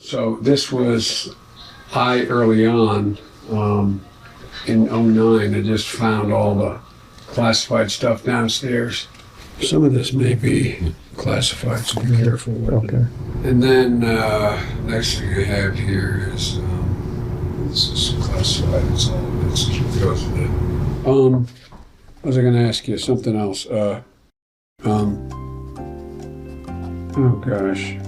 So this was early on in '09. I just found all the classified stuff downstairs. Some of this may be classified, so be careful with it. And then next thing I have here is this is classified. It's all it goes with it. What was I going to ask you? Something else. Oh gosh.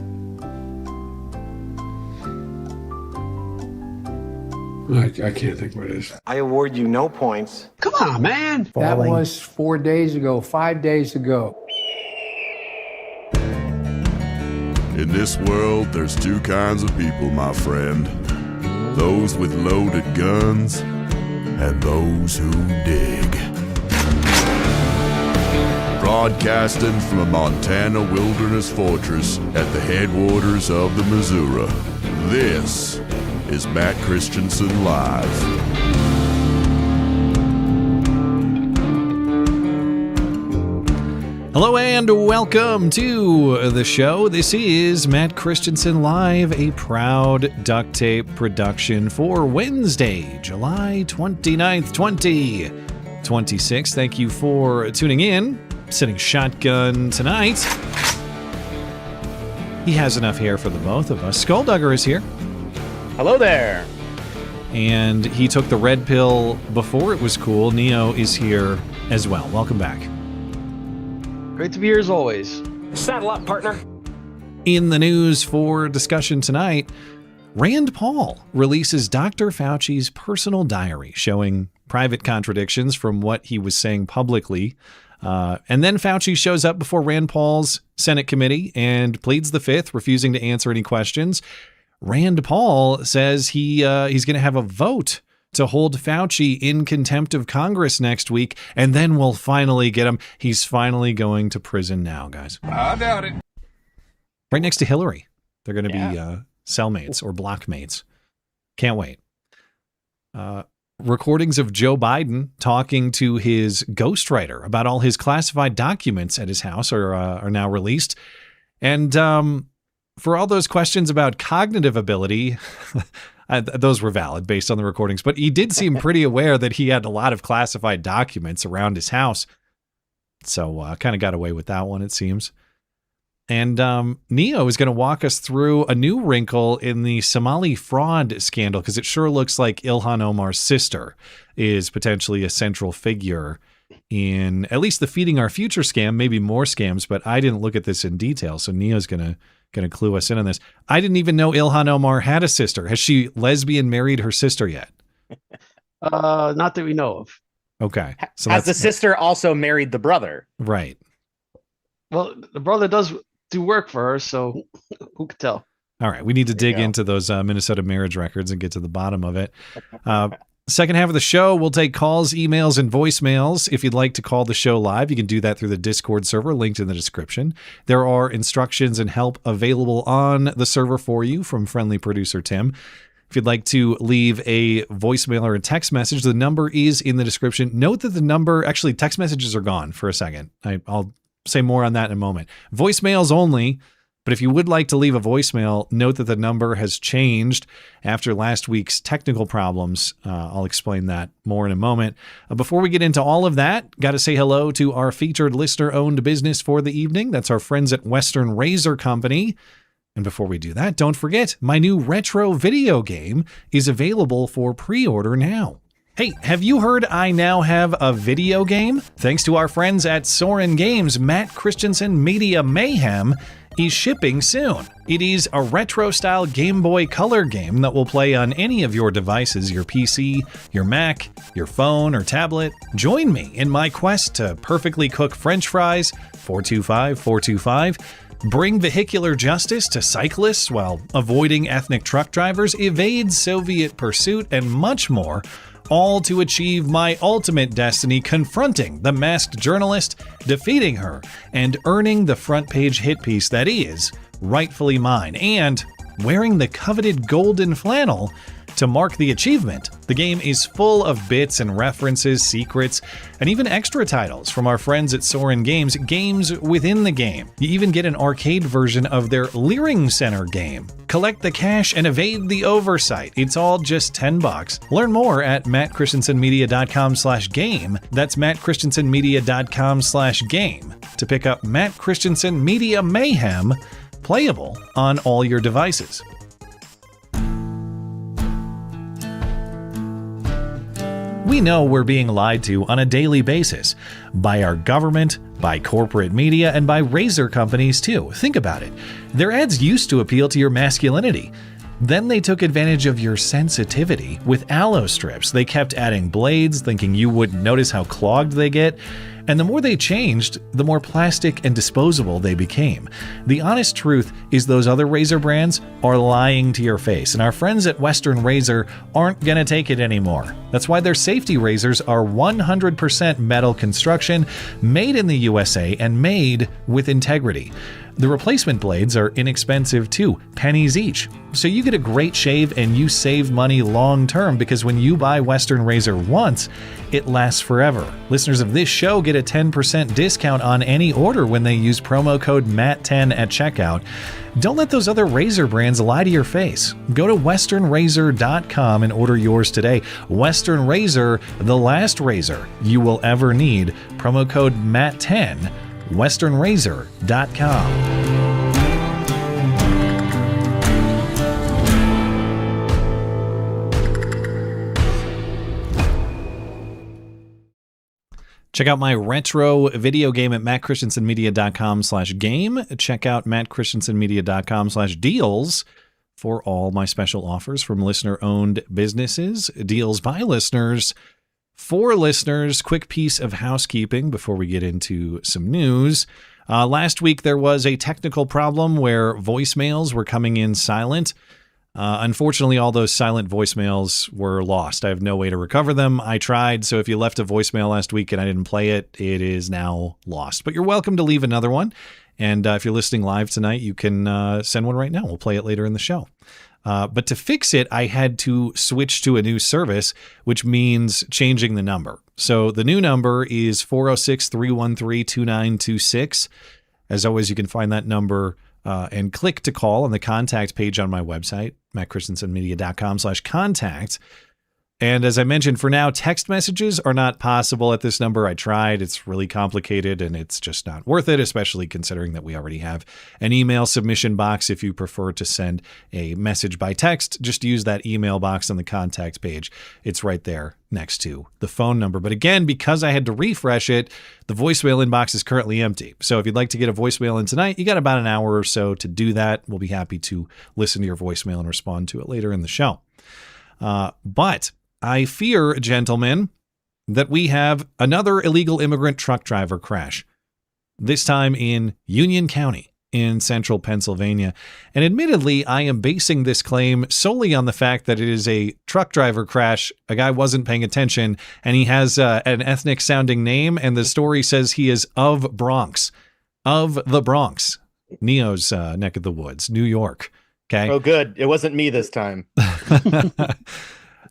I can't think what it is. I award you no points. Come on, man. That was 4 days ago, 5 days ago. In this world, there's two kinds of people, my friend. Those with loaded guns and those who dig. Broadcasting from a Montana wilderness fortress at the headwaters of the Missouri, this is Matt Christiansen Live. Hello and welcome to the show. This is Matt Christiansen Live, a proud duct tape production for Wednesday, July 29th, 2026. Thank you for tuning in. Sitting shotgun tonight. He has enough hair for the both of us. Skulldugger is here. Hello there. And he took the red pill before it was cool. Neo is here as well. Welcome back. Great to be here as always. Saddle up, partner. In the news for discussion tonight, Rand Paul releases Dr. Fauci's personal diary showing private contradictions from what he was saying publicly. And then Fauci shows up before Rand Paul's Senate committee and pleads the fifth, refusing to answer any questions. Rand Paul says he's going to have a vote to hold Fauci in contempt of Congress next week, and then we'll finally get him. He's finally going to prison now, guys. I doubt it. Right next to Hillary. They're going to be cellmates or blockmates. Can't wait. Recordings of Joe Biden talking to his ghostwriter about all his classified documents at his house are now released. And for all those questions about cognitive ability, those were valid based on the recordings, but he did seem pretty aware that he had a lot of classified documents around his house. So kind of got away with that one, it seems. And Neo is going to walk us through a new wrinkle in the Somali fraud scandal, because it sure looks like Ilhan Omar's sister is potentially a central figure in at least the Feeding Our Future scam, maybe more scams, but I didn't look at this in detail. So Neo's going to clue us in on this. I didn't even know Ilhan Omar had a sister. Has she lesbian married her sister yet? Not that we know of. Okay. So has the sister also married the brother? Right. Well, the brother does do work for her, so who could tell? All right. We need to dig into those Minnesota marriage records and get to the bottom of it. Second half of the show, we'll take calls, emails, and voicemails. If you'd like to call the show live, you can do that through the Discord server linked in the description. There are instructions and help available on the server for you from friendly producer Tim. If you'd like to leave a voicemail or a text message, the number is in the description. Note that the number, actually, text messages are gone for a second. I'll say more on that in a moment. Voicemails only. But if you would like to leave a voicemail, note that the number has changed after last week's technical problems. I'll explain that more in a moment. Before we get into all of that, got to say hello to our featured listener-owned business for the evening. That's our friends at Western Razor Company. And before we do that, don't forget, my new retro video game is available for pre-order now. Hey, have you heard I now have a video game? Thanks to our friends at Soren Games, Matt Christiansen Media Mayhem is shipping soon. It is a retro-style Game Boy Color game that will play on any of your devices, your PC, your Mac, your phone, or tablet. Join me in my quest to perfectly cook French fries, 425, bring vehicular justice to cyclists while avoiding ethnic truck drivers, evade Soviet pursuit, and much more, all to achieve my ultimate destiny, confronting the masked journalist, defeating her, and earning the front page hit piece that is rightfully mine, and wearing the coveted golden flannel To mark the achievement, the game is full of bits and references, secrets, and even extra titles from our friends at Soren Games, games within the game. You even get an arcade version of their Leering Center game. Collect the cash and evade the oversight. It's all just $10. Learn more at mattchristiansenmedia.com/game. That's mattchristiansenmedia.com/game to pick up Matt Christiansen Media Mayhem, playable on all your devices. We know we're being lied to on a daily basis by our government, by corporate media, and by razor companies too. Think about it. Their ads used to appeal to your masculinity. Then they took advantage of your sensitivity with aloe strips. They kept adding blades, thinking you wouldn't notice how clogged they get. And the more they changed, the more plastic and disposable they became. The honest truth is those other razor brands are lying to your face, and our friends at Western Razor aren't going to take it anymore. That's why their safety razors are 100% metal construction, made in the USA, and made with integrity. The replacement blades are inexpensive too, pennies each. So you get a great shave and you save money long term, because when you buy Western Razor once, it lasts forever. Listeners of this show get a 10% discount on any order when they use promo code MATT10 at checkout. Don't let those other razor brands lie to your face. Go to westernrazor.com and order yours today. Western Razor, the last razor you will ever need. Promo code MATT10. westernrazor.com. Check out my retro video game at mattchristiansenmedia.com/game. Check out mattchristiansenmedia.com/deals for all my special offers from listener-owned businesses, deals by listeners, for listeners. Quick piece of housekeeping before we get into some news. Last week, there was a technical problem where voicemails were coming in silent. Unfortunately, all those silent voicemails were lost. I have no way to recover them. I tried, so if you left a voicemail last week and I didn't play it, it is now lost. But you're welcome to leave another one. And if you're listening live tonight, you can send one right now. We'll play it later in the show. But to fix it, I had to switch to a new service, which means changing the number. So the new number is 406-313-2926. As always, you can find that number and click to call on the contact page on my website, mattchristiansenmedia.com/contact. And as I mentioned, for now, text messages are not possible at this number. I tried. It's really complicated, and it's just not worth it, especially considering that we already have an email submission box. If you prefer to send a message by text, just use that email box on the contact page. It's right there next to the phone number. But again, because I had to refresh it, the voicemail inbox is currently empty. So if you'd like to get a voicemail in tonight, you got about an hour or so to do that. We'll be happy to listen to your voicemail and respond to it later in the show. But I fear, gentlemen, that we have another illegal immigrant truck driver crash, this time in Union County in central Pennsylvania. And admittedly, I am basing this claim solely on the fact that it is a truck driver crash. A guy wasn't paying attention, and he has an ethnic sounding name, and the story says he is of Bronx, of the Bronx, Neo's neck of the woods, New York. Okay. Oh, good. It wasn't me this time.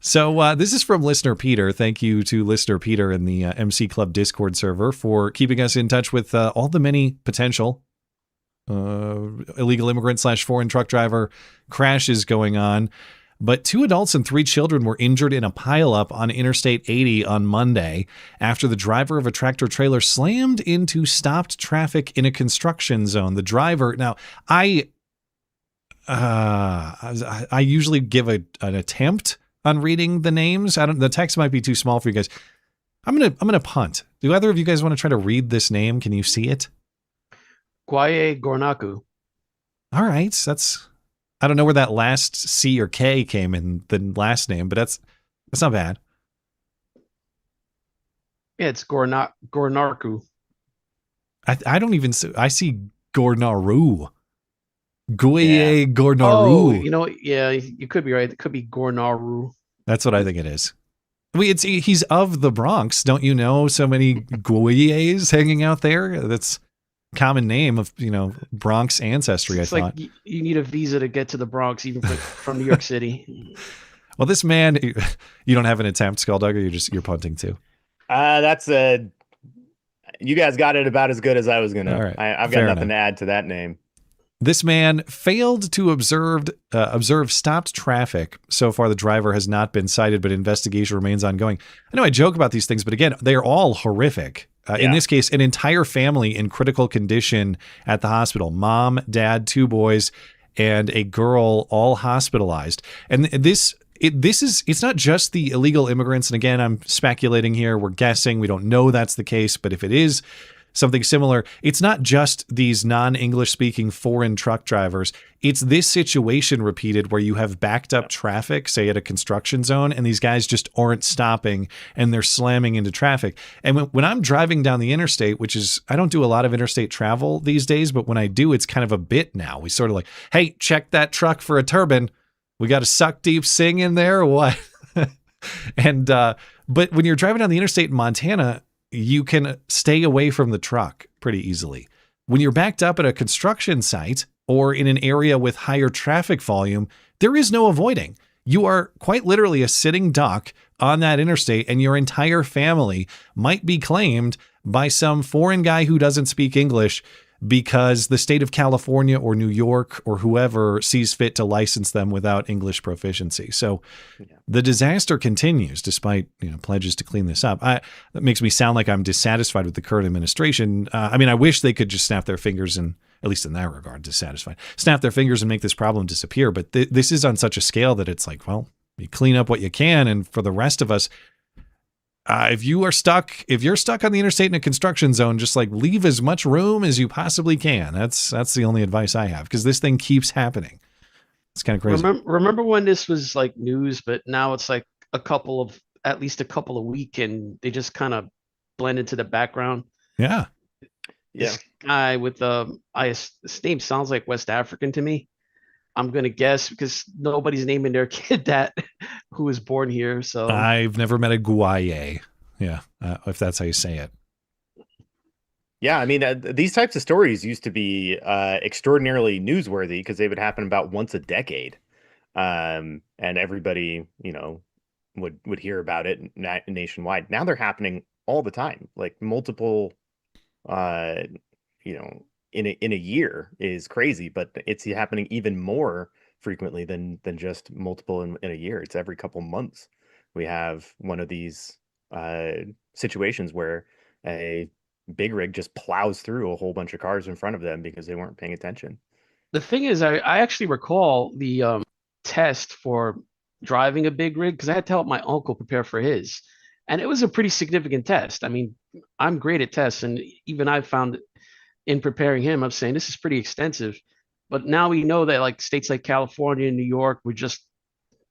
So this is from listener Peter. Thank you to listener Peter in the MC Club Discord server for keeping us in touch with all the many potential illegal immigrant / foreign truck driver crashes going on. But 2 adults and 3 children were injured in a pileup on Interstate 80 on Monday after the driver of a tractor trailer slammed into stopped traffic in a construction zone. The driver, now I usually give an attempt on reading the names. The text might be too small for you guys. I'm gonna punt. Do either of you guys want to try to read this name? Can you see it? Kwaye Gornaku. All right, I don't know where that last C or K came in the last name, but that's not bad. Yeah, it's Gornarku. I don't even I see Gornaru. Guye Gornaru. Oh, yeah, you could be right. It could be Gornaru. That's what I think it is. He's of the Bronx. Don't you know so many Guyes hanging out there? That's a common name of, Bronx ancestry, It's I like thought. you need a visa to get to the Bronx, even from New York City. Well, this man, you don't have an attempt, Skulldugger. You're punting too. You guys got it about as good as I was gonna. All right. I've got Fair nothing enough. to add to that name. This man failed to observe stopped traffic. So far, the driver has not been cited, but investigation remains ongoing. I know I joke about these things, but again, they are all horrific. In this case, an entire family in critical condition at the hospital. Mom, dad, 2 boys, and a girl all hospitalized. And it's not just the illegal immigrants. And again, I'm speculating here. We're guessing. We don't know that's the case. But if it is something similar, it's not just these non-English speaking foreign truck drivers. It's this situation repeated where you have backed up traffic, say at a construction zone, and these guys just aren't stopping and they're slamming into traffic. And when I'm driving down the interstate, which is, I don't do a lot of interstate travel these days, but when I do, it's kind of a bit now. We sort of like, hey, check that truck for a turbine. We got a suck deep sing in there or what? But when you're driving down the interstate in Montana, you can stay away from the truck pretty easily. When you're backed up at a construction site or in an area with higher traffic volume, there is no avoiding. You are quite literally a sitting duck on that interstate, and your entire family might be claimed by some foreign guy who doesn't speak English because the state of California or New York or whoever sees fit to license them without English proficiency. So the disaster continues despite pledges to clean this up. That makes me sound like I'm dissatisfied with the current administration. I wish they could just snap their fingers and, at least in that regard, dissatisfied, snap their fingers and make this problem disappear. But this is on such a scale that it's like, well, you clean up what you can. And for the rest of us, if you're stuck on the interstate in a construction zone, just like leave as much room as you possibly can. That's the only advice I have, because this thing keeps happening. It's kind of crazy. Remember when this was like news, but now it's like at least a couple of weeks, and they just kind of blend into the background. Yeah. This guy with his name sounds like West African to me. I'm going to guess because nobody's naming their kid that who was born here. So I've never met a Guaye. Yeah. If that's how you say it. Yeah. These types of stories used to be extraordinarily newsworthy because they would happen about once a decade. And everybody, would hear about it nationwide. Now they're happening all the time, like multiple, in a year is crazy, but it's happening even more frequently than just multiple in a year. It's every couple months we have one of these situations where a big rig just plows through a whole bunch of cars in front of them because they weren't paying attention. The thing is, I actually recall the test for driving a big rig because I had to help my uncle prepare for his, and it was a pretty significant test. I'm great at tests, and even I found in preparing him, I'm saying this is pretty extensive. But now we know that like states like California and New York were just,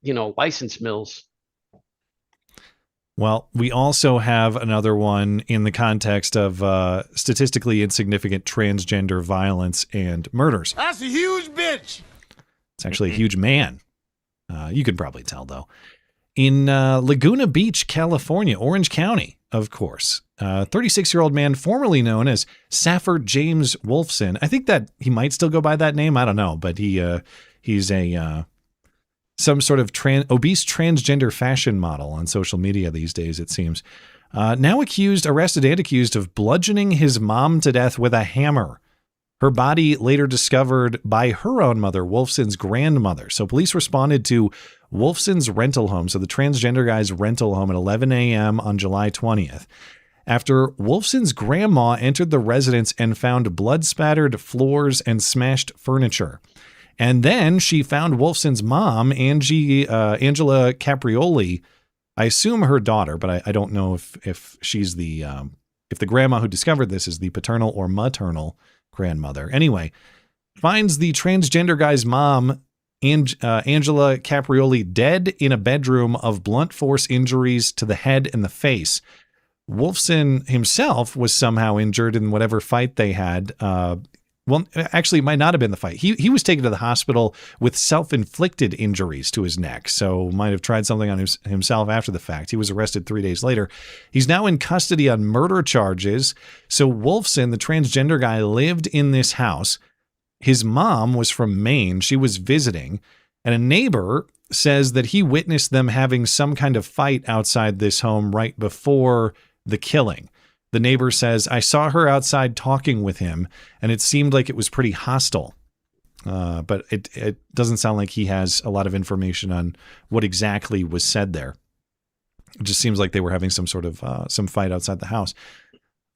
license mills. Well, we also have another one in the context of statistically insignificant transgender violence and murders. That's a huge bitch. It's actually a huge man. You can probably tell, though. In Laguna Beach, California, Orange County, of course. 36-year-old man formerly known as Safford James Wolfson. I think that he might still go by that name. I don't know, but he's some sort of obese transgender fashion model on social media these days, it seems. Now arrested and accused of bludgeoning his mom to death with a hammer. Her body later discovered by her own mother, Wolfson's grandmother. So police responded to Wolfson's rental home, so the transgender guy's rental home, at 11 a.m. on July 20th. After Wolfson's grandma entered the residence and found blood-spattered floors and smashed furniture. And then she found Wolfson's mom, Angela Caprioli, I assume her daughter, but I don't know if she's if the grandma who discovered this is the paternal or maternal grandmother. Anyway, finds the transgender guy's mom, Angela Caprioli, dead in a bedroom of blunt force injuries to the head and the face. Wolfson himself was somehow injured in whatever fight they had. Well, actually, it might not have been the fight. He was taken to the hospital with self-inflicted injuries to his neck, so might have tried something on himself after the fact. He was arrested 3 days later. He's now in custody on murder charges. So Wolfson, the transgender guy, lived in this house. His mom was from Maine. She was visiting, and a neighbor says that he witnessed them having some kind of fight outside this home right before the killing. The neighbor says, I saw her outside talking with him, and it seemed like it was pretty hostile. But it doesn't sound like he has a lot of information on what exactly was said there. It just seems like they were having some sort of some fight outside the house.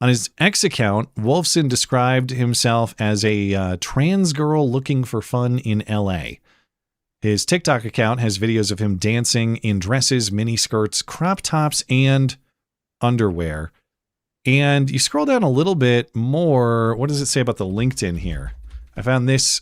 On his X account, Wolfson described himself as a trans girl looking for fun in LA. His TikTok account has videos of him dancing in dresses, miniskirts, crop tops, and underwear. And you scroll down a little bit more. What does it say about the LinkedIn here? I found this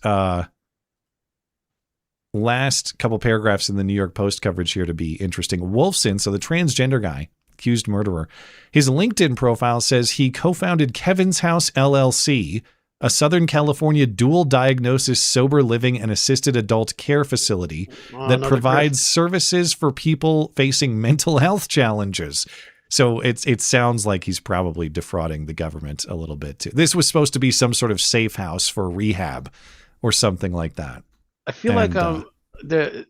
last couple paragraphs in the New York Post coverage here to be interesting. Wolfson, so the transgender guy, accused murderer, his LinkedIn profile says he co-founded Kevin's House LLC, a Southern California dual diagnosis sober living and assisted adult care facility that provides services for people facing mental health challenges. So it sounds like he's probably defrauding the government a little bit too. This was supposed to be some sort of safe house for rehab or something like that. I feel like the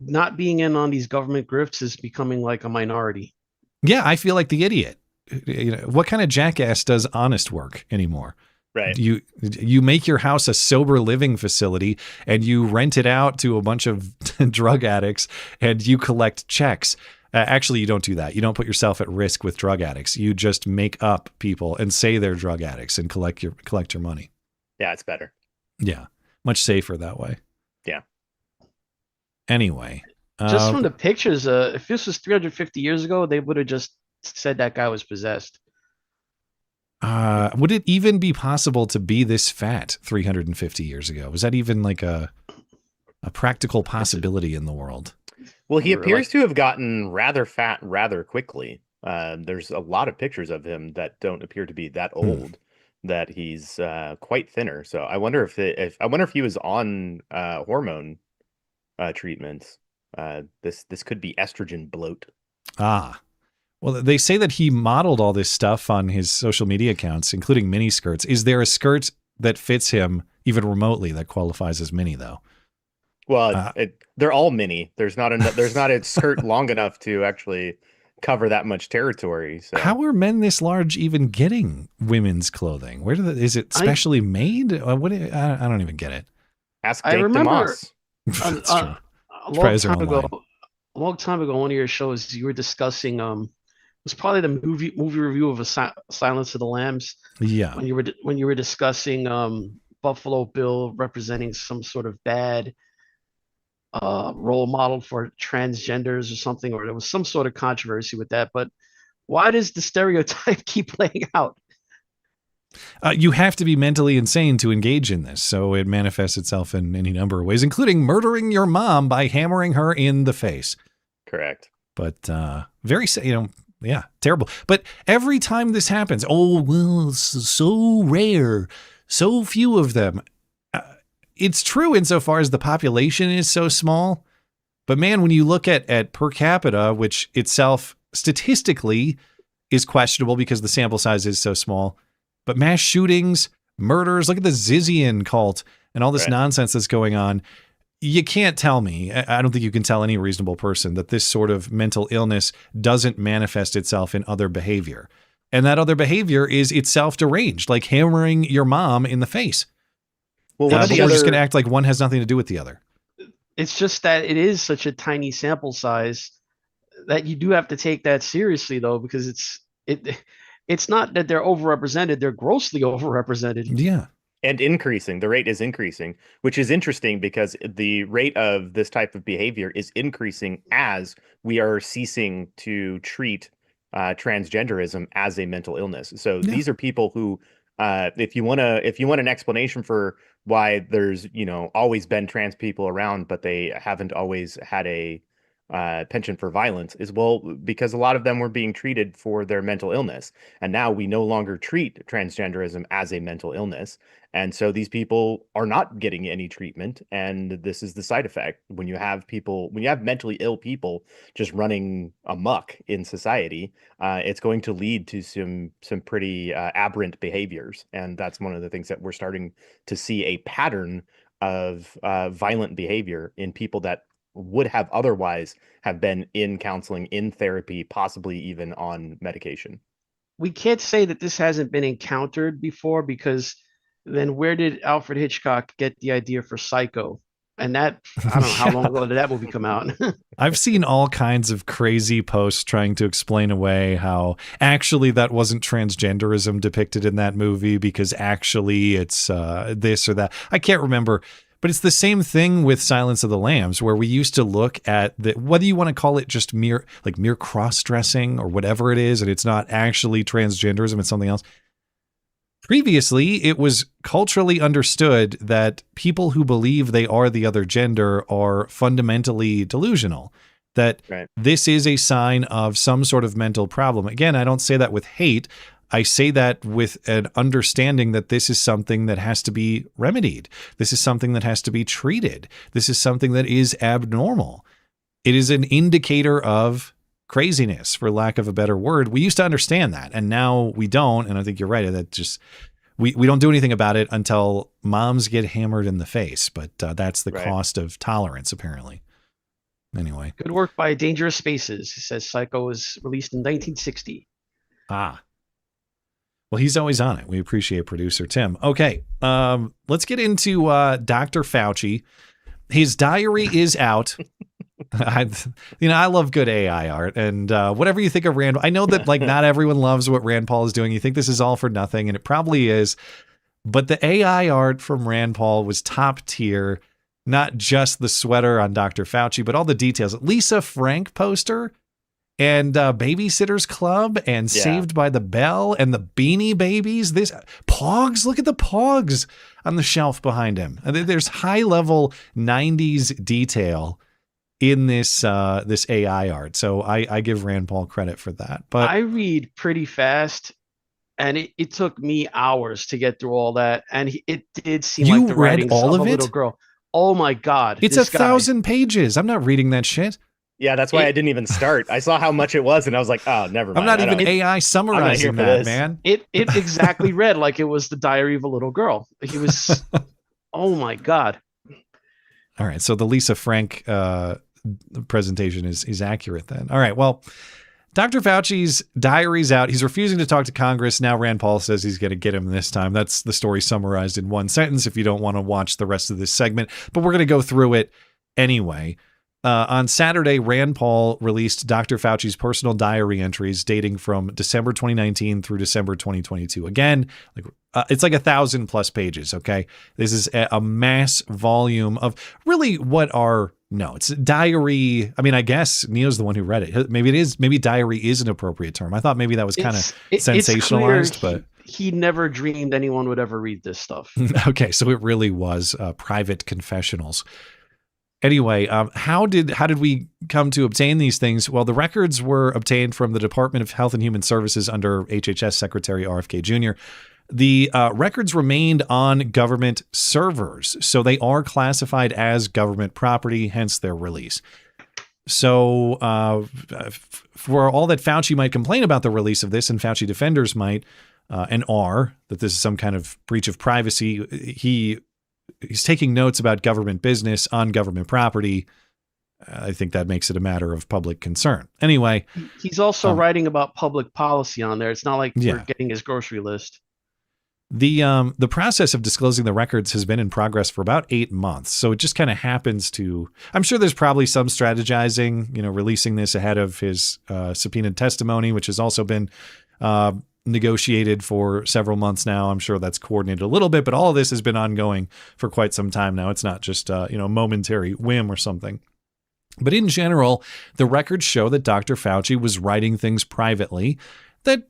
not being in on these government grifts is becoming like a minority. Yeah, I feel like the idiot. You know, what kind of jackass does honest work anymore? Right. You make your house a sober living facility and you rent it out to a bunch of drug addicts and you collect checks. Actually, you don't do that. You don't put yourself at risk with drug addicts. You just make up people and say they're drug addicts and collect your money. Yeah, it's better. Yeah, much safer that way. Yeah. Anyway, just from the pictures, if this was 350 years ago, they would have just said that guy was possessed. Would it even be possible to be this fat 350 years ago? Was that even like a practical possibility in the world? Well, he appears to have gotten rather fat rather quickly. There's a lot of pictures of him that don't appear to be that old. That he's quite thinner. So I wonder if he was on hormone treatments. This could be estrogen bloat. Well, they say that he modeled all this stuff on his social media accounts, including mini skirts. Is there a skirt that fits him even remotely that qualifies as mini, though? Well, they're all mini. There's not a skirt long enough to actually cover that much territory. So. How are men this large even getting women's clothing? Is it specially made? I don't even get it. Ask Dave DeMoss. A long time ago, one of your shows, you were discussing it was probably the movie review of Silence of the Lambs. Yeah. When you were discussing Buffalo Bill representing some sort of bad role model for transgenders or something, or there was some sort of controversy with that. But why does the stereotype keep playing out? You have to be mentally insane to engage in this, so it manifests itself in any number of ways, including murdering your mom by hammering her in the face. Correct. But yeah, terrible. But every time this happens, it's so rare, so few of them. It's true insofar as the population is so small. But man, when you look at per capita, which itself statistically is questionable because the sample size is so small, but mass shootings, murders, look at the Zizian cult and all this nonsense that's going on. You can't tell me, I don't think you can tell any reasonable person that this sort of mental illness doesn't manifest itself in other behavior. And that other behavior is itself deranged, like hammering your mom in the face. Well, we're just going to act like one has nothing to do with the other. It's just that it is such a tiny sample size that you do have to take that seriously, though, because it's not that they're overrepresented; they're grossly overrepresented. Yeah, and increasing. The rate is increasing, which is interesting because the rate of this type of behavior is increasing as we are ceasing to treat transgenderism as a mental illness. So these are people who, if you want an explanation for why there's always been trans people around, but they haven't always had a penchant for violence, is because a lot of them were being treated for their mental illness, and now we no longer treat transgenderism as a mental illness, and so these people are not getting any treatment, and this is the side effect when you have mentally ill people just running amok in society. It's going to lead to some pretty aberrant behaviors, and that's one of the things that we're starting to see a pattern of violent behavior in people that would have otherwise have been in counseling, in therapy, possibly even on medication. We can't say that this hasn't been encountered before, because then where did Alfred Hitchcock get the idea for Psycho? And that, I don't know how long ago did that movie come out. I've seen all kinds of crazy posts trying to explain away how actually that wasn't transgenderism depicted in that movie, because actually it's this or that. I can't remember, but it's the same thing with Silence of the Lambs, where we used to look at the, whether you want to call it just mere cross-dressing or whatever it is, and it's not actually transgenderism, it's something else. Previously, it was culturally understood that people who believe they are the other gender are fundamentally delusional, that this is a sign of some sort of mental problem. Again, I don't say that with hate. I say that with an understanding that this is something that has to be remedied. This is something that has to be treated. This is something that is abnormal. It is an indicator of craziness, for lack of a better word. We used to understand that, and now we don't. And I think you're right. That just we don't do anything about it until moms get hammered in the face. But that's the cost of tolerance, apparently. Anyway, good work by Dangerous Spaces. It says Psycho was released in 1960. Ah, well, he's always on it. We appreciate producer Tim. Okay, let's get into Dr. Fauci. His diary is out. I love good AI art, and whatever you think of Rand, I know that like not everyone loves what Rand Paul is doing. You think this is all for nothing, and it probably is. But the AI art from Rand Paul was top tier. Not just the sweater on Dr. Fauci, but all the details. Lisa Frank poster and Babysitter's Club and Saved by the Bell and the Beanie Babies. This Pogs, look at the Pogs on the shelf behind him. There's high level 90s detail in this this AI art. So I give Rand Paul credit for that. But I read pretty fast, and it took me hours to get through all that. And it did seem like the writings all of of a it? little girl. Oh my God. It's 1,000 pages. I'm not reading that shit. Yeah, that's why I didn't even start. I saw how much it was, and I was like, oh, never mind. I'm not even AI summarizing that, man. It exactly read like it was the diary of a little girl. He was, oh my God. All right, so the Lisa Frank presentation is accurate then. All right, well, Dr. Fauci's diary's out. He's refusing to talk to Congress. Now Rand Paul says he's going to get him this time. That's the story summarized in one sentence if you don't want to watch the rest of this segment. But we're going to go through it anyway. On Saturday, Rand Paul released Dr. Fauci's personal diary entries dating from December 2019 through December 2022. Again, it's like 1,000+ pages, okay? This is a mass volume of really it's diary. I mean, I guess Neo's the one who read it. Maybe diary is an appropriate term. I thought maybe that was kind of sensationalized, but he never dreamed anyone would ever read this stuff. Okay, so it really was private confessionals. Anyway, how did we come to obtain these things? Well, the records were obtained from the Department of Health and Human Services under HHS Secretary RFK Jr. The records remained on government servers, so they are classified as government property, hence their release. So for all that Fauci might complain about the release of this, and Fauci defenders might and are, that this is some kind of breach of privacy, he's taking notes about government business on government property. I think that makes it a matter of public concern. Anyway, he's also writing about public policy on there. It's not like we're getting his grocery list. The process of disclosing the records has been in progress for about 8 months. So it just kind of happens to, I'm sure there's probably some strategizing, releasing this ahead of his subpoenaed testimony, which has also been negotiated for several months now. I'm sure that's coordinated a little bit, but all of this has been ongoing for quite some time now. It's not just a momentary whim or something. But in general, the records show that Dr. Fauci was writing things privately that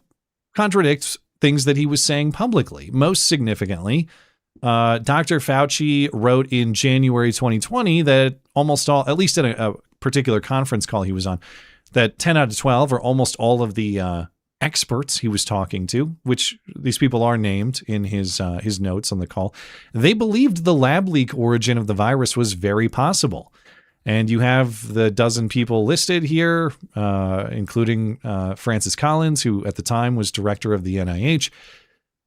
contradicts things that he was saying publicly. Most significantly, Dr. Fauci wrote in January 2020 that almost all, at least in a particular conference call he was on, that 10 out of 12 or almost all of the experts he was talking to, which these people are named in his notes on the call, they believed the lab leak origin of the virus was very possible. And you have the dozen people listed here, including Francis Collins, who at the time was director of the NIH.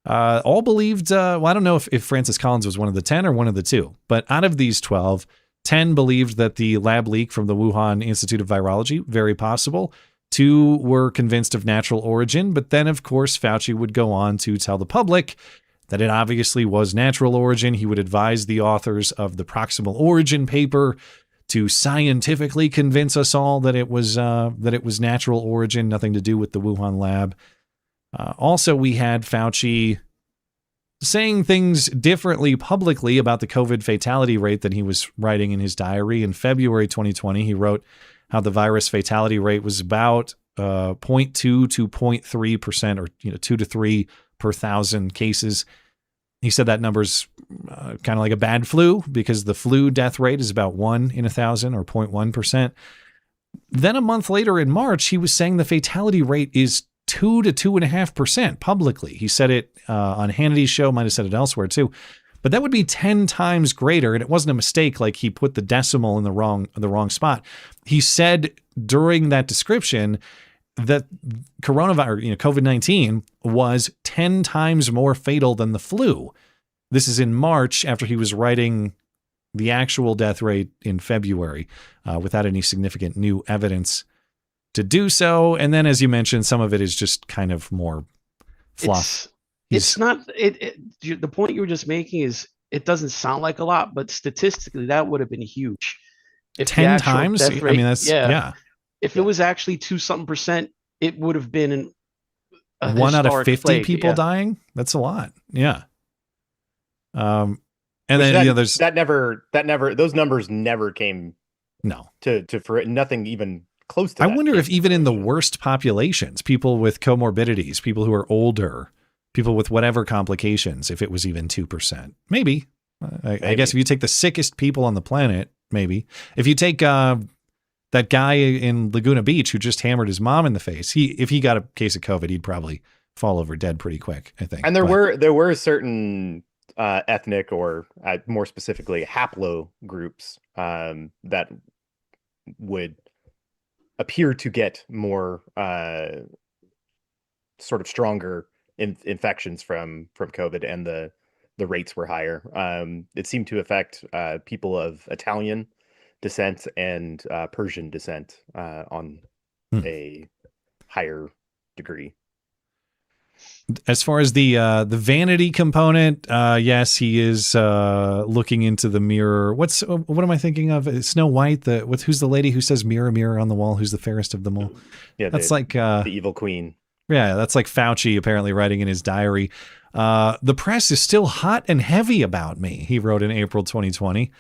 All believed, I don't know if Francis Collins was one of the 10 or one of the 2, but out of these 12, 10 believed that the lab leak from the Wuhan Institute of Virology, very possible. 2 were convinced of natural origin, but then, of course, Fauci would go on to tell the public that it obviously was natural origin. He would advise the authors of the proximal origin paper to scientifically convince us all that it was natural origin, nothing to do with the Wuhan lab. Also, we had Fauci saying things differently publicly about the COVID fatality rate than he was writing in his diary. In February 2020, he wrote how the virus fatality rate was about 0.2 to 0.3%, or 2 to 3 per 1,000 cases. He said that number's kind of like a bad flu, because the flu death rate is about 1 in 1,000, or 0.1%. Then a month later in March, he was saying the fatality rate is 2 to 2.5% publicly. He said it on Hannity's show, might have said it elsewhere too. But that would be 10 times greater, and it wasn't a mistake, like he put the decimal in the wrong spot. He said during that description that coronavirus, COVID-19 was 10 times more fatal than the flu. This is in March, after he was writing the actual death rate in February, without any significant new evidence to do so. And then, as you mentioned, some of it is just kind of more fluff. It's not the point you were just making is it doesn't sound like a lot, but statistically that would have been huge. If 10 times? Rate, I mean, that's, yeah. If it was actually 2-something%, it would have been a 1 out of 50 plague, people dying. That's a lot. Yeah. And Which then there's those numbers never came for nothing even close to I that. wonder if even in the worst populations, people with comorbidities, people who are older, people with whatever complications, if it was even 2%. Maybe. I guess if you take the sickest people on the planet, maybe. If you take that guy in Laguna Beach who just hammered his mom in the face, if he got a case of COVID, he'd probably fall over dead pretty quick, I think. And there were certain ethnic, or more specifically haplo groups that would appear to get more sort of stronger infections from COVID, and the rates were higher. It seemed to affect people of Italian descent and Persian descent on a higher degree. As far as the vanity component, yes, he is looking into the mirror. What am I thinking of? Snow White. Who's the lady who says "Mirror, mirror on the wall, who's the fairest of them all"? Yeah, that's the evil queen. Yeah, that's like Fauci apparently writing in his diary. The press is still hot and heavy about me, he wrote in April 2020.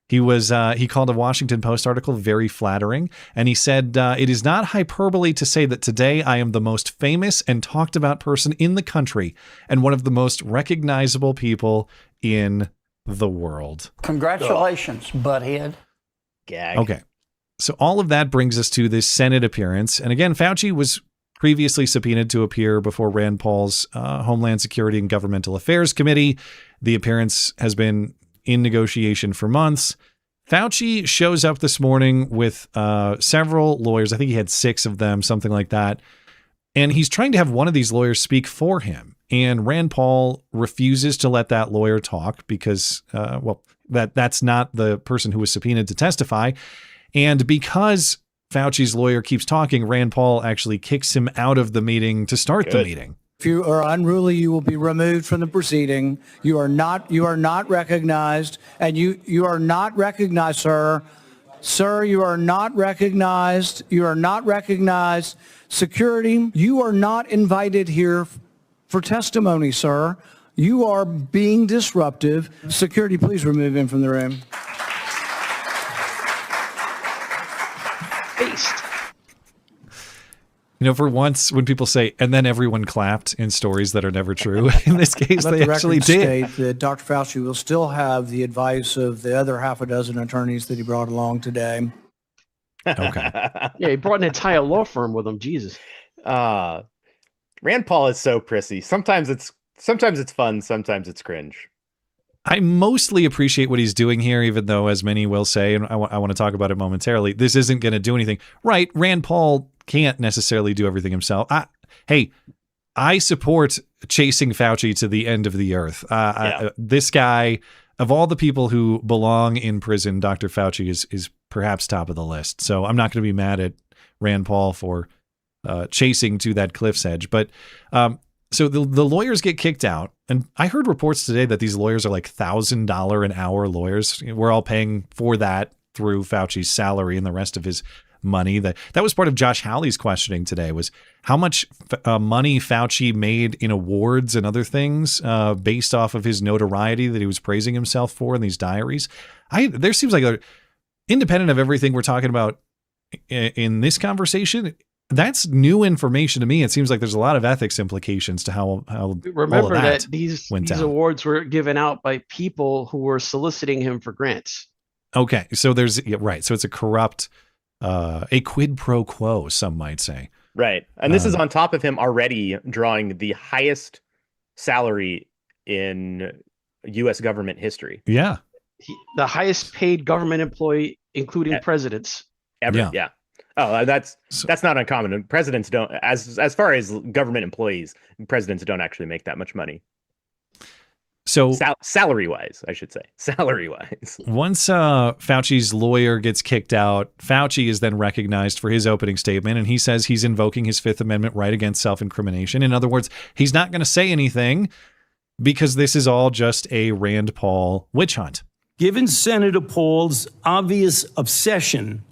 He called a Washington Post article very flattering, and he said, it is not hyperbole to say that today I am the most famous and talked about person in the country and one of the most recognizable people in the world. Congratulations, butthead. Gag. Okay. So all of that brings us to this Senate appearance. And again, Fauci was previously subpoenaed to appear before Rand Paul's Homeland Security and Governmental Affairs Committee. The appearance has been in negotiation for months. Fauci shows up this morning with several lawyers. I think he had 6 of them, something like that. And he's trying to have one of these lawyers speak for him. And Rand Paul refuses to let that lawyer talk because, that's not the person who was subpoenaed to testify. And because Fauci's lawyer keeps talking, Rand Paul actually kicks him out of the meeting to start the meeting. If you are unruly, you will be removed from the proceeding. You are not recognized, and you are not recognized, sir. Sir, you are not recognized. You are not recognized. Security, you are not invited here for testimony, sir. You are being disruptive. Security, please remove him from the room. For once, when people say, and then everyone clapped in stories that are never true, in this case, they actually did. State that Dr. Fauci will still have the advice of the other half a dozen attorneys that he brought along today. Okay. Yeah, he brought an entire law firm with him. Jesus. Rand Paul is so prissy. Sometimes it's fun. Sometimes it's cringe. I mostly appreciate what he's doing here, even though, as many will say, and I want to talk about it momentarily, this isn't going to do anything. Right, Rand Paul can't necessarily do everything himself. I support chasing Fauci to the end of the earth. This guy, of all the people who belong in prison, Dr. Fauci is perhaps top of the list. So I'm not going to be mad at Rand Paul for chasing to that cliff's edge. But so the lawyers get kicked out. And I heard reports today that these lawyers are like $1,000 an hour lawyers. We're all paying for that through Fauci's salary and the rest of his money. That was part of Josh Hawley's questioning today, was how much money Fauci made in awards and other things based off of his notoriety that he was praising himself for in these diaries. There seems like, independent of everything we're talking about in this conversation, that's new information to me. It seems like there's a lot of ethics implications to how remember all of that these awards were given out by people who were soliciting him for grants. Okay, so right. So it's a corrupt, a quid pro quo, some might say. Right. And this is on top of him already drawing the highest salary in U.S. government history. Yeah. The highest paid government employee, including presidents. Ever. Yeah. Oh, that's not uncommon. And presidents don't, as far as government employees, presidents don't actually make that much money. So salary wise, I should say, salary wise. Once Fauci's lawyer gets kicked out, Fauci is then recognized for his opening statement, and he says he's invoking his Fifth Amendment right against self-incrimination. In other words, he's not going to say anything because this is all just a Rand Paul witch hunt. Given Senator Paul's obvious obsession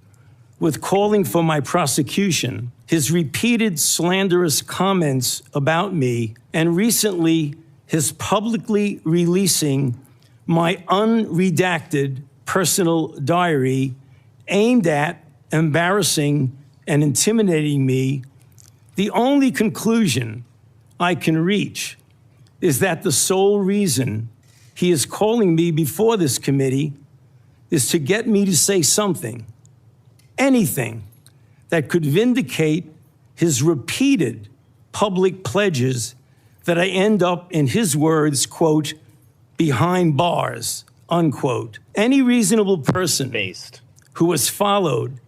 with calling for my prosecution, his repeated slanderous comments about me, and recently his publicly releasing my unredacted personal diary aimed at embarrassing and intimidating me, the only conclusion I can reach is that the sole reason he is calling me before this committee is to get me to say something, anything that could vindicate his repeated public pledges that I end up, in his words, quote, behind bars, unquote. Any reasonable person who has followed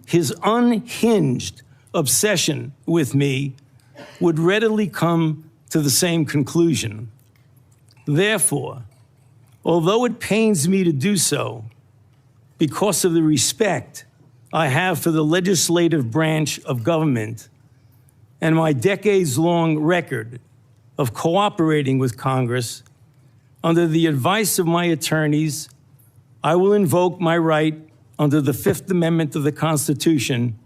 his unhinged obsession with me would readily come to the same conclusion. Therefore, although it pains me to do so, because of the respect I have for the legislative branch of government and my decades-long record of cooperating with Congress, under the advice of my attorneys, I will invoke my right under the Fifth Amendment of the Constitution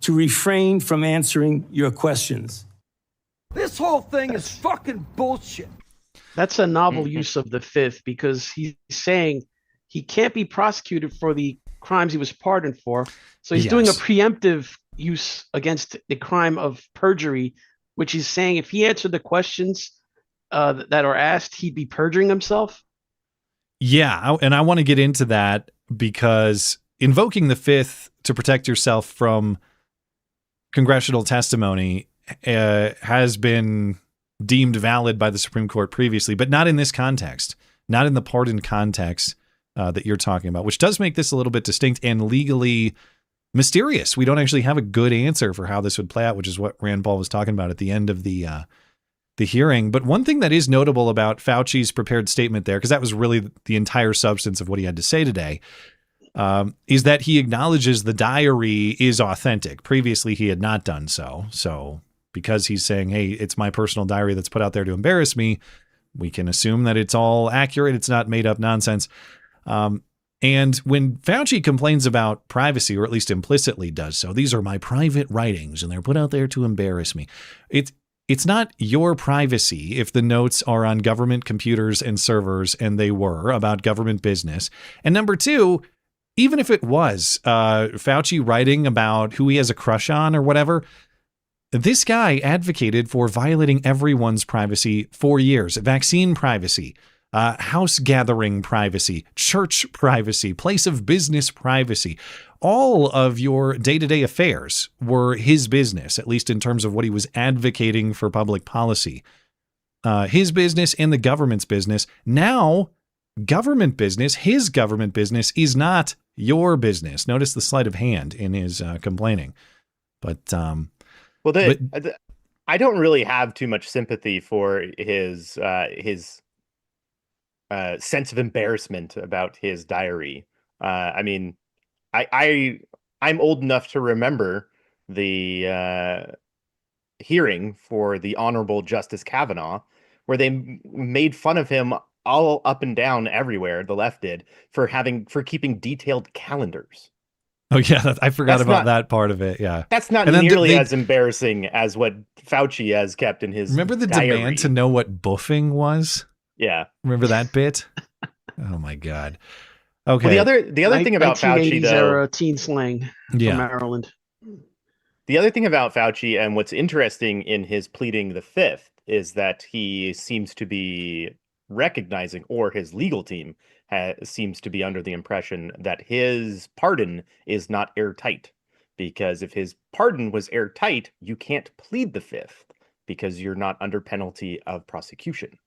to refrain from answering your questions. This whole thing is fucking bullshit. That's a novel use of the Fifth, because he's saying he can't be prosecuted for the crimes he was pardoned for. So he's doing a preemptive use against the crime of perjury, which he's saying if he answered the questions that are asked, he'd be perjuring himself. Yeah, and I want to get into that because invoking the Fifth to protect yourself from congressional testimony has been deemed valid by the Supreme Court previously, but not in this context, not in the pardon context that you're talking about, which does make this a little bit distinct and legally mysterious. We don't actually have a good answer for how this would play out, which is what Rand Paul was talking about at the end of the hearing. But one thing that is notable about Fauci's prepared statement there, because that was really the entire substance of what he had to say today, is that he acknowledges the diary is authentic. Previously, he had not done so. So because he's saying, hey, it's my personal diary that's put out there to embarrass me, we can assume that it's all accurate. It's not made up nonsense. And when Fauci complains about privacy, or at least implicitly does so, these are my private writings and they're put out there to embarrass me. It's not your privacy if the notes are on government computers and servers, and they were about government business. And number two, even if it was Fauci writing about who he has a crush on or whatever, this guy advocated for violating everyone's privacy for years. Vaccine privacy, house gathering privacy, church privacy, place of business privacy. All of your day-to-day affairs were his business, at least in terms of what he was advocating for public policy. His business and the government's business. Now, government business, his government business, is not your business. Notice the sleight of hand in his complaining. But I don't really have too much sympathy for his sense of embarrassment about his diary. I mean, I'm old enough to remember the hearing for the Honorable Justice Kavanaugh, where they made fun of him all up and down everywhere. The left did for keeping detailed calendars. Oh yeah, I forgot about that part of it. Yeah, that's not nearly as embarrassing as what Fauci has kept in his. Remember the diary. demand to know what buffing was? Yeah, remember that bit? Oh my god. Okay. Well, the other thing about Fauci, though, era teen slang from Maryland. The other thing about Fauci, and what's interesting in his pleading the fifth, is that he seems to be recognizing, or his legal team seems to be under the impression that his pardon is not airtight. Because if his pardon was airtight, you can't plead the fifth because you're not under penalty of prosecution.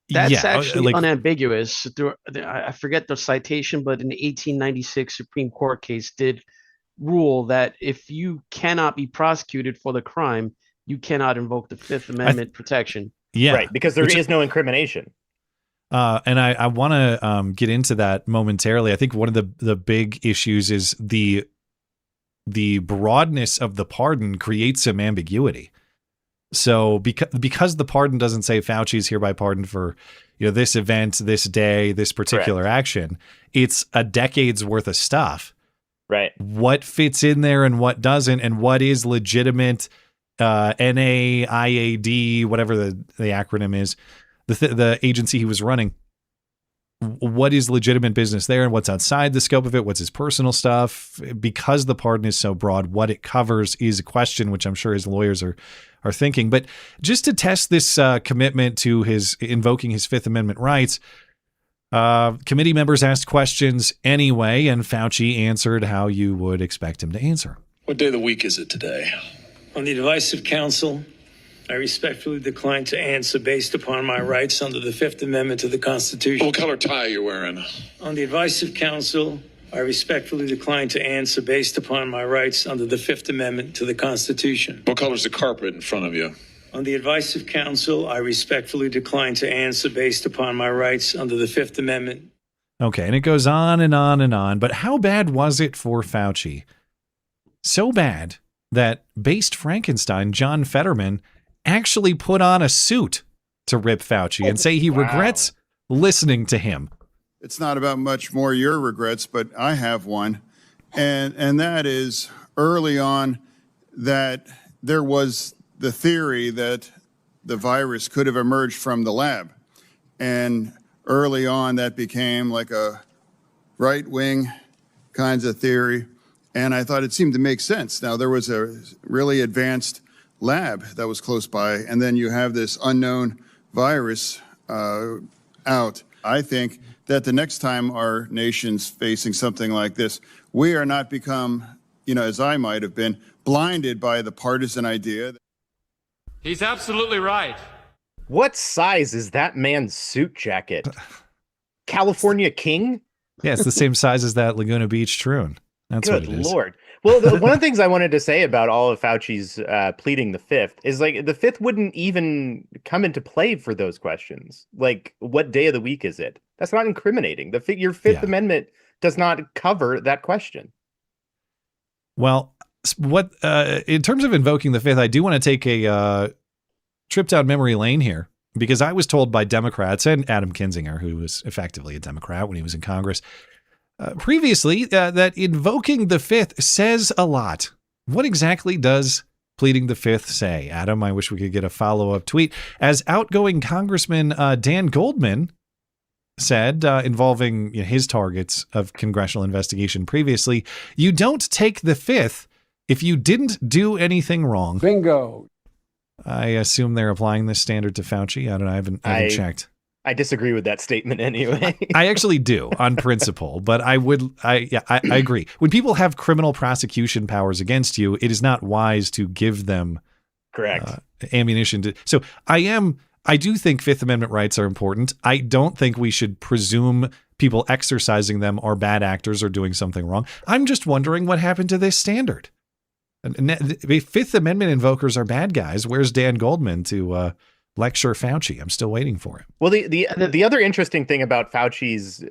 That's actually unambiguous. I forget the citation, but an 1896 Supreme Court case did rule that if you cannot be prosecuted for the crime, you cannot invoke the Fifth Amendment protection. Yeah, right, because there is no incrimination. And I want to get into that momentarily. I think one of the big issues is the broadness of the pardon creates some ambiguity. So because the pardon doesn't say Fauci's hereby pardoned for, this event, this day, this particular action, it's a decade's worth of stuff. Right. What fits in there and what doesn't, and what is legitimate, NAIAD, whatever the acronym is, the agency he was running. What is legitimate business there and what's outside the scope of it? What's his personal stuff? Because the pardon is so broad, what it covers is a question which I'm sure his lawyers are thinking. But just to test this commitment to his invoking his Fifth Amendment rights, committee members asked questions anyway, and Fauci answered how you would expect him to answer. What day of the week is it today? On the advice of counsel, I respectfully decline to answer based upon my rights under the Fifth Amendment to the Constitution. What color tie are you wearing? On the advice of counsel, I respectfully decline to answer based upon my rights under the Fifth Amendment to the Constitution. What color's the carpet in front of you? On the advice of counsel, I respectfully decline to answer based upon my rights under the Fifth Amendment. Okay, and it goes on and on and on. But how bad was it for Fauci? So bad that based Frankenstein, John Fetterman, actually put on a suit to rip Fauci and say he regrets listening to him. It's not about much more your regrets, but I have one. And that is early on that there was the theory that the virus could have emerged from the lab. And early on that became like a right-wing kinds of theory. And I thought it seemed to make sense. Now, there was a really advanced lab that was close by, and then you have this unknown virus out. I think that the next time our nation's facing something like this, we are not become, as I might have been, blinded by the partisan idea. He's absolutely right. What size is that man's suit jacket? California King? Yeah, it's the same size as that Laguna Beach Troon. That's Good what it is. Lord. Well, one of the things I wanted to say about all of Fauci's pleading the fifth is like the fifth wouldn't even come into play for those questions. Like, what day of the week is it? That's not incriminating. Your Fifth Amendment does not cover that question. Well, what in terms of invoking the fifth, I do want to take a trip down memory lane here, because I was told by Democrats and Adam Kinzinger, who was effectively a Democrat when he was in Congress, previously, that invoking the fifth says a lot. What exactly does pleading the fifth say? Adam, I wish we could get a follow-up tweet. As outgoing Congressman Dan Goldman said, involving his targets of congressional investigation previously, you don't take the fifth if you didn't do anything wrong. Bingo. I assume they're applying this standard to Fauci. I don't know. I haven't checked. I disagree with that statement anyway. I actually do on principle, but I agree. When people have criminal prosecution powers against you, it is not wise to give them ammunition to. So I do think Fifth Amendment rights are important. I don't think we should presume people exercising them are bad actors or doing something wrong. I'm just wondering what happened to this standard. Fifth Amendment invokers are bad guys. Where's Dan Goldman to lecture Fauci. I'm still waiting for it. Well, the other interesting thing about Fauci's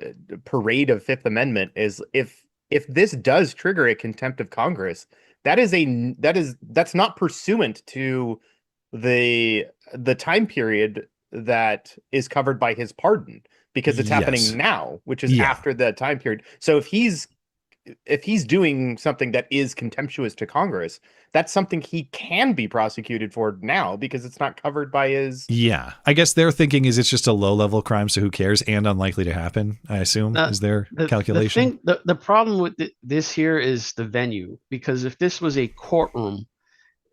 parade of Fifth Amendment is if this does trigger a contempt of Congress, that's not pursuant to the time period that is covered by his pardon, because it's happening now, which is after the time period. So if he's doing something that is contemptuous to Congress, that's something he can be prosecuted for now because it's not covered by his. Yeah. I guess their thinking is it's just a low level crime, so who cares, and unlikely to happen, I assume, is their calculation. The problem with this here is the venue, because if this was a courtroom,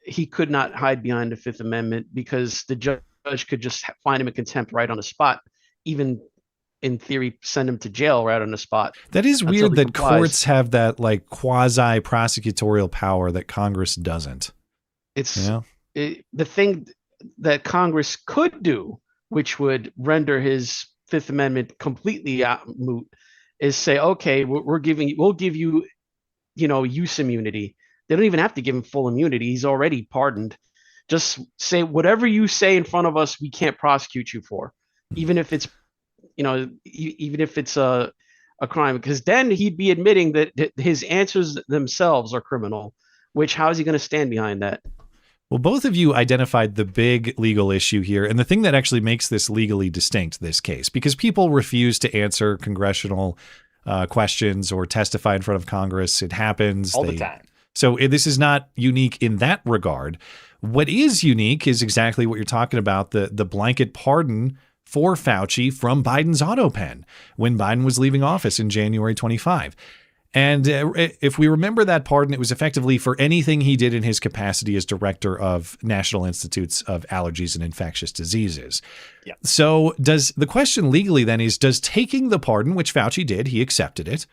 he could not hide behind the Fifth Amendment because the judge could just find him in contempt right on the spot, even in theory, send him to jail right on the spot. That is weird that courts have that like quasi prosecutorial power that Congress doesn't. It's the thing that Congress could do, which would render his Fifth Amendment completely moot, is say, okay, we'll give you, use immunity. They don't even have to give him full immunity. He's already pardoned. Just say whatever you say in front of us, we can't prosecute you for, even if it's even if it's a crime, because then he'd be admitting that his answers themselves are criminal, which how is he going to stand behind that? Well, both of you identified the big legal issue here, and the thing that actually makes this legally distinct, this case, because people refuse to answer congressional questions or testify in front of Congress. It happens all the time. So this is not unique in that regard. What is unique is exactly what you're talking about, the blanket pardon for Fauci from Biden's auto pen when Biden was leaving office in January 25. And if we remember that pardon, it was effectively for anything he did in his capacity as director of National Institutes of Allergies and Infectious Diseases. Yeah. So the question legally then is, does taking the pardon, which Fauci did, he accepted it,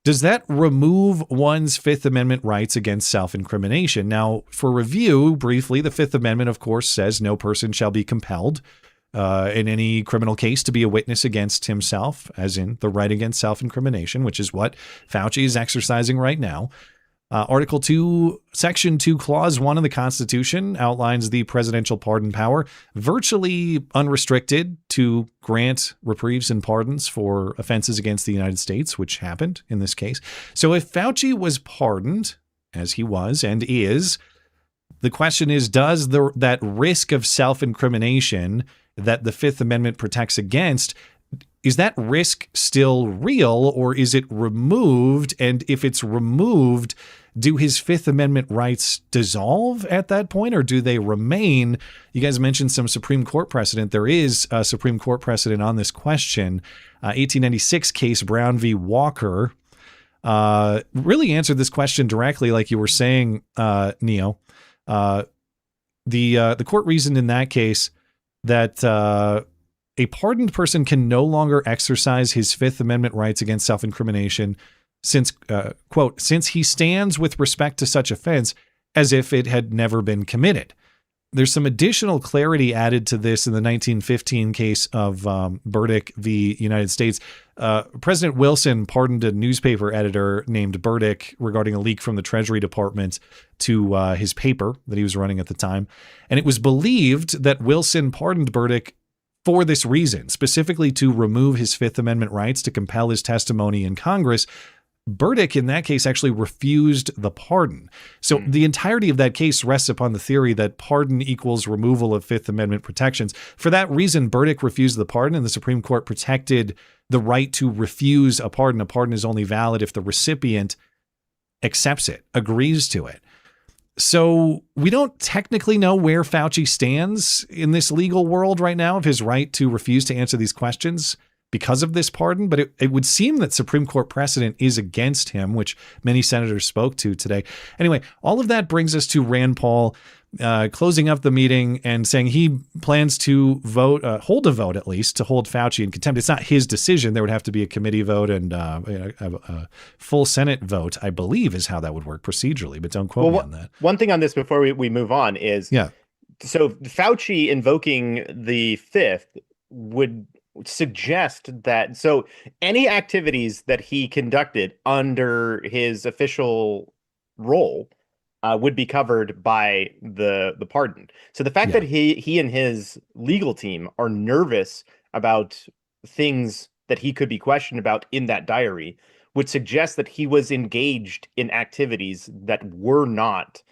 does that remove one's Fifth Amendment rights against self-incrimination? Now, for review, briefly, the Fifth Amendment, of course, says no person shall be compelled in any criminal case to be a witness against himself, as in the right against self-incrimination, which is what Fauci is exercising right now. Article 2, Section 2, Clause 1 of the Constitution outlines the presidential pardon power, virtually unrestricted, to grant reprieves and pardons for offenses against the United States, which happened in this case. So if Fauci was pardoned, as he was and is, the question is, does that risk of self-incrimination that the Fifth Amendment protects against, is that risk still real, or is it removed? And if it's removed, do his Fifth Amendment rights dissolve at that point, or do they remain? You guys mentioned some Supreme Court precedent. There is a Supreme Court precedent on this question. 1896 case Brown v. Walker really answered this question directly, like you were saying, Neo. The court reasoned in that case that a pardoned person can no longer exercise his Fifth Amendment rights against self-incrimination since, quote, since he stands with respect to such offense as if it had never been committed. There's some additional clarity added to this in the 1915 case of Burdick v. United States. President Wilson pardoned a newspaper editor named Burdick regarding a leak from the Treasury Department to his paper that he was running at the time. And it was believed that Wilson pardoned Burdick for this reason, specifically to remove his Fifth Amendment rights to compel his testimony in Congress. Burdick, in that case, actually refused the pardon. So the entirety of that case rests upon the theory that pardon equals removal of Fifth Amendment protections. For that reason, Burdick refused the pardon, and the Supreme Court protected the right to refuse a pardon. A pardon is only valid if the recipient accepts it, agrees to it. So we don't technically know where Fauci stands in this legal world right now of his right to refuse to answer these questions because of this pardon, but it would seem that Supreme Court precedent is against him, which many senators spoke to today. Anyway, all of that brings us to Rand Paul closing up the meeting and saying he plans to hold a vote at least, to hold Fauci in contempt. It's not his decision. There would have to be a committee vote and a full Senate vote, I believe, is how that would work procedurally, but don't quote me on that. One thing on this before we move on is, so Fauci invoking the Fifth would suggest that, so any activities that he conducted under his official role would be covered by the pardon. So the fact that he and his legal team are nervous about things that he could be questioned about in that diary would suggest that he was engaged in activities that were not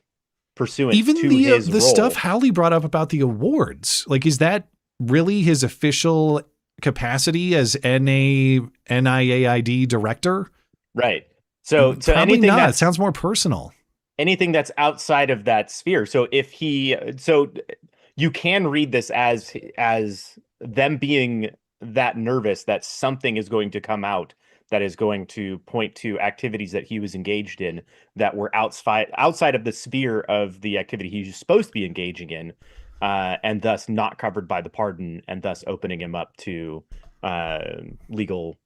pursuant Even to the his role. stuff Howley brought up about the awards, like, is that really his official capacity as NIAID director? Right. So Probably anything not. that It sounds more personal. anything that's outside of that sphere. So you can read this as them being that nervous that something is going to come out that is going to point to activities that he was engaged in that were outside of the sphere of the activity he's supposed to be engaging in, and thus not covered by the pardon, and thus opening him up to legal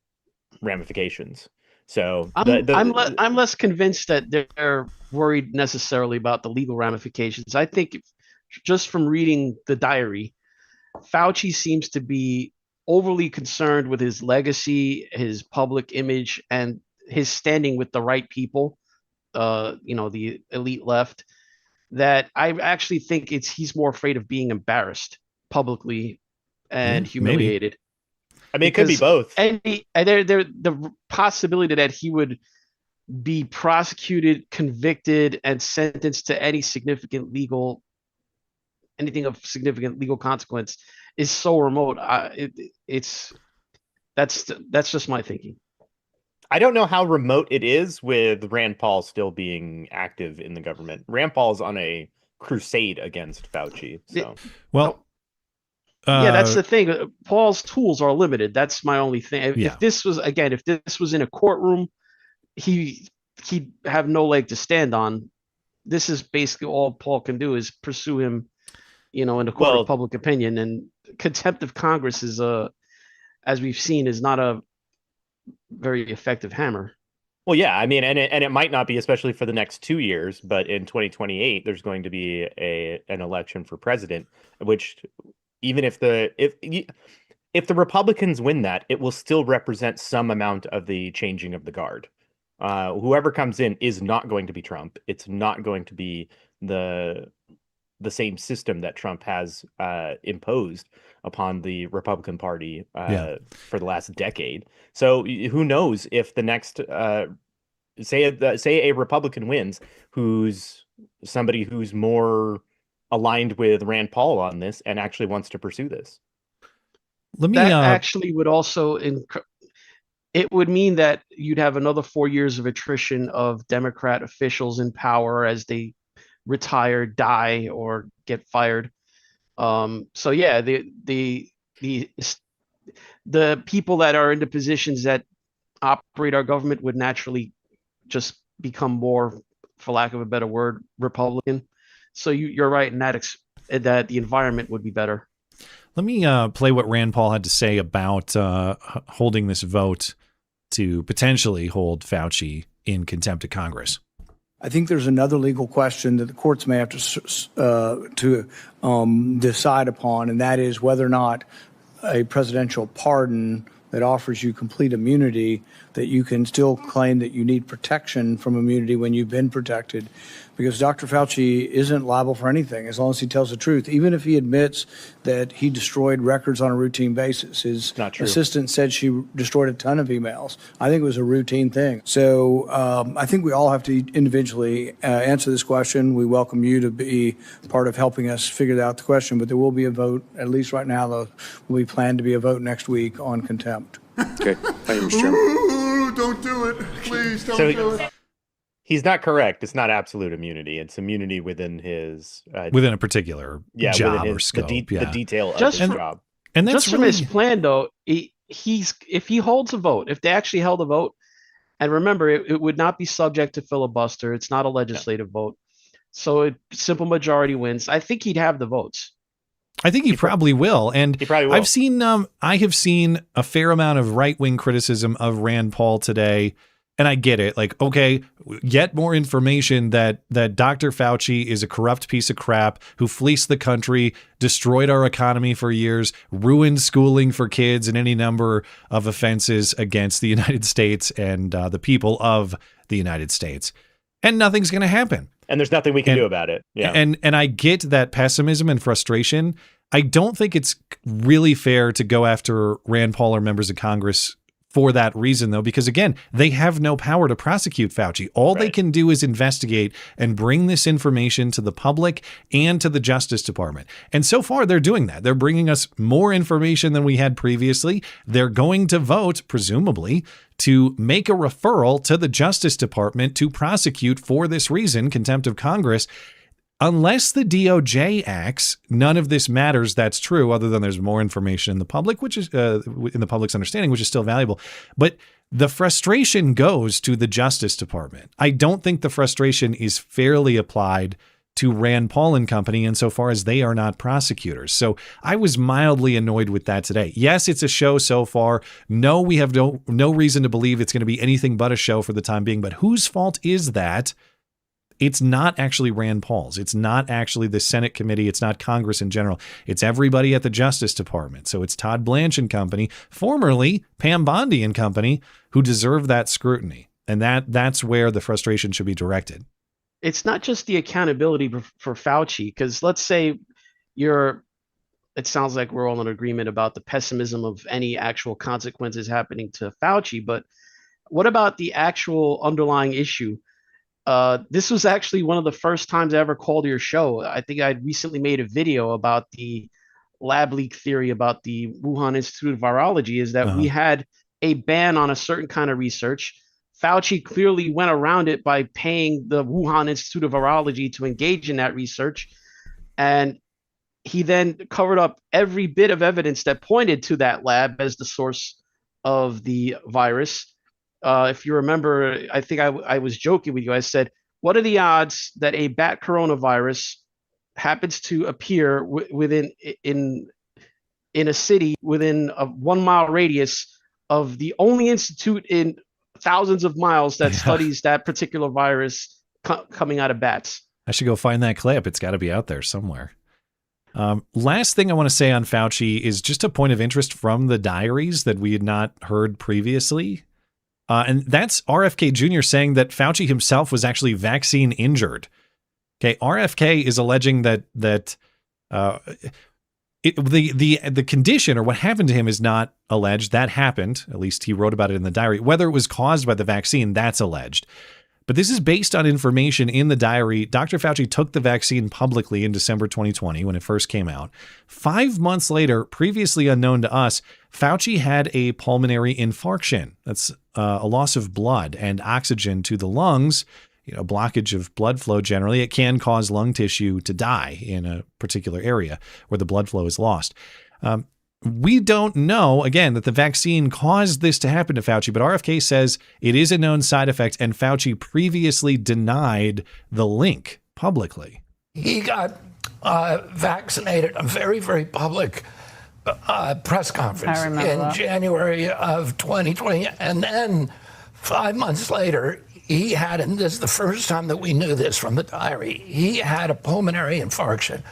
ramifications. So I'm less convinced that they're worried necessarily about the legal ramifications. I think just from reading the diary, Fauci seems to be overly concerned with his legacy, his public image, and his standing with the right people, the elite left, that I actually think he's more afraid of being embarrassed publicly and humiliated. I mean, it could be both. And the possibility that he would be prosecuted, convicted, and sentenced to anything of significant legal consequence is so remote. That's just my thinking. I don't know how remote it is with Rand Paul still being active in the government. Rand Paul's on a crusade against Fauci. So that's the thing. Paul's tools are limited. That's my only thing. Yeah. If this was in a courtroom, he'd have no leg to stand on. This is basically all Paul can do is pursue him, in a court of public opinion. And contempt of Congress is as we've seen, is not a very effective hammer. Well, yeah, I mean, and it might not be, especially for the next 2 years, but in 2028, there's going to be an election for president, which even if the Republicans win that, it will still represent some amount of the changing of the guard. Whoever comes in is not going to be Trump. It's not going to be the same system that Trump has imposed upon the Republican Party for the last decade. So who knows if the next say a Republican wins, who's somebody who's more aligned with Rand Paul on this and actually wants to pursue this. That actually would also it would mean that you'd have another 4 years of attrition of Democrat officials in power as they retire, die, or get fired. So yeah, the people that are into positions that operate our government would naturally just become more, for lack of a better word, Republican. So you're right in that the environment would be better. Let me play what Rand Paul had to say about holding this vote to potentially hold Fauci in contempt of Congress. I think there's another legal question that the courts may have to decide upon, and that is whether or not a presidential pardon that offers you complete immunity, that you can still claim that you need protection from immunity when you've been protected. Because Dr. Fauci isn't liable for anything as long as he tells the truth. Even if he admits that he destroyed records on a routine basis. His assistant said she destroyed a ton of emails. I think it was a routine thing. So I think we all have to individually answer this question. We welcome you to be part of helping us figure out the question. But there will be a vote, at least right now, there will be planned to be a vote next week on contempt. Okay. Thank you, Mr. Chairman. Ooh, don't do it. Please don't do it. He's not correct. It's not absolute immunity. It's immunity within his within a particular job or scope. The detail of Just his job. And that's just from his plan, though, if he holds a vote, if they actually held a vote, and remember, it would not be subject to filibuster. It's not a legislative vote, so a simple majority wins. I think he'd have the votes. I think he probably will. And he probably will. I have seen a fair amount of right-wing criticism of Rand Paul today. And I get it. Like, okay, get more information that Dr. Fauci is a corrupt piece of crap who fleeced the country, destroyed our economy for years, ruined schooling for kids, and any number of offenses against the United States and the people of the United States. and nothing's going to happen. And there's nothing we can do about it. Yeah. And I get that pessimism and frustration. I don't think it's really fair to go after Rand Paul or members of Congress for that reason, though, because again, they have no power to prosecute Fauci. All they can do is investigate and bring this information to the public and to the Justice Department. And so far, they're doing that. They're bringing us more information than we had previously. They're going to vote, presumably, to make a referral to the Justice Department to prosecute for this reason, contempt of Congress. Unless the DOJ acts, none of this matters. That's true, other than there's more information in the public, which is in the public's understanding, which is still valuable. But the frustration goes to the Justice Department. I don't think the frustration is fairly applied to Rand Paul and company insofar as they are not prosecutors. So I was mildly annoyed with that today. Yes, it's a show so far. No, we have no reason to believe it's going to be anything but a show for the time being. But whose fault is that? It's not actually Rand Paul's. It's not actually the Senate committee. It's not Congress in general. It's everybody at the Justice Department. So it's Todd Blanche and company, formerly Pam Bondi and company, who deserve that scrutiny. And that's where the frustration should be directed. It's not just the accountability for Fauci, because let's say it sounds like we're all in agreement about the pessimism of any actual consequences happening to Fauci, but what about the actual underlying issue? This was actually one of the first times I ever called your show. I think I recently made a video about the lab leak theory about the Wuhan Institute of Virology, is that we had a ban on a certain kind of research. Fauci clearly went around it by paying the Wuhan Institute of Virology to engage in that research. And he then covered up every bit of evidence that pointed to that lab as the source of the virus. If you remember, I think I was joking with you. I said, what are the odds that a bat coronavirus happens to appear in a city within a 1 mile radius of the only institute in thousands of miles that studies that particular virus coming out of bats? I should go find that clip. It's got to be out there somewhere. Last thing I want to say on Fauci is just a point of interest from the diaries that we had not heard previously. And that's RFK Jr. saying that Fauci himself was actually vaccine injured. Okay, RFK is alleging that the condition or what happened to him is not alleged. That happened. At least he wrote about it in the diary. Whether it was caused by the vaccine, that's alleged. But this is based on information in the diary. Dr. Fauci took the vaccine publicly in December 2020 when it first came out. 5 months later, previously unknown to us, Fauci had a pulmonary infarction. That's a loss of blood and oxygen to the lungs, blockage of blood flow generally. It can cause lung tissue to die in a particular area where the blood flow is lost. We don't know, again, that the vaccine caused this to happen to Fauci, but RFK says it is a known side effect, and Fauci previously denied the link publicly. He got vaccinated, a very, very public press conference in January of 2020. And then 5 months later, he had, and this is the first time that we knew this from the diary, he had a pulmonary infarction,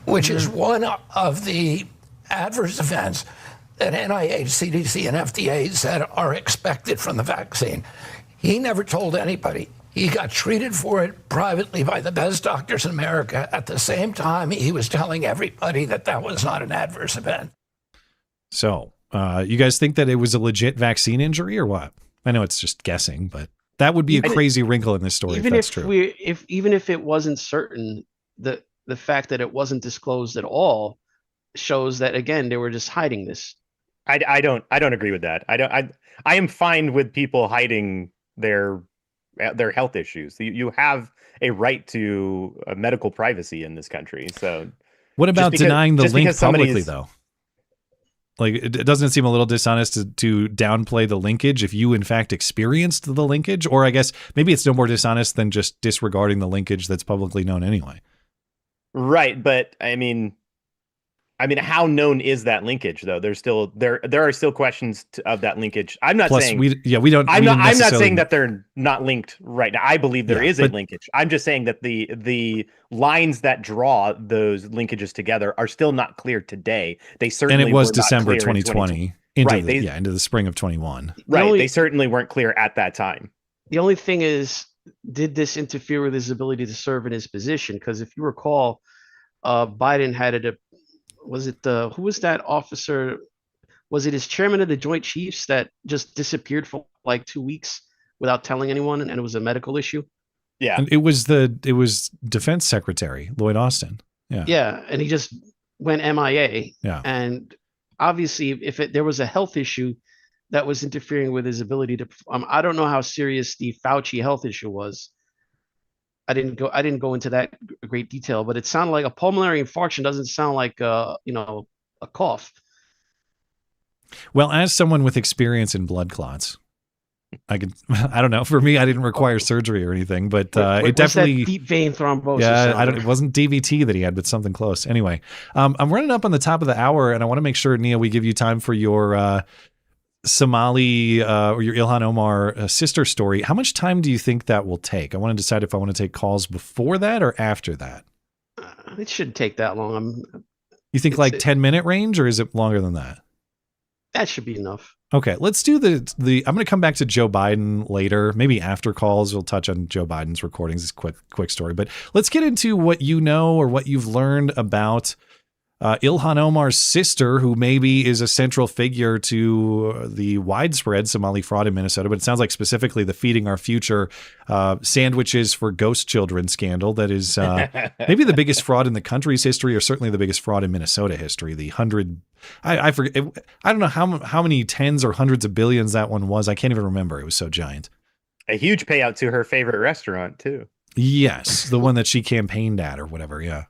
which is one of the adverse events that NIH, CDC, and FDA said are expected from the vaccine. He never told anybody. He got treated for it privately by the best doctors in America. At the same time, he was telling everybody that that was not an adverse event. So, you guys think that it was a legit vaccine injury or what? I know it's just guessing, but that would be a crazy wrinkle in this story if that's true. Even if it wasn't certain, the fact that it wasn't disclosed at all shows that, again, they were just hiding this. I don't agree with that. I am fine with people hiding their health issues. You have a right to medical privacy in this country. So what about denying the link publicly though? Like, it doesn't seem a little dishonest to downplay the linkage if you in fact experienced the linkage? Or I guess maybe it's no more dishonest than just disregarding the linkage that's publicly known anyway. Right, but I mean, how known is that linkage though? There's still there are still questions of that linkage. I'm not saying I'm not saying that they're not linked right now. I believe there is a linkage. I'm just saying that the lines that draw those linkages together are still not clear today. They certainly and it was December 2020 into the spring of 21. Right, they certainly weren't clear at that time. The only thing is did this interfere with his ability to serve in his position? Because if you recall, Biden had it. Was it who was that officer? Was it his chairman of the Joint Chiefs that just disappeared for like 2 weeks without telling anyone, and it was a medical issue? Yeah, And it was Defense Secretary Lloyd Austin. Yeah. Yeah, and he just went MIA. Yeah. And obviously, if there was a health issue that was interfering with his ability to, I don't know how serious the Fauci health issue was. I didn't go into that great detail, but it sounded like a pulmonary infarction. Doesn't sound like a cough. Well, as someone with experience in blood clots, I don't know. For me, I didn't require surgery or anything, but it definitely deep vein thrombosis. Yeah, it wasn't DVT that he had, but something close. Anyway, I'm running up on the top of the hour, and I want to make sure, Nia, we give you time for your Somali or your Ilhan Omar sister story. How much time do you think that will take? I want to decide if I want to take calls before that or after that. It shouldn't take that long. You think like 10-minute range, or is it longer than that? That should be enough. Okay, let's do the. I'm going to come back to Joe Biden later, maybe after calls. We'll touch on Joe Biden's recordings. It's a quick story, but let's get into what you know or what you've learned about Ilhan Omar's sister, who maybe is a central figure to the widespread Somali fraud in Minnesota, but it sounds like specifically the Feeding Our Future sandwiches for ghost children scandal. That is maybe the biggest fraud in the country's history, or certainly the biggest fraud in Minnesota history. The I forget. I don't know how many tens or hundreds of billions that one was. I can't even remember. It was so giant. A huge payout to her favorite restaurant too. Yes, the one that she campaigned at or whatever. Yeah,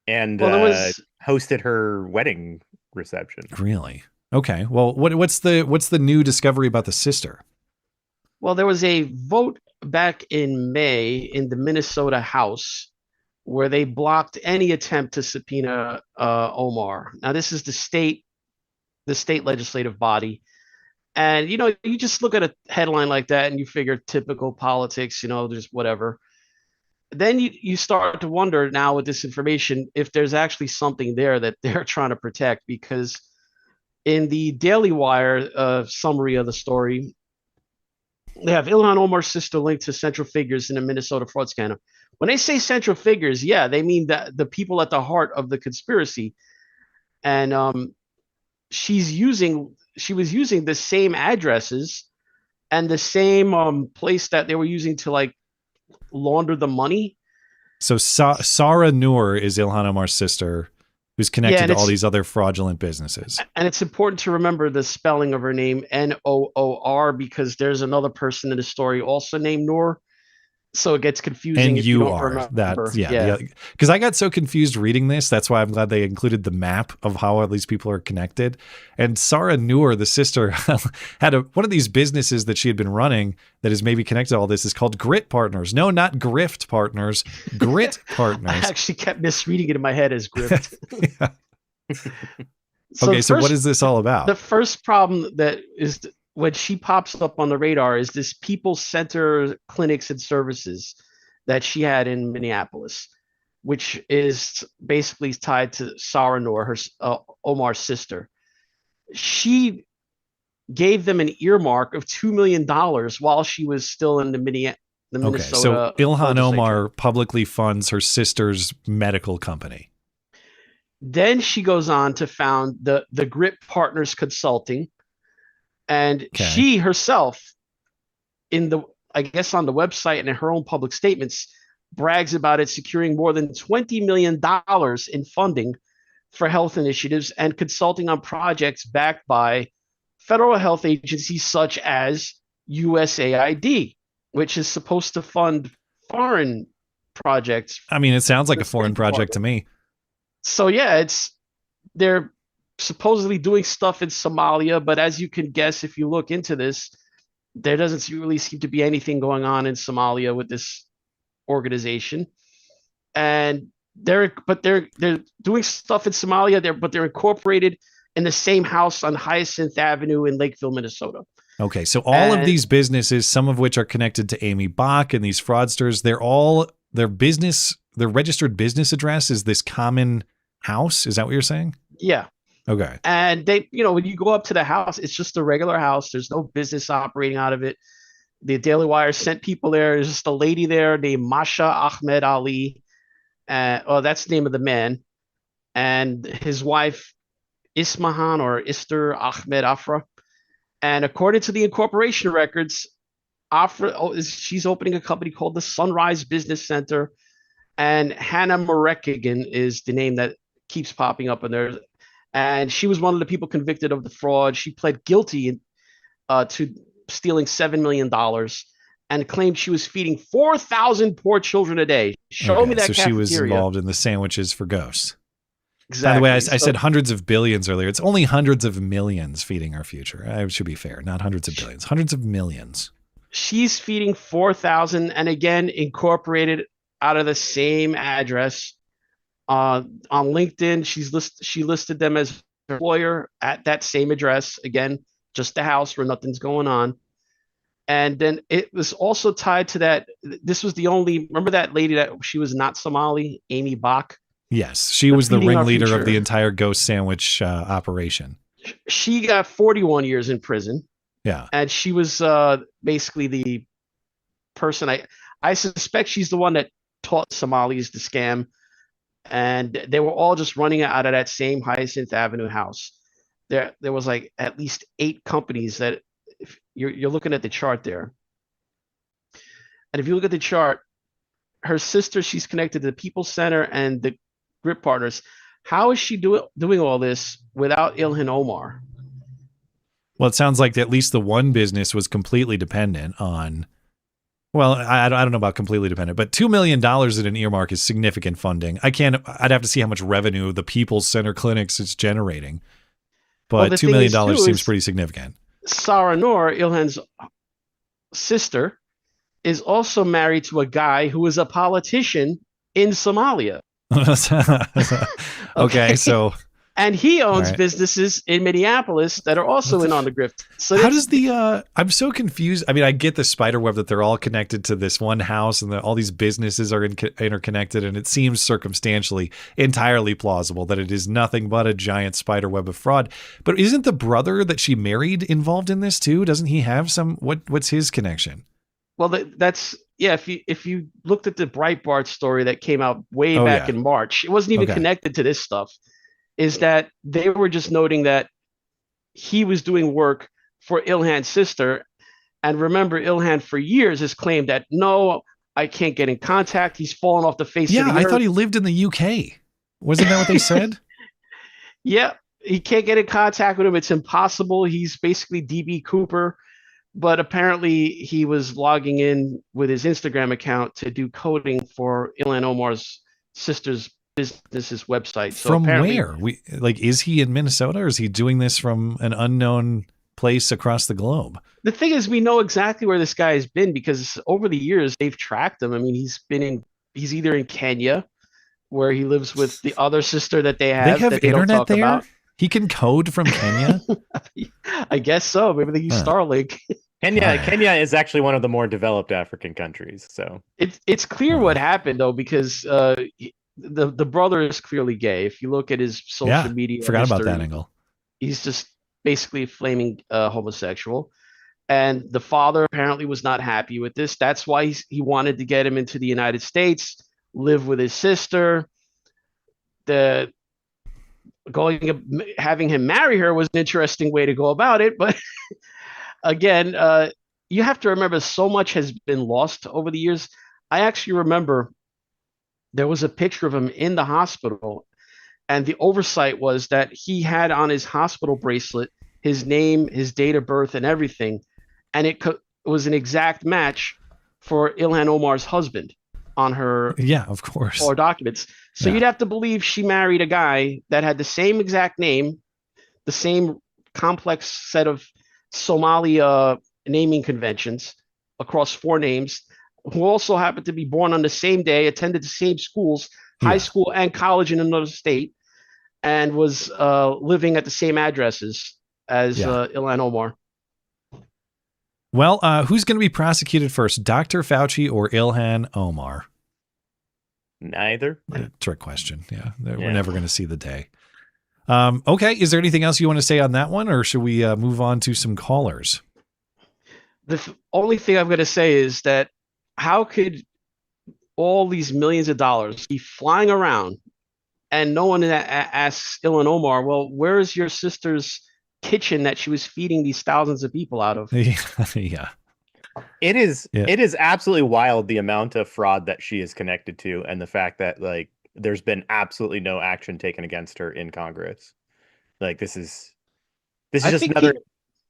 and hosted her wedding reception. Really? Okay. Well, what's the new discovery about the sister? Well, there was a vote back in May in the Minnesota House where they blocked any attempt to subpoena Omar. Now, this is the state legislative body. And, you just look at a headline like that and you figure typical politics, just whatever. Then you start to wonder now with this information if there's actually something there that they're trying to protect, because in the Daily Wire summary of the story, they have Ilhan Omar's sister linked to central figures in the Minnesota fraud scandal. When they say central figures, yeah, they mean that the people at the heart of the conspiracy. And she was using the same addresses and the same place that they were using to like launder the money. So Sarah Noor is Ilhan Omar's sister, who's connected to all these other fraudulent businesses. And it's important to remember the spelling of her name, Noor, because there's another person in the story also named Noor. So it gets confusing. And if you don't are remember. that, yeah. Because I got so confused reading this. That's why I'm glad they included the map of how all these people are connected. And Sarah Noor, the sister, had one of these businesses that she had been running that is maybe connected to all this is called Grit Partners. No, not Grift Partners. Grit Partners. I actually kept misreading it in my head as Grift. So what is this all about? The first problem that is when she pops up on the radar is this people center clinics and services that she had in Minneapolis, which is basically tied to Sarah Noor, her Omar's sister. She gave them an earmark of $2 million while she was still in the Minnesota. Okay, so Ilhan Omar publicly funds her sister's medical company. Then she goes on to found the Grit Partners Consulting. And she herself, on the website and in her own public statements, brags about it securing more than $20 million in funding for health initiatives and consulting on projects backed by federal health agencies such as USAID, which is supposed to fund foreign projects. I mean, it sounds like a foreign project to me. So yeah, they're supposedly doing stuff in Somalia, but as you can guess, if you look into this, there doesn't really seem to be anything going on in Somalia with this organization. And they're doing stuff in Somalia, but they're incorporated in the same house on Hyacinth Avenue in Lakeville, Minnesota. Okay, so all of these businesses, some of which are connected to Amy Bach and these fraudsters, their registered business address is this common house. Is that what you're saying? Yeah. Okay. And they, when you go up to the house, it's just a regular house. There's no business operating out of it. The Daily Wire sent people there. There's just a lady there named Masha Ahmed Ali. That's the name of the man. And his wife, Ismahan or Ister Ahmed Afra. And according to the incorporation records, she's opening a company called the Sunrise Business Center. And Hannah Marekigan is the name that keeps popping up in there. And she was one of the people convicted of the fraud. She pled guilty to stealing $7 million and claimed she was feeding 4,000 poor children a day. Show me that so cafeteria. She was involved in the sandwiches for ghosts. Exactly. By the way, I said hundreds of billions earlier. It's only hundreds of millions feeding our future. I should be fair, not hundreds of billions, hundreds of millions. She's feeding 4,000 and again, incorporated out of the same address. On LinkedIn, she listed them as her employer at that same address. Again, just the house where nothing's going on. And then it was also tied to that. This was the only, remember that lady that she was not Somali, Amy Bach? Yes, she was the ringleader of the entire ghost sandwich operation. She got 41 years in prison. Yeah. And she was basically the person, I suspect she's the one that taught Somalis to scam. And they were all just running out of that same Hyacinth Avenue house. There was like at least 8 companies that, if you're looking at the chart there. And if you look at the chart, her sister, she's connected to the People's Center and the Grip Partners. How is she doing all this without Ilhan Omar? Well, it sounds like at least the one business was completely dependent on, well, I don't know about completely dependent, but $2 million in an earmark is significant funding. I'd have to see how much revenue the People's Center clinics is generating. But $2 million seems pretty significant. Sarah Noor, Ilhan's sister, is also married to a guy who is a politician in Somalia. Okay, so. And he owns businesses in Minneapolis that are also in on the grift. So how does I'm so confused. I mean, I get the spider web that they're all connected to this one house and that all these businesses are interconnected. And it seems circumstantially entirely plausible that it is nothing but a giant spider web of fraud. But isn't the brother that she married involved in this too? Doesn't he have what's his connection? Well, if you looked at the Breitbart story that came out way back in March, it wasn't even connected to this stuff. Is that they were just noting that he was doing work for Ilhan's sister. And remember, Ilhan for years has claimed that, no, I can't get in contact. He's fallen off the face of the earth. Yeah, I thought he lived in the UK. Wasn't that what they said? Yeah, he can't get in contact with him. It's impossible. He's basically DB Cooper. But apparently he was logging in with his Instagram account to do coding for Ilhan Omar's sister's business's website. So from where? Is he in Minnesota or is he doing this from an unknown place across the globe? The thing is, we know exactly where this guy has been because over the years they've tracked him. I mean, he's either in Kenya, where he lives with the other sister that they have. They have that they internet don't talk there? about. He can code from Kenya? I guess so. Maybe they use Starlink. Kenya is actually one of the more developed African countries. So it's clear what happened though, because the brother is clearly gay. If you look at his social media, forgot about that angle. He's just basically flaming homosexual, and the father apparently was not happy with this. That's why he wanted to get him into the United States, live with his sister. Having him marry her was an interesting way to go about it, but again, you have to remember so much has been lost over the years. I actually remember there was a picture of him in the hospital, and the oversight was that he had on his hospital bracelet his name, his date of birth, and everything, and it was an exact match for Ilhan Omar's husband on her of course, or documents. So you'd have to believe she married a guy that had the same exact name, the same complex set of Somali naming conventions across 4 names, who also happened to be born on the same day, attended the same schools, high school and college in another state, and was living at the same addresses as Ilhan Omar. Well, who's going to be prosecuted first, Dr. Fauci or Ilhan Omar? Neither. Trick question. Yeah, we're never going to see the day. Okay, is there anything else you want to say on that one, or should we move on to some callers? only thing I'm going to say is that how could all these millions of dollars be flying around and no one asks Ilhan Omar, well, where is your sister's kitchen that she was feeding these thousands of people out of? Yeah. It is absolutely wild the amount of fraud that she is connected to, and the fact that like there's been absolutely no action taken against her in Congress. Like this is just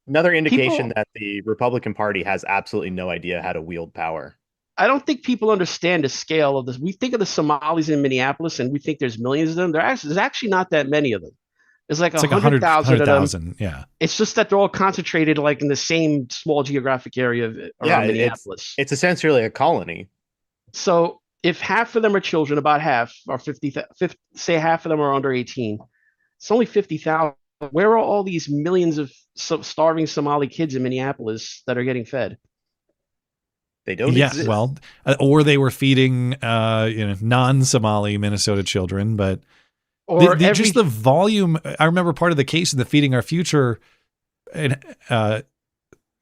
another indication that the Republican Party has absolutely no idea how to wield power. I don't think people understand the scale of this. We think of the Somalis in Minneapolis and we think there's millions of them. There's actually not that many of them. There's like 100,000 of them. Yeah. It's just that they're all concentrated like in the same small geographic area around Minneapolis. It's essentially a colony. So if half of them are children, about half are 50, say half of them are under 18, it's only 50,000. Where are all these millions of starving Somali kids in Minneapolis that are getting fed? They don't exist. Well, or they were feeding non-Somali Minnesota children, but just the volume. I remember part of the case in the Feeding Our Future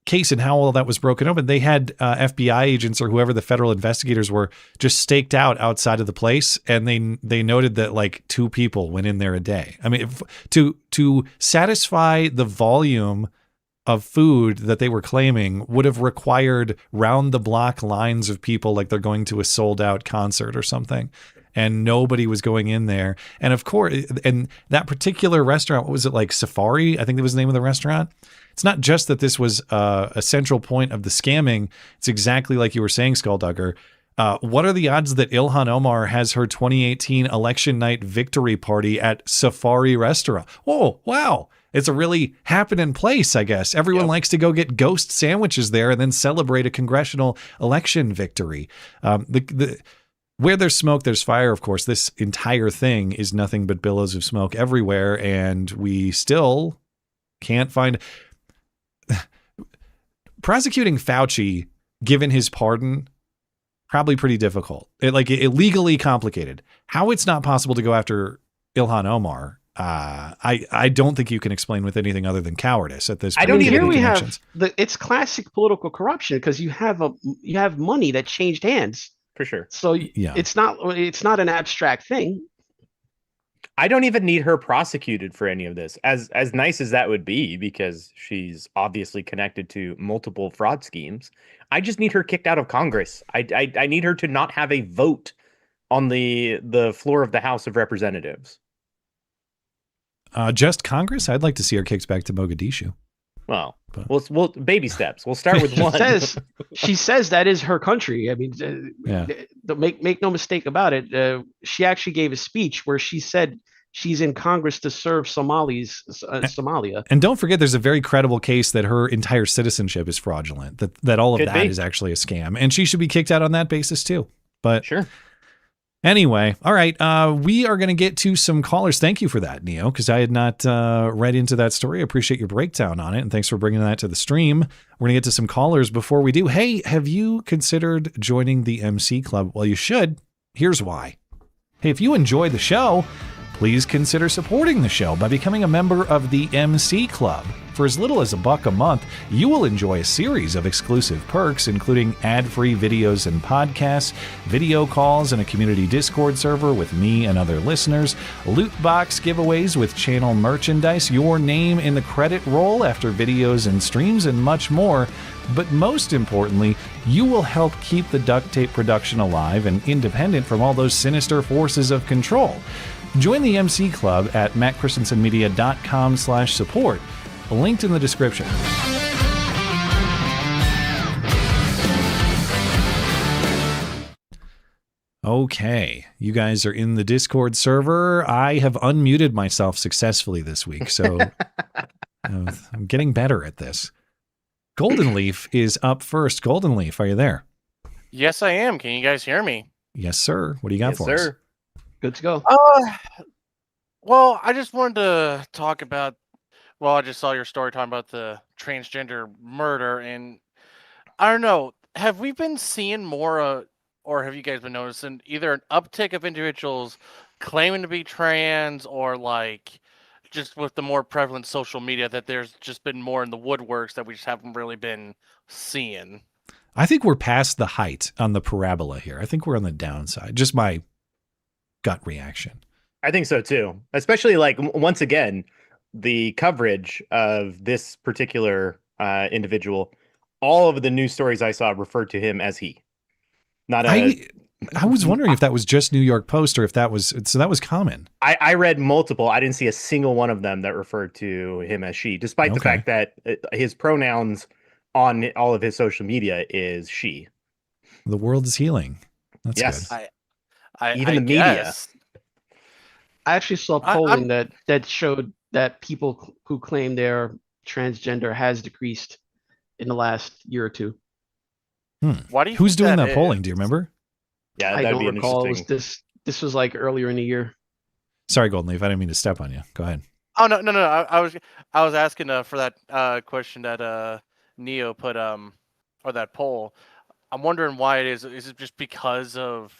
case and how all that was broken open. They had FBI agents or whoever the federal investigators were just staked out outside of the place, and they noted that like 2 people went in there a day. I mean, to satisfy the volume of food that they were claiming would have required round the block lines of people, like they're going to a sold out concert or something. And nobody was going in there. And of course, and that particular restaurant, what was it, like Safari? I think that was the name of the restaurant. It's not just that this was a central point of the scamming. It's exactly like you were saying, Skulldugger. What are the odds that Ilhan Omar has her 2018 election night victory party at Safari restaurant? Oh, wow. It's a really happening place, I guess. Everyone likes to go get ghost sandwiches there and then celebrate a congressional election victory. Where there's smoke, there's fire, of course. This entire thing is nothing but billows of smoke everywhere, and we still can't find... Prosecuting Fauci, given his pardon, probably pretty difficult. Illegally complicated. How it's not possible to go after Ilhan Omar, I don't think you can explain with anything other than cowardice at this point. I don't even. Here we have it's classic political corruption because you have money that changed hands for sure. So it's not an abstract thing. I don't even need her prosecuted for any of this, as nice as that would be, because she's obviously connected to multiple fraud schemes. I just need her kicked out of Congress. I need her to not have a vote on the floor of the House of Representatives. Just Congress? I'd like to see her kicked back to Mogadishu. Well, we'll baby steps. We'll start with one. She says that is her country. I mean, make no mistake about it. She actually gave a speech where she said she's in Congress to serve Somalia. And don't forget, there's a very credible case that her entire citizenship is fraudulent. That all of that is actually a scam, and she should be kicked out on that basis too. But sure. Anyway, all right. We are going to get to some callers. Thank you for that, Neo, because I had not read into that story. I appreciate your breakdown on it, and thanks for bringing that to the stream. We're going to get to some callers before we do. Hey, have you considered joining the MC Club? Well, you should. Here's why. Hey, if you enjoy the show, please consider supporting the show by becoming a member of the MC Club. For as little as $1 a month, you will enjoy a series of exclusive perks, including ad-free videos and podcasts, video calls, and a community Discord server with me and other listeners, loot box giveaways with channel merchandise, your name in the credit roll after videos and streams, and much more. But most importantly, you will help keep the Duct Tape production alive and independent from all those sinister forces of control. Join the MC Club at mattchristiansenmedia.com/support. Linked in the description. Okay, you guys are in the Discord server. I have unmuted myself successfully this week, so I'm getting better at this. Golden Leaf is up first. Golden Leaf, are you there? Yes, I am. Can you guys hear me? Yes, sir. What do you got for us? Good to go. Well, I just wanted to talk about. Well, I just saw your story talking about the transgender murder, and I don't know. Have we been seeing more, or have you guys been noticing either an uptick of individuals claiming to be trans, or like just with the more prevalent social media that there's just been more in the woodworks that we just haven't really been seeing. I think we're past the height on the parabola here. I think we're on the downside. Just my gut reaction. I think so too. Especially like once again, the coverage of this particular individual, all of the news stories I saw referred to him as he. Not a I was wondering if that was just New York Post or if that was common. I read multiple. I didn't see a single one of them that referred to him as she, despite the fact that his pronouns on all of his social media is she. The world is healing. That's yes. good. Even the media. I actually saw polling that showed that people who claim they're transgender has decreased in the last year or two. Why do you Who's think doing that is? polling? Do you remember? Yeah, I don't recall. It was this was like earlier in the year. Sorry, Golden Leaf. I didn't mean to step on you. Go ahead. Oh no. I was asking for that question that Neo put or that poll. I'm wondering why it is. Is it just because of,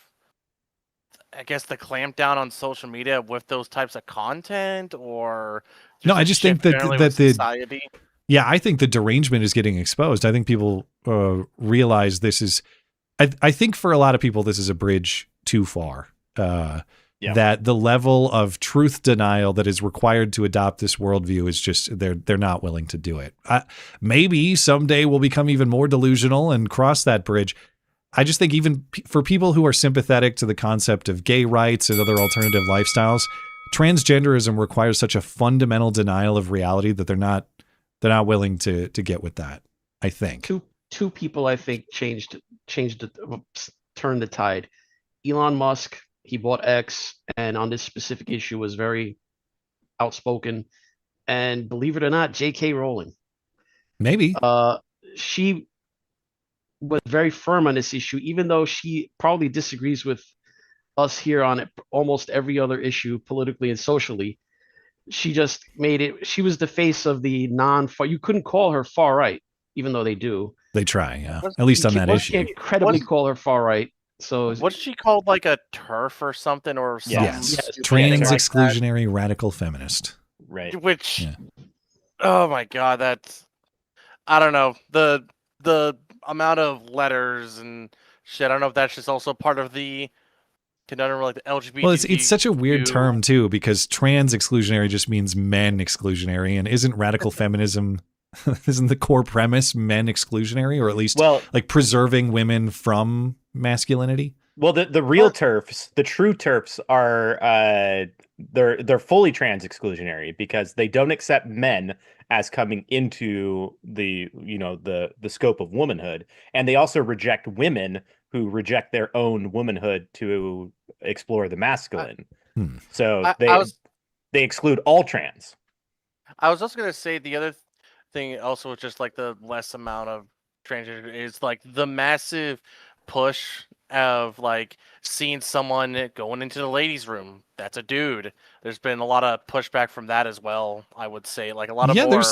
I guess, the clampdown on social media with those types of content, or No, I just think that the society? Yeah, I think the derangement is getting exposed. I think people realize this is. I think for a lot of people, this is a bridge too far. That the level of truth denial that is required to adopt this worldview is just they're not willing to do it. Maybe someday we'll become even more delusional and cross that bridge. I just think even for people who are sympathetic to the concept of gay rights and other alternative lifestyles, transgenderism requires such a fundamental denial of reality that they're not willing to get with that. I think two people I think turned the tide. Elon Musk, he bought X, and on this specific issue was very outspoken. And believe it or not, J.K. Rowling, maybe she was very firm on this issue, even though she probably disagrees with us here on almost every other issue, politically and socially. She just made it. She was the face of the non-far. You couldn't call her far right, even though they do. They try, yeah. At least on that issue. You can't credibly call her far right. So what's she called, like a TERF or something, or something? Yes, trans exclusionary radical feminist. Right. Which, oh my god, that's, I don't know, the amount of letters and shit. I don't know if that's just also part of the conundrum, like the LGBT. Well, it's such a weird term too, because trans exclusionary just means men exclusionary, and isn't radical feminism? Isn't the core premise men exclusionary, or at least like preserving women from masculinity? Well, the real TERFs, the true TERFs are they're fully trans exclusionary because they don't accept men as coming into the the scope of womanhood, and they also reject women who reject their own womanhood to explore the masculine. So they exclude all trans. I was also going to say the other thing also was just like the less amount of transgender is like the massive push of like seeing someone going into the ladies' room. That's a dude. There's been a lot of pushback from that as well. I would say like a lot of more.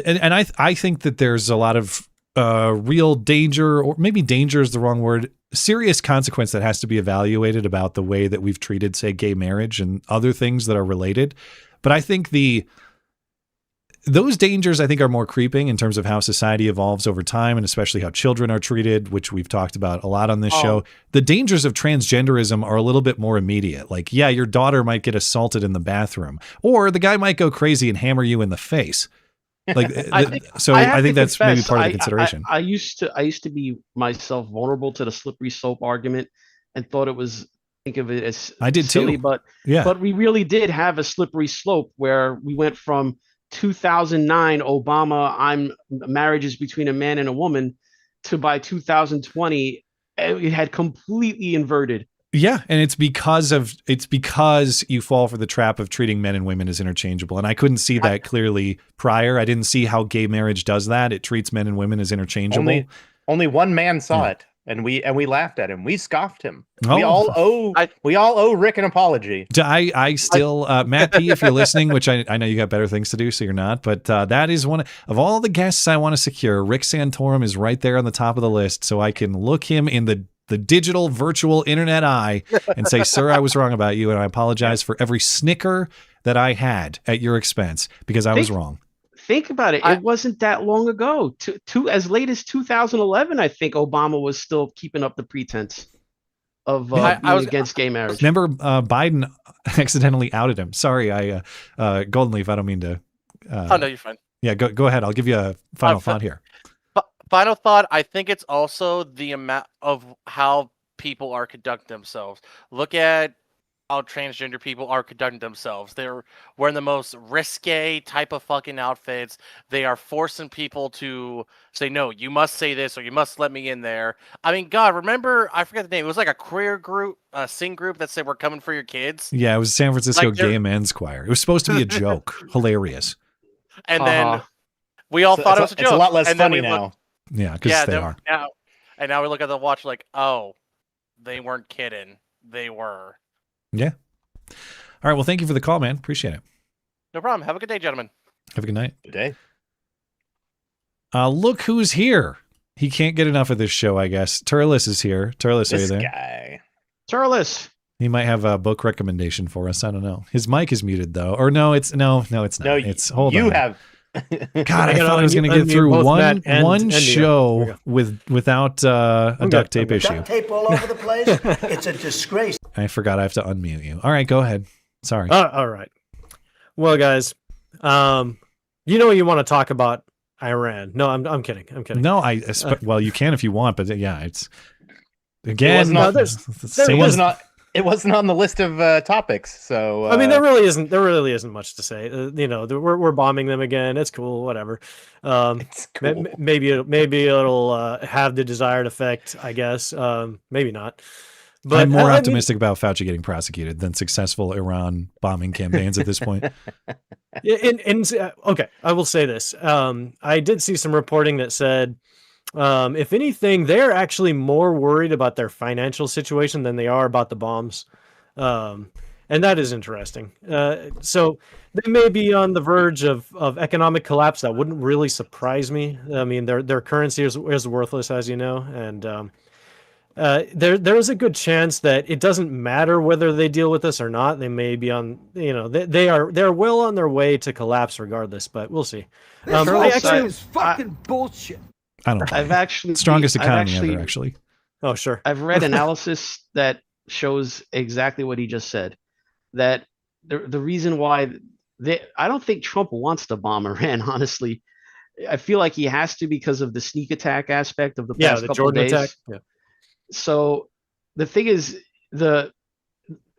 And I think that there's a lot of real danger, or maybe danger is the wrong word, serious consequence that has to be evaluated about the way that we've treated, say, gay marriage and other things that are related. But I think those dangers, I think, are more creeping in terms of how society evolves over time, and especially how children are treated, which we've talked about a lot on this show. The dangers of transgenderism are a little bit more immediate. Like, yeah, your daughter might get assaulted in the bathroom, or the guy might go crazy and hammer you in the face. Like, I think that's maybe part of the consideration. I used to be myself vulnerable to the slippery slope argument, and thought it was, think of it as I did silly, too. but we really did have a slippery slope where we went from 2009 Obama, marriage is between a man and a woman, to by 2020 it had completely inverted. Yeah, and it's because you fall for the trap of treating men and women as interchangeable. And I couldn't see that clearly prior. I didn't see how gay marriage does that. It treats men and women as interchangeable. Only one man saw it, and we laughed at him. We scoffed him. We all owe Rick an apology. I still Matt P, if you're listening, which I know you got better things to do, so you're not. But that is one of all the guests I want to secure. Rick Santorum is right there on the top of the list, so I can look him in the digital virtual internet eye and say, sir, I was wrong about you, and I apologize for every snicker that I had at your expense because I was wrong. Think about it. It wasn't that long ago. As late as 2011, I think Obama was still keeping up the pretense of being against gay marriage. Remember, Biden accidentally outed him. Sorry, Golden Leaf, I don't mean to. Oh, no, you're fine. Yeah, go ahead. I'll give you a final thought here. Final thought, I think it's also the amount of how people are conducting themselves. Look at how transgender people are conducting themselves. They're wearing the most risque type of fucking outfits. They are forcing people to say, no, you must say this or you must let me in there. I mean, God, remember, I forget the name. It was like a queer group, a sing group that said, we're coming for your kids. Yeah, it was San Francisco Gay Men's Choir. It was supposed to be a joke. Hilarious. And then we all thought it was a joke. It's a lot less and funny now. Yeah, because they are. Now we look at the watch like, oh, they weren't kidding. They were. Yeah. All right. Well, thank you for the call, man. Appreciate it. No problem. Have a good day, gentlemen. Have a good night. Good day. Look who's here. He can't get enough of this show, I guess. Turles is here. Turles, are you there? Guy. Turles. He might have a book recommendation for us. I don't know. His mic is muted though. Or no, it's not. No, it's hold you on. have. God, I thought I was going to get through one show without a duct tape issue. Duct tape all over the place. It's a disgrace. I forgot I have to unmute you. All right, go ahead. Sorry. All right. Well, guys, you want to talk about Iran. No, I'm kidding. I'm kidding. No, well, you can if you want, but yeah, it's again. It wasn't on the list of topics, so I mean, there really isn't much to say. We're bombing them again. It's cool, whatever. It's cool. Maybe it'll have the desired effect, I guess. Maybe not. But I'm more optimistic about Fauci getting prosecuted than successful Iran bombing campaigns at this point. Okay, I will say this. I did see some reporting that said, if anything, they're actually more worried about their financial situation than they are about the bombs. And that is interesting. So they may be on the verge of economic collapse. That wouldn't really surprise me. I mean, their currency is worthless, as you know. And there's a good chance that it doesn't matter whether they deal with this or not. They may be on, they're well on their way to collapse regardless, but we'll see. It's fucking bullshit. I don't know. Strongest economy ever, actually. Oh, sure. I've read analysis that shows exactly what he just said. That the reason why I don't think Trump wants to bomb Iran, honestly. I feel like he has to because of the sneak attack aspect of the past couple Jordan of days. Attack. Yeah. So the thing is, the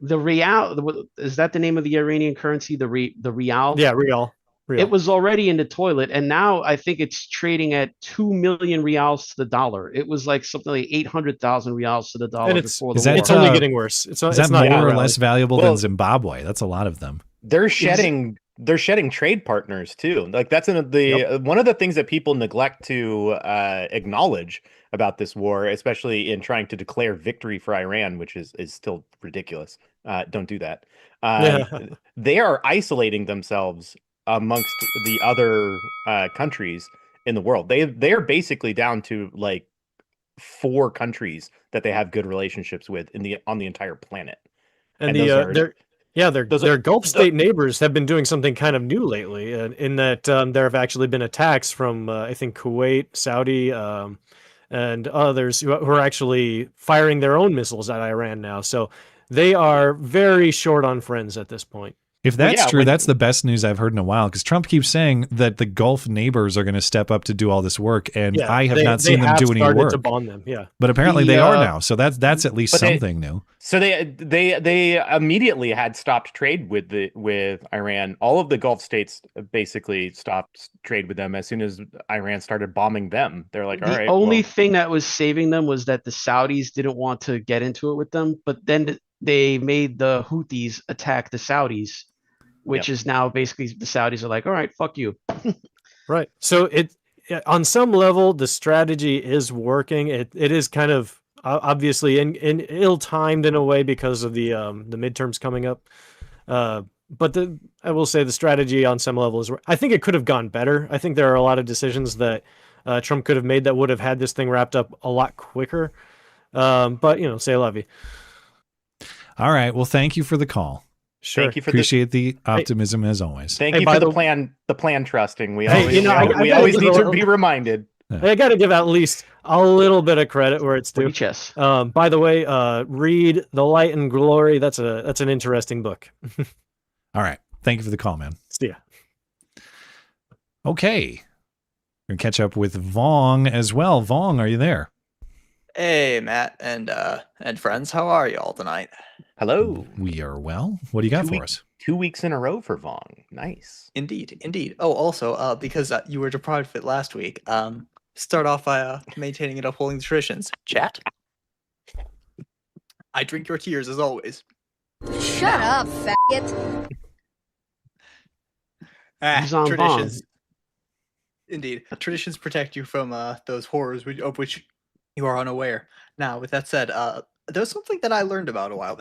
real, is that the name of the Iranian currency? The real? Yeah, real. It was already in the toilet, and now I think it's trading at 2 million reals to the dollar. It was like something like 800,000 reals to the dollar before the war. It's only getting worse. Is that more or less valuable than Zimbabwe? That's a lot of them. They're shedding trade partners too. Like that's one of the things that people neglect to acknowledge about this war, especially in trying to declare victory for Iran, which is still ridiculous. Don't do that. They are isolating themselves amongst the other countries in the world. They are basically down to like 4 countries that they have good relationships with on the entire planet. And their Gulf state neighbors have been doing something kind of new lately, in that there have actually been attacks from I think Kuwait, Saudi, and others who are actually firing their own missiles at Iran now. So they are very short on friends at this point. If that's true, that's the best news I've heard in a while, because Trump keeps saying that the Gulf neighbors are going to step up to do all this work, and I have not seen them do any work. To bond them, but apparently they are now, so that's at least something new. So they immediately had stopped trade with Iran. All of the Gulf states basically stopped trade with them as soon as Iran started bombing them. They're like, all right. The only thing that was saving them was that the Saudis didn't want to get into it with them, but then they made the Houthis attack the Saudis, which is now basically the Saudis are like, all right, fuck you. Right. So on some level, the strategy is working. It is kind of obviously in ill-timed in a way because of the midterms coming up. But I will say the strategy on some level is, I think it could have gone better. I think there are a lot of decisions that Trump could have made that would have had this thing wrapped up a lot quicker. But say la vie. All right. Well, thank you for the call. Sure. Thank you for Appreciate the optimism as always. Thank Hey, you by for the- the plan trusting. We Hey, always, you know, I we gotta always give need a to little- be reminded. I got to give at least a little bit of credit where it's due. Chess. By the way, read The Light and Glory. That's an interesting book. All right. Thank you for the call, man. Yeah. Okay. We're going to catch up with Vong as well. Vong, are you there? Hey, Matt and friends, how are you all tonight? Hello. We are well. What do you got for us? 2 weeks in a row for Vong. Nice. Indeed. Oh, also, because you were deprived of it last week, start off by maintaining and upholding the traditions. Chat. I drink your tears as always. Shut up, faggot. He's on Traditions. Indeed. Traditions protect you from those horrors of which you are unaware. Now, with that said, there's something that I learned about a while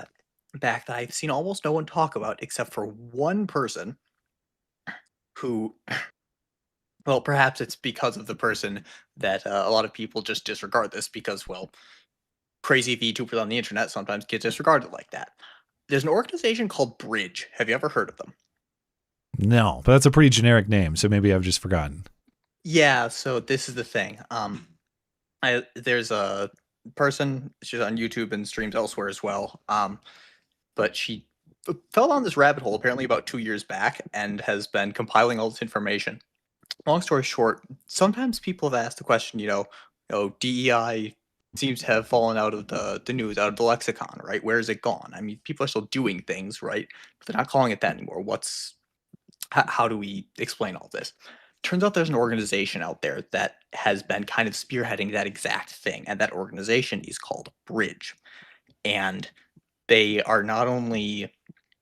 back that I've seen almost no one talk about except for one person who, well, perhaps it's because of the person that a lot of people just disregard this because, well, crazy VTubers on the internet sometimes get disregarded like that. There's an organization called Bridge. Have you ever heard of them? No, but that's a pretty generic name, so maybe I've just forgotten. Yeah, so this is the thing. There's a person, she's on YouTube and streams elsewhere as well. But she fell down this rabbit hole apparently about 2 years back and has been compiling all this information. Long story short, sometimes people have asked the question, DEI seems to have fallen out of the news, out of the lexicon, right? Where is it gone? I mean, people are still doing things, right? But they're not calling it that anymore. How do we explain all this? Turns out there's an organization out there that has been kind of spearheading that exact thing, and that organization is called Bridge. And they are not only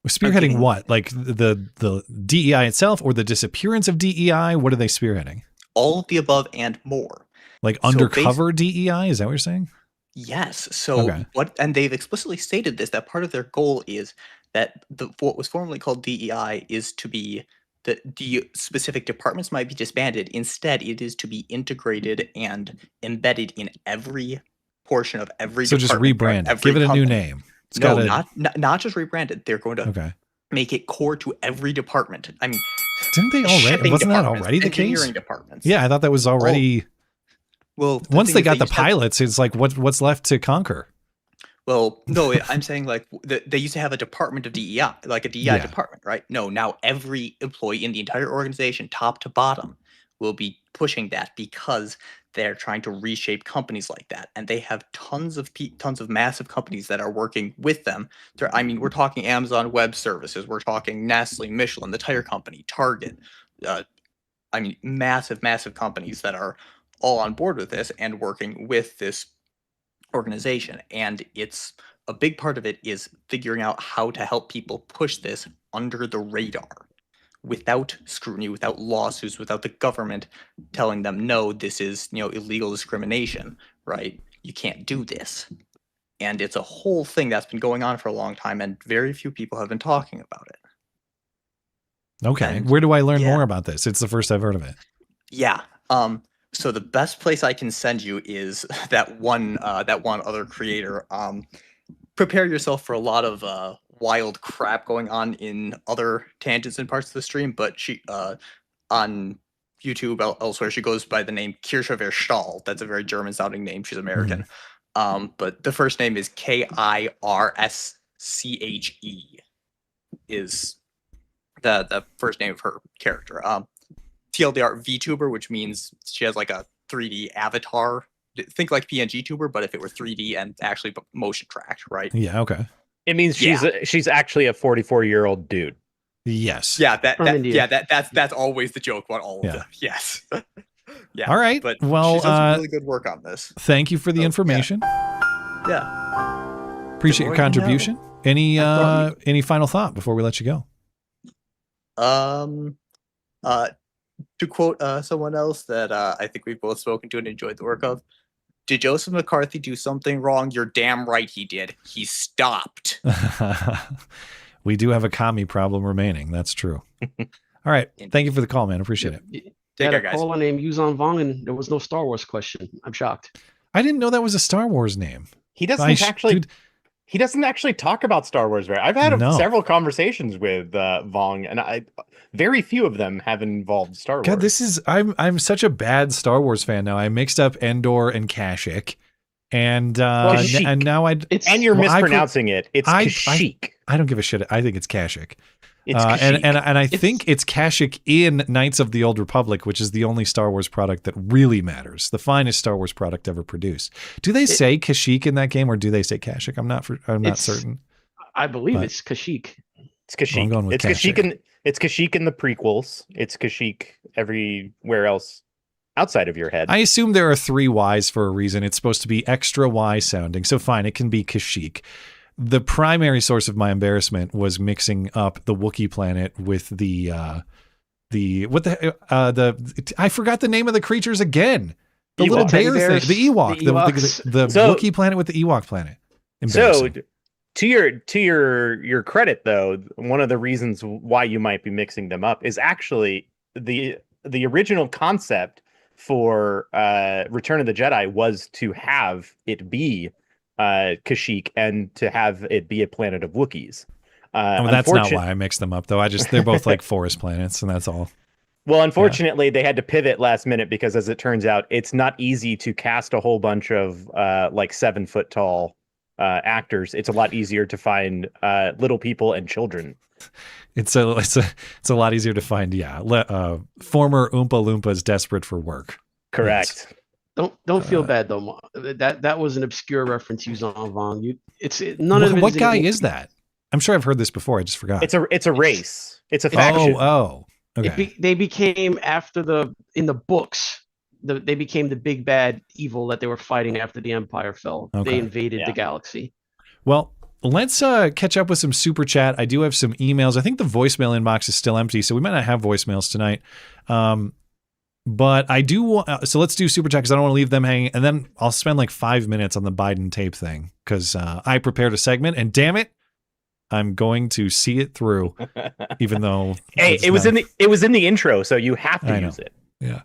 spearheading what? Like the DEI itself or the disappearance of DEI? What are they spearheading? All of the above and more. Like undercover DEI? Is that what you're saying? Yes. So and they've explicitly stated this, that part of their goal is that what was formerly called DEI is to be the specific departments might be disbanded. Instead, it is to be integrated and embedded in every portion of every so department. So just rebrand it. Give it a new name. It's not just rebranded. They're going to make it core to every department. I mean, didn't they already? Wasn't that already the case? Engineering departments. Yeah, I thought that was already. Well, once they got the pilots, it's like what's left to conquer. Well, no, I'm saying like they used to have a department of DEI, like a DEI department, right? No, now every employee in the entire organization, top to bottom, will be pushing that because they're trying to reshape companies like that, and they have tons of massive companies that are working with them. I mean, we're talking Amazon Web Services, we're talking Nestle, Michelin, the tire company, Target. I mean, massive companies that are all on board with this and working with this organization. And it's a big part of it is figuring out how to help people push this under the radar without scrutiny, without lawsuits, without the government telling them, no, this is, illegal discrimination, right? You can't do this. And it's a whole thing that's been going on for a long time, and very few people have been talking about it. Okay. Where do I learn more about this? It's the first I've heard of it. Yeah. So the best place I can send you is that one other creator. Prepare yourself for a lot of wild crap going on in other tangents and parts of the stream, but she on YouTube elsewhere she goes by the name Kirsche Verstahl. That's a very German sounding name. She's American. But the first name is Kirsche is the first name of her character. TLDR VTuber, which means she has like a 3D avatar. Think like PNG tuber, but if it were 3D and actually motion tracked, right? Yeah, okay. It means she's actually a 44-year-old dude. Yes. Yeah, that's always the joke about all of them. Yes. Yeah. All right. But well, she's done some really good work on this. Thank you for the information. Yeah. Appreciate your contribution. Any final thought before we let you go? To quote someone else that I think we've both spoken to and enjoyed the work of, did Joseph McCarthy do something wrong? You're damn right he did. He stopped. We do have a commie problem remaining. That's true. All right. Thank you for the call, man. Appreciate it. They had a caller named Yuzon Vong, and there was no Star Wars question. I'm shocked. I didn't know that was a Star Wars name. He doesn't actually. He doesn't actually talk about Star Wars very. I've had No. several conversations with Vong, and very few of them have involved Star Wars. God, I'm such a bad Star Wars fan now. I mixed up Endor and Kashyyyk, and and now and you're mispronouncing it. It's Kashyyyk. I don't give a shit. I think it's Kashyyyk. It's and Kashyyyk. I think it's Kashyyyk in Knights of the Old Republic, which is the only Star Wars product that really matters, the finest Star Wars product ever produced. Do they say Kashyyyk in that game, or do they say Kashyyyk? I'm not certain. I believe it's Kashyyyk. It's Kashyyyk. I'm going with Kashyyyk. It's Kashyyyk in the prequels. It's Kashyyyk everywhere else outside of your head. I assume there are 3 Ys for a reason. It's supposed to be extra Y sounding, so fine, it can be Kashyyyk. The primary source of my embarrassment was mixing up the Wookiee planet with I forgot the name of the creatures again. The little bear thing, the Ewok, the Wookiee planet with the Ewok planet. So, to your credit, though, one of the reasons why you might be mixing them up is actually the original concept for Return of the Jedi was to have it be Kashyyyk and to have it be a planet of Wookiees. That's not why I mixed them up, though. They're both like forest planets, and that's all. Well, unfortunately, they had to pivot last minute because, as it turns out, it's not easy to cast a whole bunch of 7 foot tall actors. It's a lot easier to find little people and children. It's a lot easier to find. Former Oompa Loompas desperate for work. Correct. Don't feel bad though. That was an obscure reference used on Vong. None of it. What guy is that? I'm sure I've heard this before. I just forgot. It's a race. It's a faction. Oh. Okay. They became in the books. They became the big bad evil that they were fighting after the Empire fell. Okay. They invaded the galaxy. Well, let's catch up with some super chat. I do have some emails. I think the voicemail inbox is still empty, so we might not have voicemails tonight. But I do want, so let's do super chat because I don't want to leave them hanging. And then I'll spend like 5 minutes on the Biden tape thing because I prepared a segment, and damn it, I'm going to see it through, even though it was in the intro, so you have to use it. Yeah,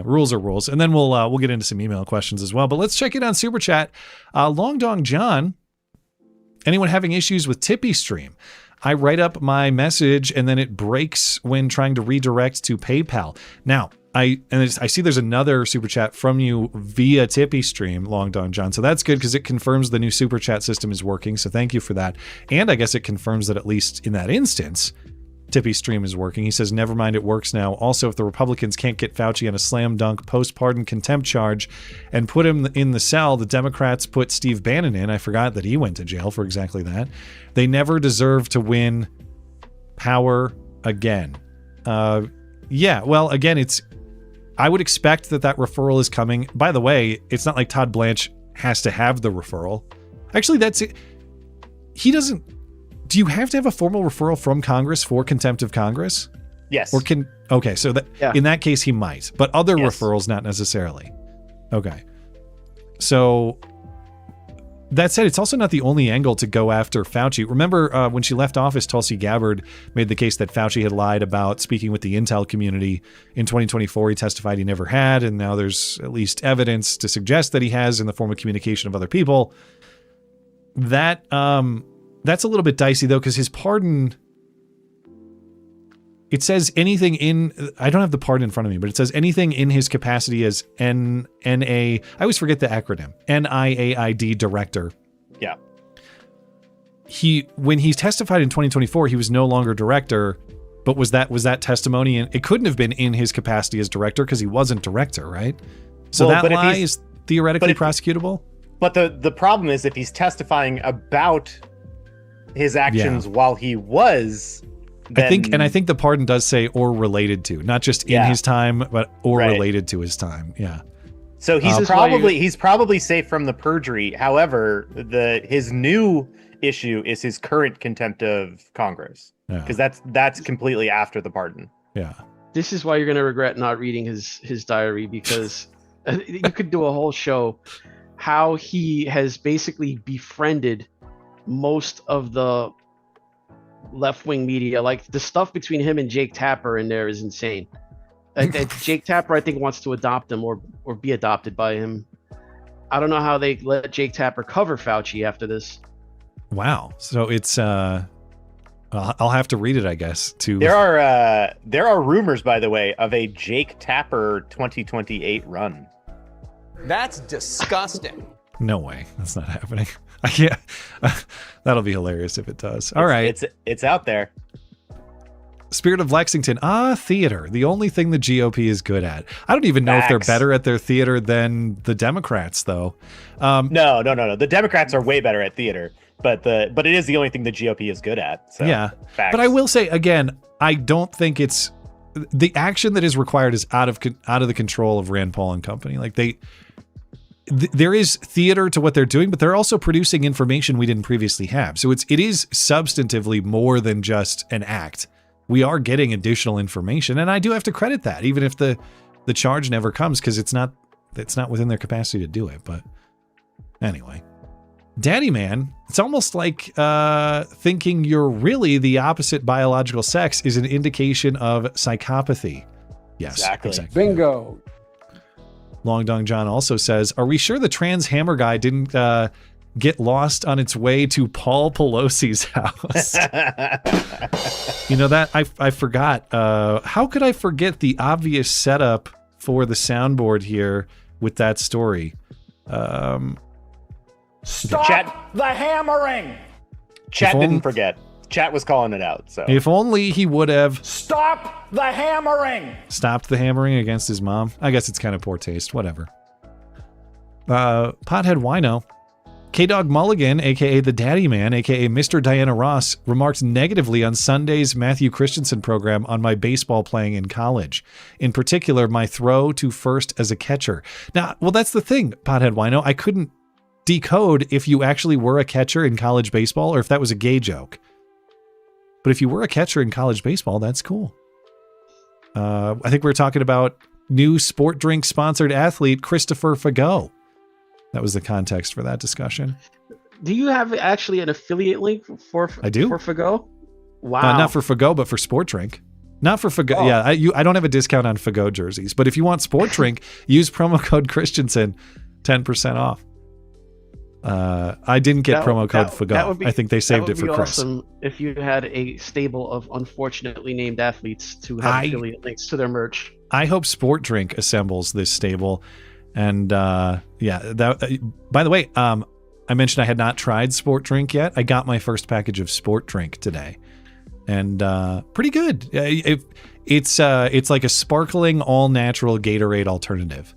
rules are rules, and then we'll get into some email questions as well. But let's check it on super chat. Long Dong John, anyone having issues with Tippy Stream? I write up my message and then it breaks when trying to redirect to PayPal. Now, I see there's another super chat from you via Tippy Stream, Long Dong John. So that's good because it confirms the new super chat system is working. So thank you for that. And I guess it confirms that at least in that instance, Tippy Stream is working. He says, never mind, it works now. Also, if the Republicans can't get Fauci on a slam dunk post-pardon contempt charge and put him in the cell, the Democrats put Steve Bannon in. I forgot that he went to jail for exactly that. They never deserve to win power again. Well, again, I would expect that referral is coming. By the way, it's not like Todd Blanche has to have the referral. Actually, that's it. He doesn't. Do you have to have a formal referral from Congress for contempt of Congress? Yes. Or so in that case he might, but other referrals not necessarily. Okay. So that said, it's also not the only angle to go after Fauci. Remember when she left office, Tulsi Gabbard made the case that Fauci had lied about speaking with the intel community in 2024. He testified he never had, and now there's at least evidence to suggest that he has in the form of communication of other people. That's a little bit dicey, though, because his pardon, it says anything I don't have the pardon in front of me, but it says anything in his capacity as I always forget the acronym, NIAID director. Yeah. When he testified in 2024, he was no longer director, but was that testimony? And it couldn't have been in his capacity as director because he wasn't director, right? So that lie is theoretically prosecutable? But the problem is if he's testifying about his actions while he was, then... I think the pardon does say or related to, not just in his time, but related to his time. Yeah. So he's probably safe from the perjury. However, his new issue is his current contempt of Congress, because that's completely after the pardon. Yeah. This is why you're going to regret not reading his diary, because you could do a whole show how he has basically befriended most of the left-wing media. Like the stuff between him and Jake Tapper in there is insane. Jake Tapper, I think, wants to adopt him or be adopted by him. I don't know how they let Jake Tapper cover Fauci after this. Wow. So it's I'll have to read it, I guess. There are rumors, by the way, of a Jake Tapper 2028 run. That's disgusting. No way. That's not happening. I can't. That'll be hilarious if it does. All right. It's out there. Spirit of Lexington. Theater. The only thing the GOP is good at. I don't even know if they're better at their theater than the Democrats, though. No. The Democrats are way better at theater, but it is the only thing the GOP is good at. So, yeah. facts. But I will say, again, I don't think it's the action that is required is out of the control of Rand Paul and company. Like there is theater to what they're doing, but they're also producing information we didn't previously have. So it is substantively more than just an act. We are getting additional information, and I do have to credit that, even if the charge never comes, because it's not within their capacity to do it. But anyway, Daddy Man, it's almost like thinking you're really the opposite biological sex is an indication of psychopathy. Yes, exactly. Bingo. Long Dong John also says, are we sure the trans hammer guy didn't get lost on its way to Paul Pelosi's house? You know, that I forgot. How could I forget the obvious setup for the soundboard here with that story? Stop the hammering! Chat didn't forget. Chat was calling it out. So if only he would have Stop the hammering! stopped the hammering against his mom. I guess it's kind of poor taste. Whatever. Pothead Wino. K-Dog Mulligan, a.k.a. the Daddy Man, a.k.a. Mr. Diana Ross, remarked negatively on Sunday's Matthew Christiansen program on my baseball playing in college. In particular, my throw to first as a catcher. Now, well, that's the thing, Pothead Wino. I couldn't decode if you actually were a catcher in college baseball or if that was a gay joke. But if you were a catcher in college baseball, that's cool. I think we were talking about new sport drink sponsored athlete Christopher Fagot. That was the context for that discussion. Do you have actually an affiliate link for I do. for Fagot? Wow. Not for Fagot, but for Sport Drink. Not for Fagot. Oh. Yeah, I don't have a discount on Fagot jerseys, but if you want Sport Drink, use promo code Christiansen, 10% off. I didn't get promo code Fagot. I think they saved it for Chris. Awesome if you had a stable of unfortunately named athletes to have affiliate links to their merch. I hope Sport Drink assembles this stable. And by the way, I mentioned I had not tried Sport Drink yet. I got my first package of Sport Drink today, and pretty good. It's like a sparkling, all natural Gatorade alternative.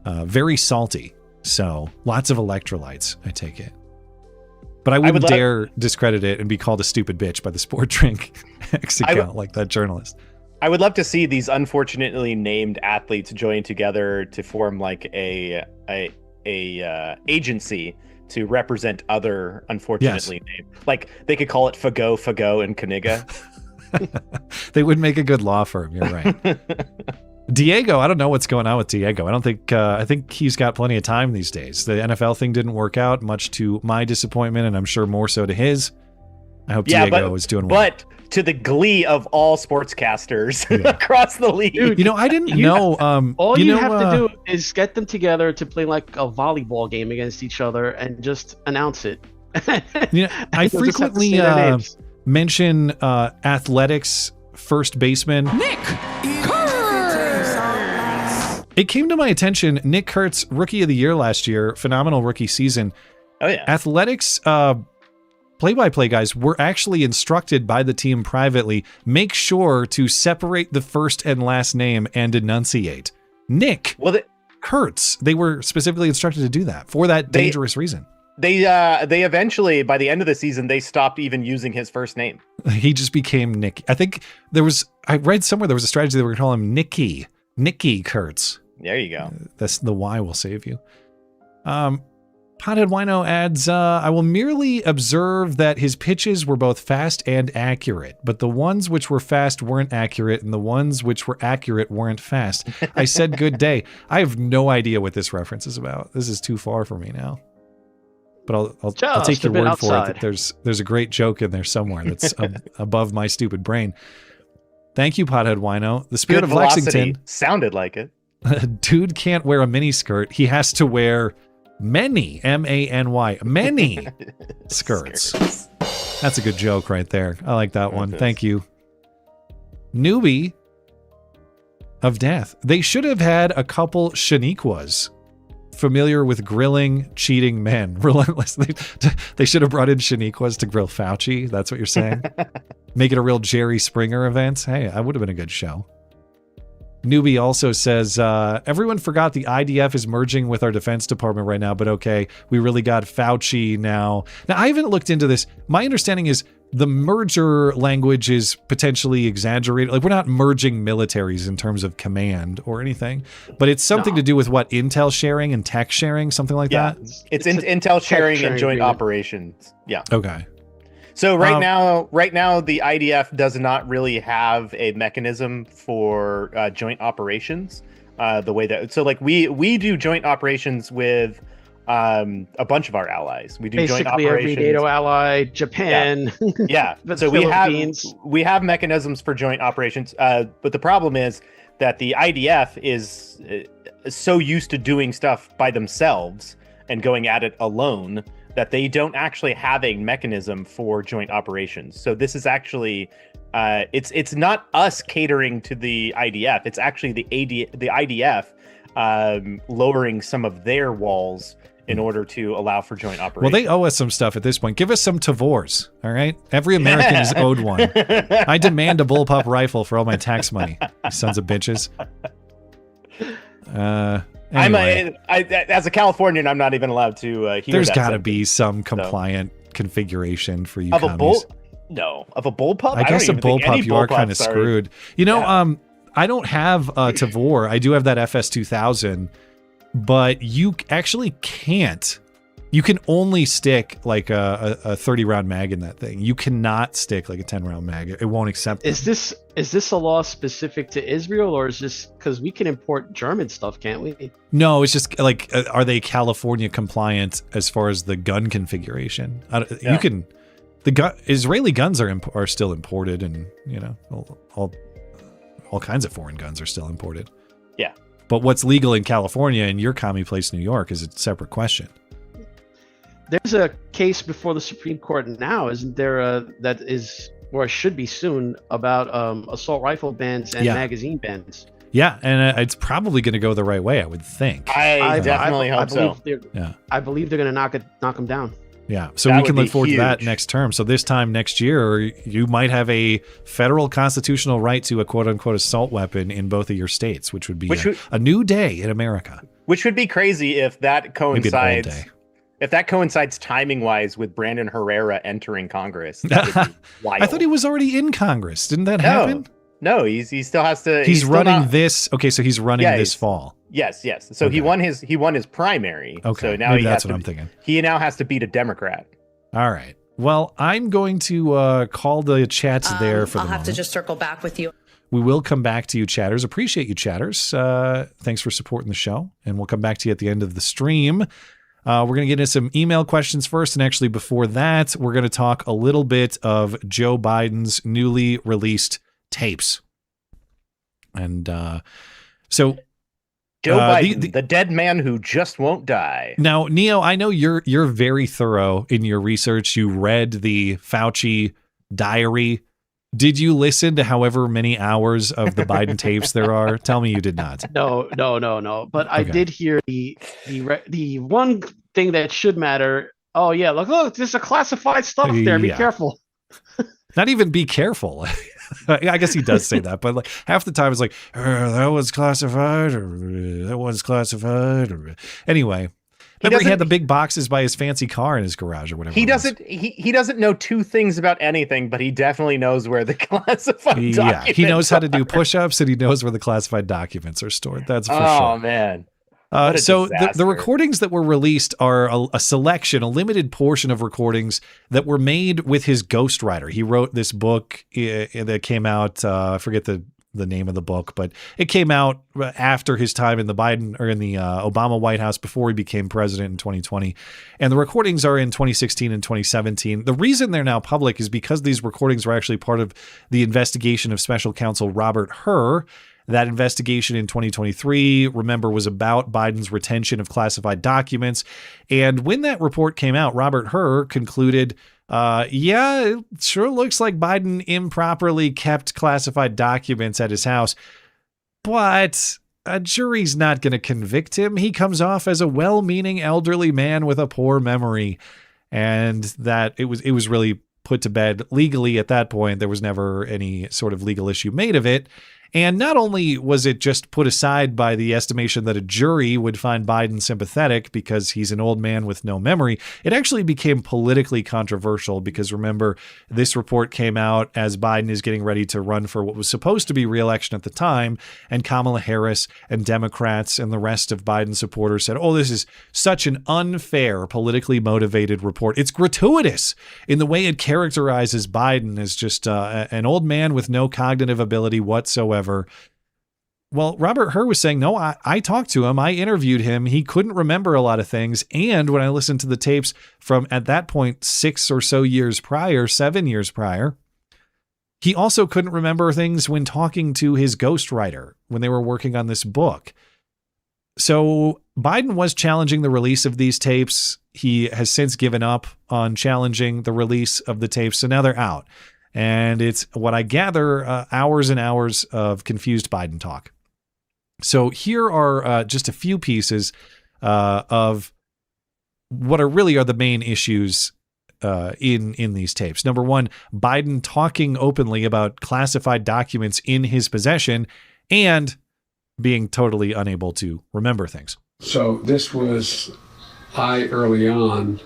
Very salty, so lots of electrolytes. I take it, but I wouldn't dare discredit it and be called a stupid bitch by the Sport Drink X account like that journalist. I would love to see these unfortunately named athletes join together to form like a agency to represent other unfortunately named. Like they could call it Fagot, and Kaniga. They would make a good law firm. You're right. Diego, I don't know what's going on with Diego. I think he's got plenty of time these days. The NFL thing didn't work out, much to my disappointment, and I'm sure more so to his. I hope Diego is doing well. But to the glee of all sportscasters across the league. Dude, you know, I didn't know. All you have to do is get them together to play like a volleyball game against each other and just announce it. I frequently mention athletics first baseman Nick Kurtz. It came to my attention, Nick Kurtz, rookie of the year last year, phenomenal rookie season. Oh yeah. Athletics play-by-play guys were actually instructed by the team privately, make sure to separate the first and last name and enunciate. Nick Kurtz. They were specifically instructed to do that for that dangerous reason. They eventually, by the end of the season, they stopped even using his first name. He just became Nick. I think I read somewhere there was a strategy they were going to call him Nicky Kurtz. There you go. That's the Y will save you. Pothead Wino adds, I will merely observe that his pitches were both fast and accurate, but the ones which were fast weren't accurate, and the ones which were accurate weren't fast. I said good day. I have no idea what this reference is about. This is too far for me now. But I'll take your word for it that there's a great joke in there somewhere that's above my stupid brain. Thank you, Pothead Wino. The Spirit of Lexington sounded like it. Dude can't wear a miniskirt. He has to wear Many, M-A-N-Y, many skirts. That's a good joke right there. I like that one. Thank you. Newbie of Death. They should have had a couple Shaniquas familiar with grilling cheating men. Relentlessly. They should have brought in Shaniquas to grill Fauci. That's what you're saying? Make it a real Jerry Springer event. Hey, that would have been a good show. Newbie also says, everyone forgot the IDF is merging with our Defense Department right now, but okay, we really got Fauci now. Now, I haven't looked into this. My understanding is the merger language is potentially exaggerated. Like, we're not merging militaries in terms of command or anything, but it's something to do with what? Intel sharing and tech sharing, something like that? It's intel sharing and joint operations. Yeah. Okay. So right now, the IDF does not really have a mechanism for joint operations. The way that like we do joint operations with a bunch of our allies. We do basically joint operations. Every NATO ally, Japan. Yeah. So we have mechanisms for joint operations. But the problem is that the IDF is so used to doing stuff by themselves and going at it alone that they don't actually have a mechanism for joint operations. So this is actually, it's not us catering to the IDF. It's actually the IDF lowering some of their walls in order to allow for joint operations. Well, they owe us some stuff at this point. Give us some Tavors, all right? Every American is owed one. I demand a bullpup rifle for all my tax money, you sons of bitches. Anyway. As a Californian, I'm not even allowed to hear There's that got to sentence. be some compliant configuration for you Of a commies. of a bullpup? I guess a don't even think any bullpup, you are kind of bullpups are- screwed. You know, I don't have a Tavor. I do have that FS2000, but you actually can't. You can only stick like a 30-round mag in that thing. You cannot stick like a 10-round mag. It won't accept them. Is this a law specific to Israel, or is this because we can import German stuff, can't we? No, it's just like, are they California compliant as far as the gun configuration? You can, Israeli guns are still imported, and you know all kinds of foreign guns are still imported. Yeah. But what's legal in California and your commie place, New York, is a separate question. There's a case before the Supreme Court now, isn't there? That is, or should be soon, about assault rifle bans and magazine bans. Yeah, and it's probably going to go the right way, I would think. I definitely hope so. I believe they're going to knock them down. Yeah, so we can look forward to that next term. So this time next year, you might have a federal constitutional right to a quote-unquote assault weapon in both of your states, which would be a new day in America. Which would be crazy if that coincides. Maybe an old day. If that coincides timing-wise with Brandon Herrera entering Congress, that would be wild. I thought he was already in Congress. Didn't that happen? No, he still has to. He's running this. Okay, so he's running this fall. Yes. So he won his primary. Okay, so now maybe that's what I'm thinking. He now has to beat a Democrat. All right. Well, I'm going to call the chats there for the I'll have moment. to just circle back with you. We will come back to you, chatters. Appreciate you, chatters. Thanks for supporting the show, and we'll come back to you at the end of the stream. We're going to get into some email questions first. And actually, before that, we're going to talk a little bit of Joe Biden's newly released tapes. And so Joe Biden, the dead man who just won't die. Now, Neo, I know you're very thorough in your research. You read the Fauci diary. Did you listen to however many hours of the Biden tapes there are? Tell me you did not. No. But I did hear the one thing that should matter. Oh yeah, look, there's a classified stuff there. Be careful. Not even be careful. I guess he does say that, but like half the time it's like that was classified, or that was classified, or anyway. Remember he had the big boxes by his fancy car in his garage or whatever. He doesn't know two things about anything, but he definitely knows where the classified documents he knows how to do push-ups, and he knows where the classified documents are stored. That's for sure. Oh man. So the recordings that were released are a selection, a limited portion of recordings that were made with his ghostwriter. He wrote this book that came out, I forget the name of the book, but it came out after his time in the Biden or in the Obama White House before he became president in 2020. And the recordings are in 2016 and 2017. The reason they're now public is because these recordings were actually part of the investigation of special counsel Robert Hur That investigation in 2023, remember, was about Biden's retention of classified documents. And when that report came out, Robert Hur concluded, yeah, it sure looks like Biden improperly kept classified documents at his house, but a jury's not going to convict him. He comes off as a well-meaning elderly man with a poor memory. And that it was really put to bed legally at that point. There was never any sort of legal issue made of it. And not only was it just put aside by the estimation that a jury would find Biden sympathetic because he's an old man with no memory, it actually became politically controversial because, remember, this report came out as Biden is getting ready to run for what was supposed to be re-election at the time, and Kamala Harris and Democrats and the rest of Biden supporters said, oh, this is such an unfair, politically motivated report. It's gratuitous in the way it characterizes Biden as just an old man with no cognitive ability whatsoever. Well, Robert Hur was saying, no, I talked to him. I interviewed him. He couldn't remember a lot of things. And when I listened to the tapes from, at that point, 6 or so years prior, 7 years prior, he also couldn't remember things when talking to his ghostwriter when they were working on this book. So Biden was challenging the release of these tapes. He has since given up on challenging the release of the tapes. So now they're out. And it's, what I gather, hours and hours of confused Biden talk. So here are just a few pieces of what are the main issues in these tapes. Number one, Biden talking openly about classified documents in his possession and being totally unable to remember things. So this was early on.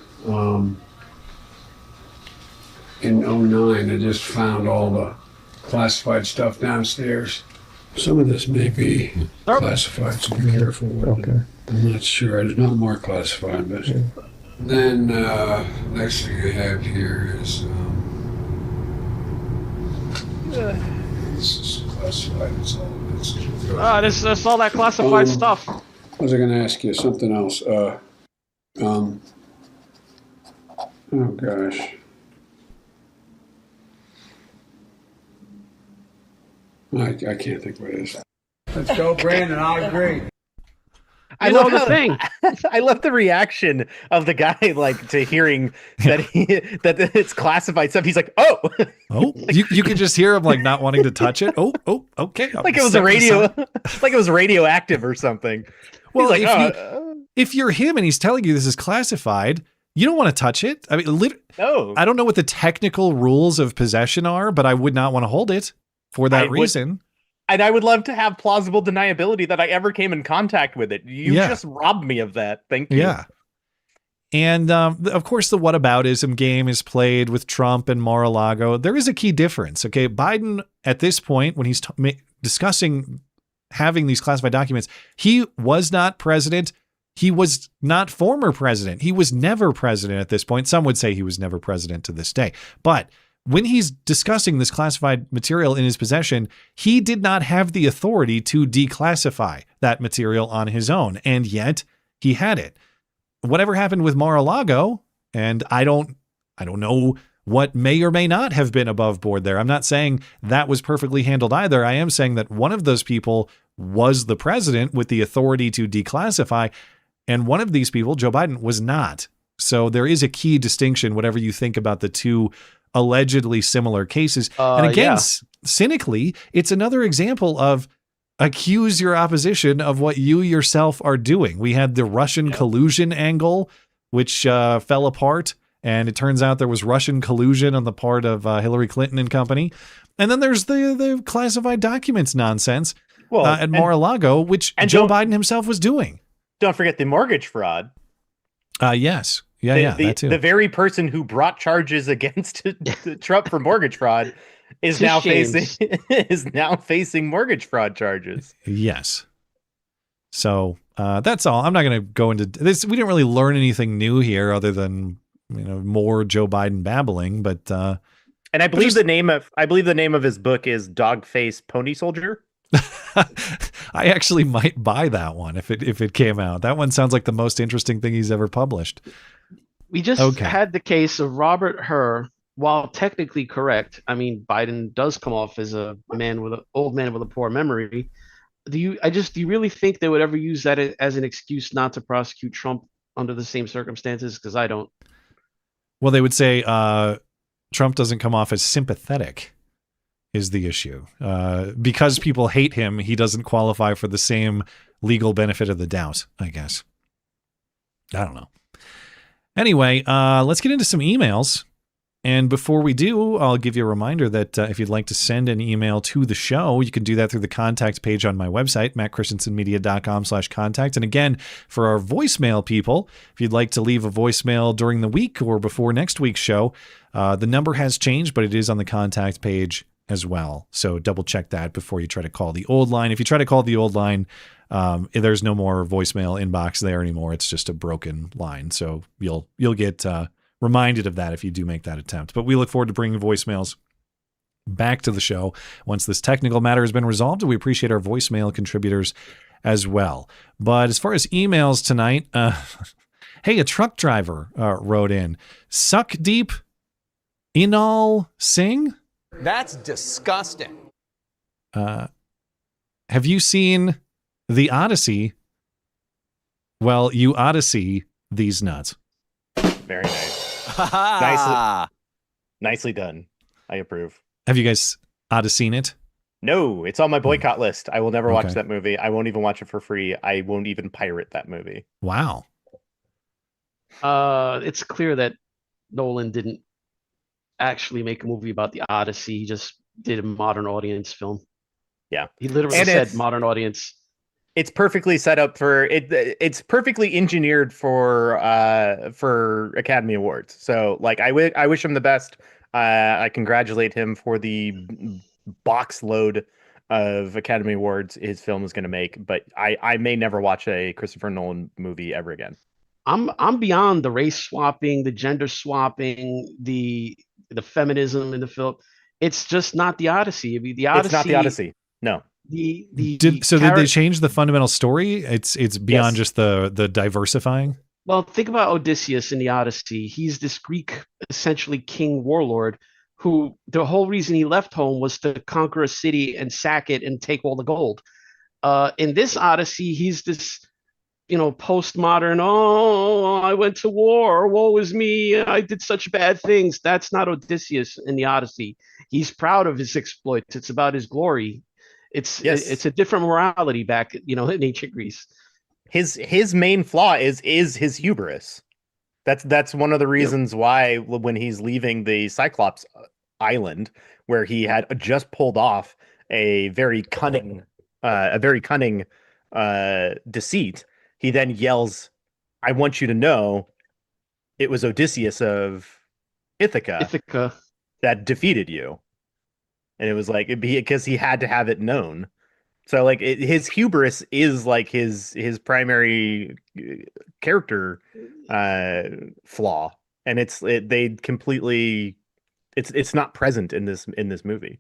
In 09, I just found all the classified stuff downstairs. Some of this may be classified, so be careful with it. I'm not sure. It's not more classified, but then next thing I have here is this is classified. It's all This all that classified stuff. Was I going to ask you something else? Oh gosh. I can't think what it is. Let's go, Brandon. I agree. I love the thing. I love the reaction of the guy, like, to hearing that that it's classified stuff. He's like, "Oh, you can just hear him like not wanting to touch it. Oh, okay." Like it was a radio, like it was radioactive or something. Well, like, if you're him and he's telling you this is classified, you don't want to touch it. I mean, no. I don't know what the technical rules of possession are, but I would not want to hold it for that reason. And I would love to have plausible deniability that I ever came in contact with it. You just robbed me of that. Thank you. Yeah. And of course, the whataboutism game is played with Trump and Mar-a-Lago. There is a key difference. Okay. Biden, at this point, when he's discussing having these classified documents, he was not president. He was not former president. He was never president at this point. Some would say he was never president to this day. But when he's discussing this classified material in his possession, he did not have the authority to declassify that material on his own. And yet he had it. Whatever happened with Mar-a-Lago, and I don't know what may or may not have been above board there. I'm not saying that was perfectly handled either. I am saying that one of those people was the president with the authority to declassify, and one of these people, Joe Biden, was not. So there is a key distinction, whatever you think about the two allegedly similar cases. And again, cynically, it's another example of accuse your opposition of what you yourself are doing. We had the Russian collusion angle, which fell apart. And it turns out there was Russian collusion on the part of Hillary Clinton and company. And then there's the classified documents nonsense at Mar-a-Lago, which Joe Biden himself was doing. Don't forget the mortgage fraud. Yes. That too. The very person who brought charges against Trump for mortgage fraud is now facing mortgage fraud charges. Yes. So that's all. I'm not going to go into this. We didn't really learn anything new here other than more Joe Biden babbling. But and I believe the name of his book is Dogface Pony Soldier. I actually might buy that one if it came out. That one sounds like the most interesting thing he's ever published. We just had the case of Robert Hur while technically correct, I mean, Biden does come off as a old man with a poor memory. Do you really think they would ever use that as an excuse not to prosecute Trump under the same circumstances? Because I don't. Well, they would say Trump doesn't come off as sympathetic is the issue. Because people hate him, he doesn't qualify for the same legal benefit of the doubt, I guess. I don't know. Anyway, let's get into some emails. And before we do, I'll give you a reminder that if you'd like to send an email to the show, you can do that through the contact page on my website, mattchristiansenmedia.com/contact. And again, for our voicemail people, if you'd like to leave a voicemail during the week or before next week's show, the number has changed, but it is on the contact page as well. So double check that before you try to call the old line. If you try to call the old line, there's no more voicemail inbox there anymore. It's just a broken line. So you'll get reminded of that if you do make that attempt. But we look forward to bringing voicemails back to the show once this technical matter has been resolved. And we appreciate our voicemail contributors as well. But as far as emails tonight, hey, a truck driver wrote in, suck deep, Inal Singh? That's disgusting. Have you seen The Odyssey? Well, you ought to see these nuts. Very nice. Nicely done. I approve. Have you guys ought to seen it? No, it's on my boycott list. I will never watch that movie. I won't even watch it for free. I won't even pirate that movie. Wow. It's clear that Nolan didn't actually make a movie about the Odyssey. He just did a modern audience film. Yeah. He literally said modern audience. It's perfectly set up for it. It's perfectly engineered for Academy Awards. So like, I wish him the best. I congratulate him for the box load of Academy Awards his film is going to make. But I may never watch a Christopher Nolan movie ever again. I'm beyond the race swapping, the gender swapping, the feminism in the film. It's just not the Odyssey. I mean, the Odyssey. It's not the Odyssey. No. Did they change the fundamental story? It's beyond just the diversifying. Well, think about Odysseus in the Odyssey. He's this Greek, essentially king warlord, who the whole reason he left home was to conquer a city and sack it and take all the gold. In this Odyssey, he's this, postmodern. Oh, I went to war. Woe is me. I did such bad things. That's not Odysseus in the Odyssey. He's proud of his exploits. It's about his glory. It's a different morality back, in ancient Greece. His main flaw is his hubris. That's one of the reasons why when he's leaving the Cyclops island, where he had just pulled off a very cunning deceit, he then yells, "I want you to know it was Odysseus of Ithaca that defeated you." And it was like, because he had to have it known. So like his hubris is like his primary character flaw, and it's not present in this movie.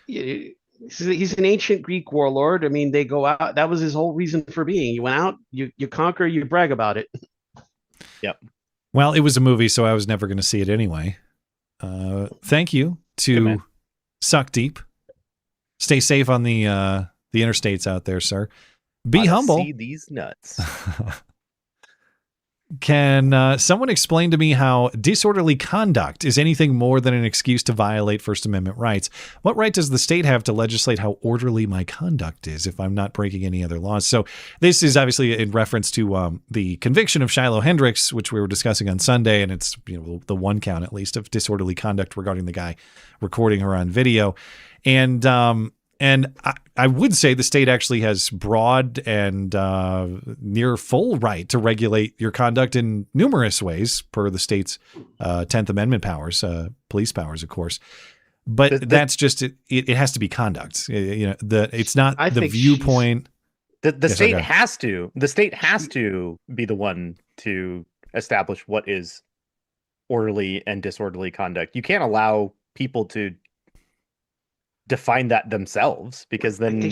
He's an ancient Greek warlord. I mean, they go out. That was his whole reason for being. You went out, you conquer, you brag about it. Yep. Well, it was a movie, so I was never going to see it anyway. Thank you to Suck Deep. Stay safe on the interstates out there, sir. Be humble. See these nuts. Can someone explain to me how disorderly conduct is anything more than an excuse to violate First Amendment rights? What right does the state have to legislate how orderly my conduct is if I'm not breaking any other laws? So this is obviously in reference to the conviction of Shiloh Hendricks, which we were discussing on Sunday, and it's the one count at least of disorderly conduct regarding the guy recording her on video. And I would say the state actually has broad and near full right to regulate your conduct in numerous ways per the state's 10th Amendment powers, police powers, of course. But that's just it has to be conduct. It's not the viewpoint. The state has to. The state has to be the one to establish what is orderly and disorderly conduct. You can't allow people to define that themselves, because then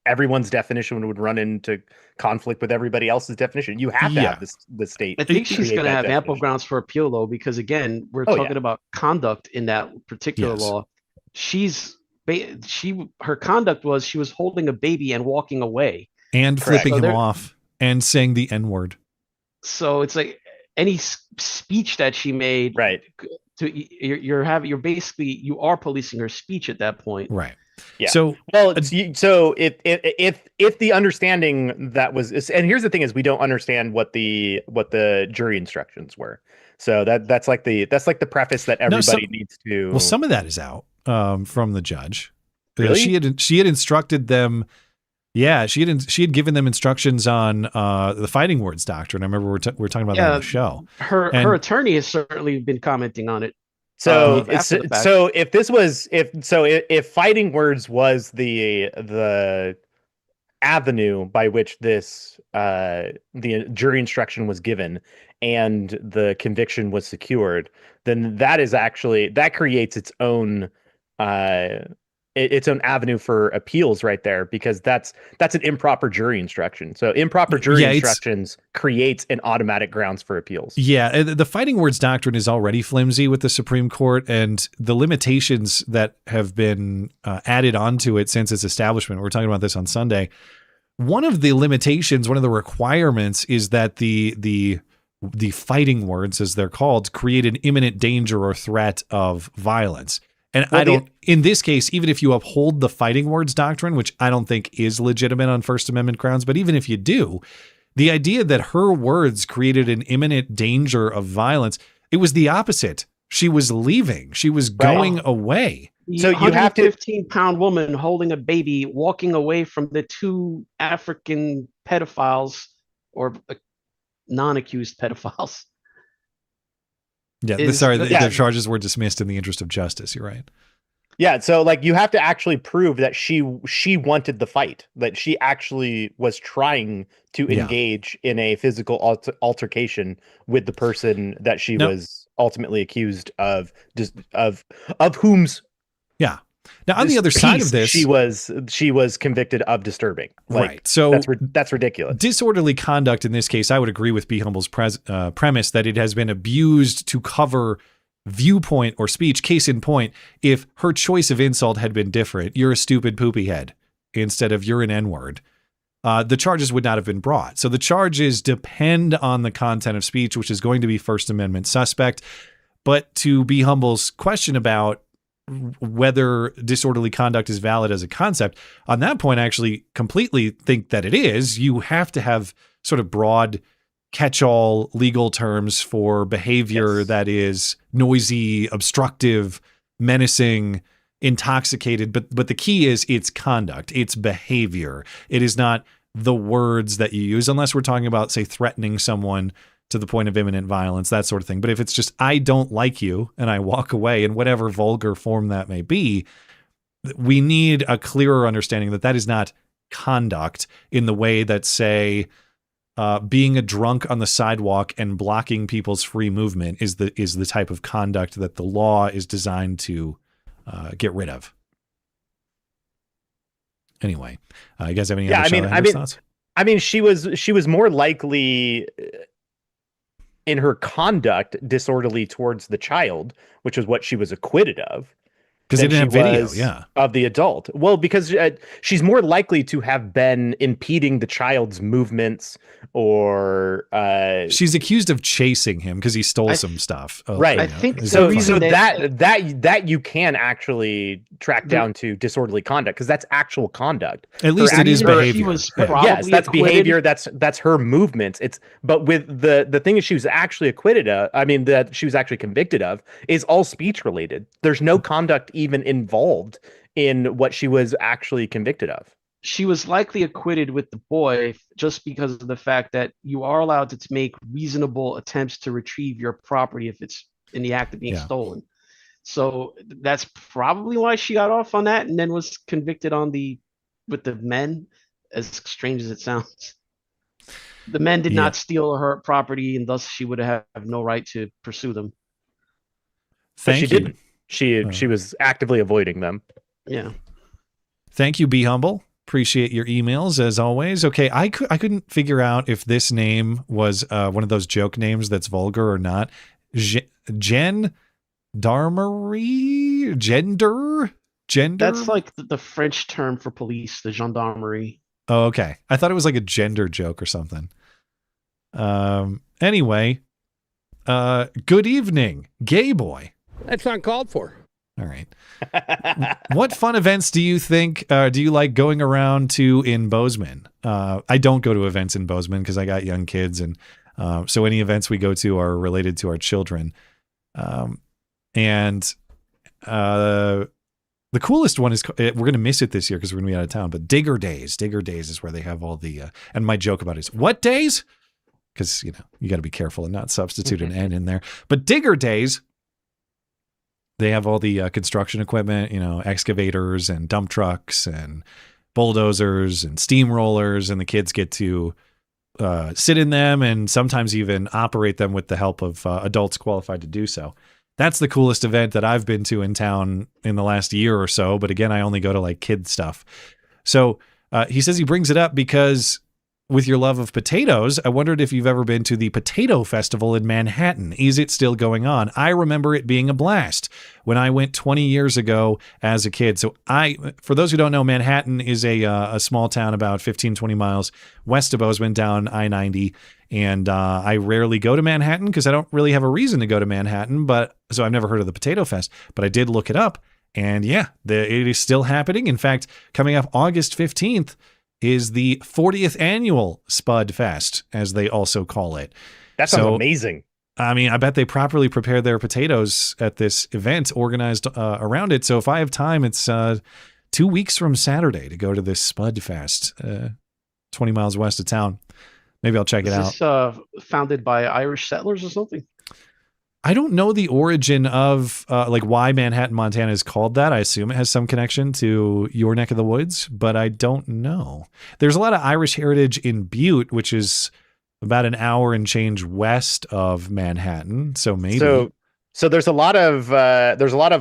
everyone's definition would run into conflict with everybody else's definition. You have to have the state. I think she's create going to that have ample definition. grounds for appeal, though, because again, we're Oh, talking yeah. about conduct in that particular law. Her conduct was she was holding a baby and walking away And Correct. flipping So him off and saying the N-word. So it's like any speech that she made, right? You're basically you are policing her speech at that point, right? Yeah. So well, so if the understanding that was, and here's the thing is we don't understand what the jury instructions were. So that's like the preface that everybody needs to. Well, some of that is out from the judge. Really? She had instructed them. Yeah, she had given them instructions on the fighting words doctrine. I remember we were talking about that on the show. Her attorney has certainly been commenting on it. So if fighting words was the avenue by which this the jury instruction was given and the conviction was secured, then that creates its own avenue for appeals right there, because that's an improper jury instruction. So improper jury instructions creates an automatic grounds for appeals. Yeah, the fighting words doctrine is already flimsy with the Supreme Court, and the limitations that have been added onto it since its establishment. We're talking about this on Sunday. One of the limitations, one of the requirements, is that the fighting words, as they're called, create an imminent danger or threat of violence. And in this case, even if you uphold the fighting words doctrine, which I don't think is legitimate on First Amendment grounds, but even if you do, the idea that her words created an imminent danger of violence, it was the opposite. She was leaving. She was going away. So you have to 15-pound woman holding a baby, walking away from the two African pedophiles or non-accused pedophiles. Yeah, the charges were dismissed in the interest of justice. You're right. Yeah, so like you have to actually prove that she wanted the fight, that she actually was trying to engage in a physical altercation with the person that she was ultimately accused of whom's. Yeah. Now on the other side of this, she was convicted of disturbing. Right. So that's ridiculous. Disorderly conduct in this case, I would agree with B. Humble's premise that it has been abused to cover viewpoint or speech. Case in point, if her choice of insult had been different, you're a stupid poopy head instead of you're an N-word, the charges would not have been brought. So the charges depend on the content of speech, which is going to be First Amendment suspect. But to B. Humble's question about whether disorderly conduct is valid as a concept, on that point, I actually completely think that it is. You have to have sort of broad catch-all legal terms for behavior that is noisy, obstructive, menacing, intoxicated. But the key is its conduct, its behavior. It is not the words that you use, unless we're talking about, say, threatening someone to the point of imminent violence, that sort of thing. But if it's just, I don't like you, and I walk away in whatever vulgar form that may be, we need a clearer understanding that that is not conduct in the way that, say, being a drunk on the sidewalk and blocking people's free movement is the type of conduct that the law is designed to get rid of. Anyway, you guys have any other thoughts? I mean, she was more likely in her conduct disorderly towards the child, which was what she was acquitted of. Because they didn't have video, of the adult. Well, because she's more likely to have been impeding the child's movements, or she's accused of chasing him because he stole some stuff. Right. I think so. That you can actually track down to disorderly conduct, because that's actual conduct. At least it is behavior. Yes, that's behavior. That's her movements. But with the thing is, she was actually acquitted of. I mean, that she was actually convicted of is all speech related. There's no conduct even involved in what she was actually convicted of. She was likely acquitted with the boy just because of the fact that you are allowed to make reasonable attempts to retrieve your property if it's in the act of being stolen. So that's probably why she got off on that and then was convicted with the men, as strange as it sounds. The men did not steal her property, and thus she would have no right to pursue them. She didn't. She was actively avoiding them. Yeah. Thank you, Be Humble, Appreciate your emails as always. Okay, I couldn't figure out if this name was one of those joke names that's vulgar or not. Gendarmerie? Gender? That's like the French term for police, the gendarmerie. Oh, okay. I thought it was like a gender joke or something. Anyway, good evening, gay boy. That's uncalled for. All right. What fun events do you think, do you like going around to in Bozeman? I don't go to events in Bozeman because I got young kids. And so any events we go to are related to our children. And the coolest one is, we're going to miss it this year because we're going to be out of town, but Digger Days. Digger Days is where they have all the, and my joke about it is, what days? Because, you know, you got to be careful and not substitute an N in there. But Digger Days, they have all the construction equipment, you know, excavators and dump trucks and bulldozers and steamrollers, and the kids get to sit in them and sometimes even operate them with the help of adults qualified to do so. That's the coolest event that I've been to in town in the last year or so. But again, I only go to like kid stuff. So he says he brings it up because with your love of potatoes, I wondered if you've ever been to the Potato Festival in Manhattan. Is it still going on? I remember it being a blast when I went 20 years ago as a kid. So for those who don't know, Manhattan is a small town about 15, 20 miles west of Bozeman down I-90. And I rarely go to Manhattan because I don't really have a reason to go to Manhattan. So I've never heard of the Potato Fest, but I did look it up. And yeah, it is still happening. In fact, coming up August 15th, is the 40th annual Spud Fest, as they also call it. That sounds amazing. I mean, I bet they properly prepare their potatoes at this event organized around it. So if I have time, it's 2 weeks from Saturday to go to this Spud Fest, 20 miles west of town. Maybe I'll check it out. Is this founded by Irish settlers or something? I don't know the origin of like why Manhattan, Montana is called that. I assume it has some connection to your neck of the woods, but I don't know. There's a lot of Irish heritage in Butte, which is about an hour and change west of Manhattan. So maybe. So there's a lot of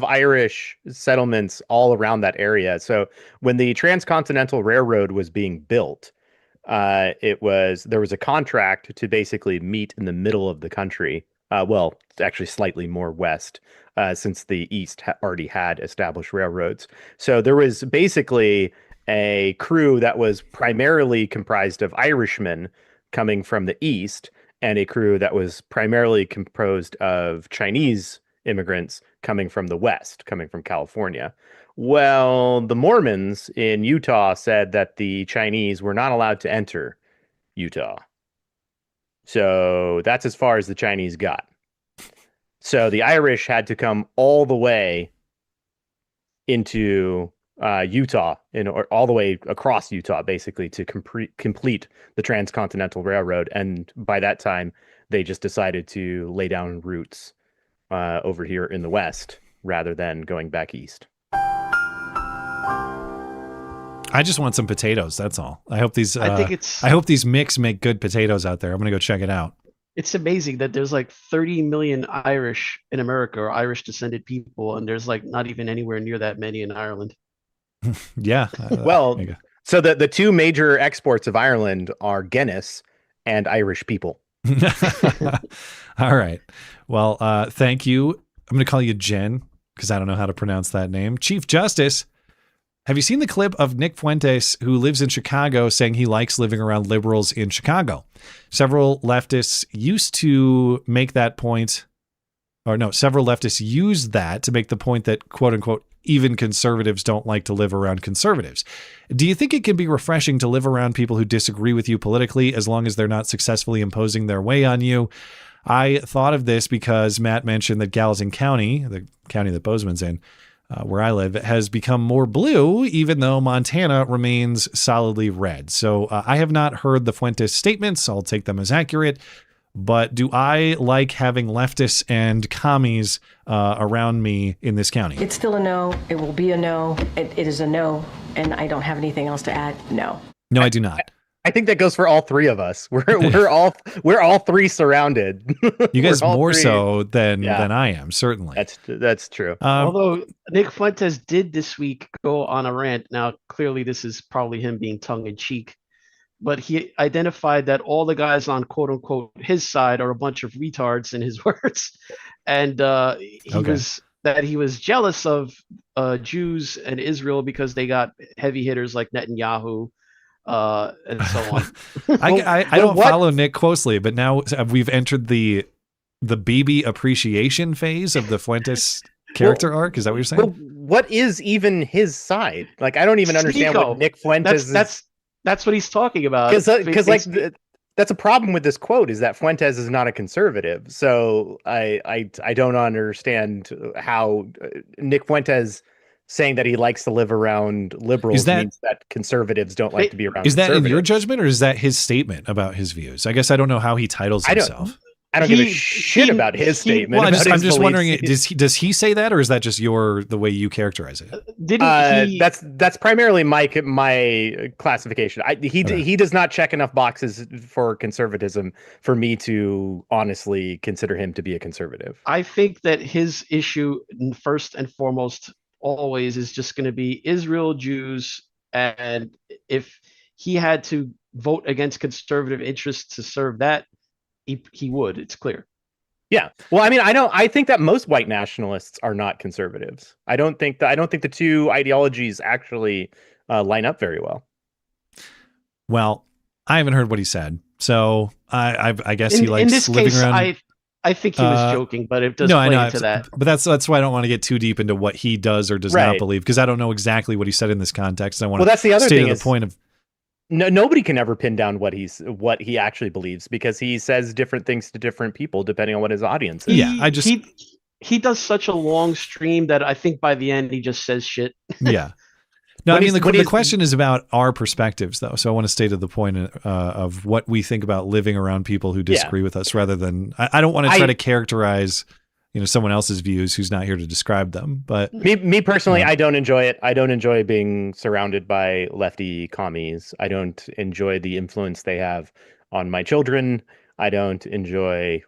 Irish settlements all around that area. So when the Transcontinental Railroad was being built, there was a contract to basically meet in the middle of the country. Well, actually slightly more west, since the East already had established railroads. So there was basically a crew that was primarily comprised of Irishmen coming from the East and a crew that was primarily composed of Chinese immigrants coming from the West, coming from California. Well, the Mormons in Utah said that the Chinese were not allowed to enter Utah. So that's as far as the Chinese got. So the Irish had to come all the way into Utah, or all the way across Utah, basically, to complete the Transcontinental Railroad. And by that time, they just decided to lay down roots over here in the West rather than going back east. I just want some potatoes. That's all. I hope these. I hope these mix make good potatoes out there. I'm gonna go check it out. It's amazing that there's like 30 million Irish in America, or Irish descended people, and there's like not even anywhere near that many in Ireland. Yeah. Well, so the two major exports of Ireland are Guinness and Irish people. All right. Well, thank you. I'm gonna call you Jen because I don't know how to pronounce that name. Chief Justice. Have you seen the clip of Nick Fuentes, who lives in Chicago, saying he likes living around liberals in Chicago? Several leftists used to make that point, several leftists use that to make the point that, quote unquote, even conservatives don't like to live around conservatives. Do you think it can be refreshing to live around people who disagree with you politically as long as they're not successfully imposing their way on you? I thought of this because Matt mentioned that Gallatin County, the county that Bozeman's in, where I live, has become more blue, even though Montana remains solidly red. So I have not heard the Fuentes statements. I'll take them as accurate. But do I like having leftists and commies around me in this county? It's still a no. It will be a no. It is a no. And I don't have anything else to add. No. No, I do not. I think that goes for all three of us. We're all three surrounded. You guys more three. so than I am, certainly. That's true. Although Nick Fuentes did this week go on a rant. Now, clearly, this is probably him being tongue in cheek, but he identified that all the guys on "quote unquote" his side are a bunch of retards, in his words, and he was jealous of Jews and Israel because they got heavy hitters like Netanyahu. And so on. I don't follow Nick closely, but now we've entered the BB appreciation phase of the Fuentes character arc. Is that what you're saying? Well, what is even his side? Like, I don't even understand what Nick Fuentes that's what he's talking about. Because that's a problem with this quote, is that Fuentes is not a conservative. So I don't understand how Nick Fuentes saying that he likes to live around liberals means that conservatives don't like to be around. Is that in your judgment, or is that his statement about his views? I guess I don't know how he titles himself. I don't give a shit about his statement. Well, I'm just wondering, does he say that, or is that just the way you characterize it? That's primarily my classification. He does not check enough boxes for conservatism for me to honestly consider him to be a conservative. I think that his issue, first and foremost, always is just going to be Israel, Jews, and if he had to vote against conservative interests to serve that, he would. It's clear. Yeah. Well, I mean, I think that most white nationalists are not conservatives. I don't think the two ideologies actually line up very well. Well, I haven't heard what he said, so I guess he likes in this living case, around. I think he was joking, but it does play into that. But that's why I don't want to get too deep into what he does or does not believe, because I don't know exactly what he said in this context. I want that's the other stay thing to the point of nobody can ever pin down what he actually believes, because he says different things to different people depending on what his audience is. He does such a long stream that I think by the end he just says shit. Yeah. No, I mean, the question is about our perspectives, though. So I want to stay to the point of what we think about living around people who disagree with us, rather than I don't want to try to characterize, someone else's views who's not here to describe them. But me personally, I don't enjoy it. I don't enjoy being surrounded by lefty commies. I don't enjoy the influence they have on my children. I don't enjoy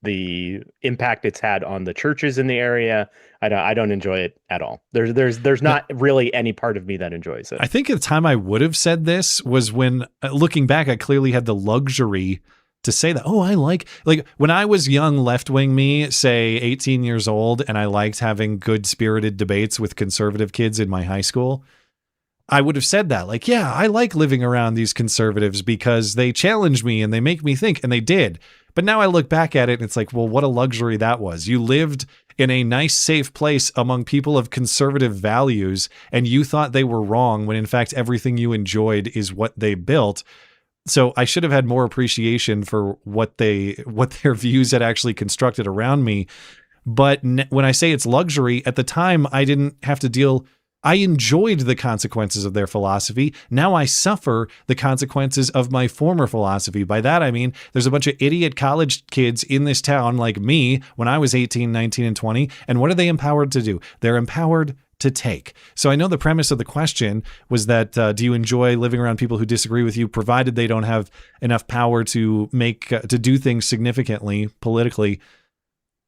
the impact it's had on the churches in the area. I don't enjoy it at all. There's not really any part of me that enjoys it. I think at the time I would have said this was when, looking back, I clearly had the luxury to say that, I like when I was young left-wing me, say 18 years old, and I liked having good-spirited debates with conservative kids in my high school, I would have said that, I like living around these conservatives because they challenge me and they make me think, and they did. But now I look back at it and it's like, well, what a luxury that was. You lived in a nice, safe place among people of conservative values, and you thought they were wrong when in fact everything you enjoyed is what they built. So I should have had more appreciation for what their views had actually constructed around me. But when I say it's luxury, at the time I didn't have to deal. I enjoyed the consequences of their philosophy. Now I suffer the consequences of my former philosophy. By that, I mean, there's a bunch of idiot college kids in this town like me when I was 18, 19, and 20. And what are they empowered to do? They're empowered to take. So I know the premise of the question was that, do you enjoy living around people who disagree with you, provided they don't have enough power to to do things significantly politically?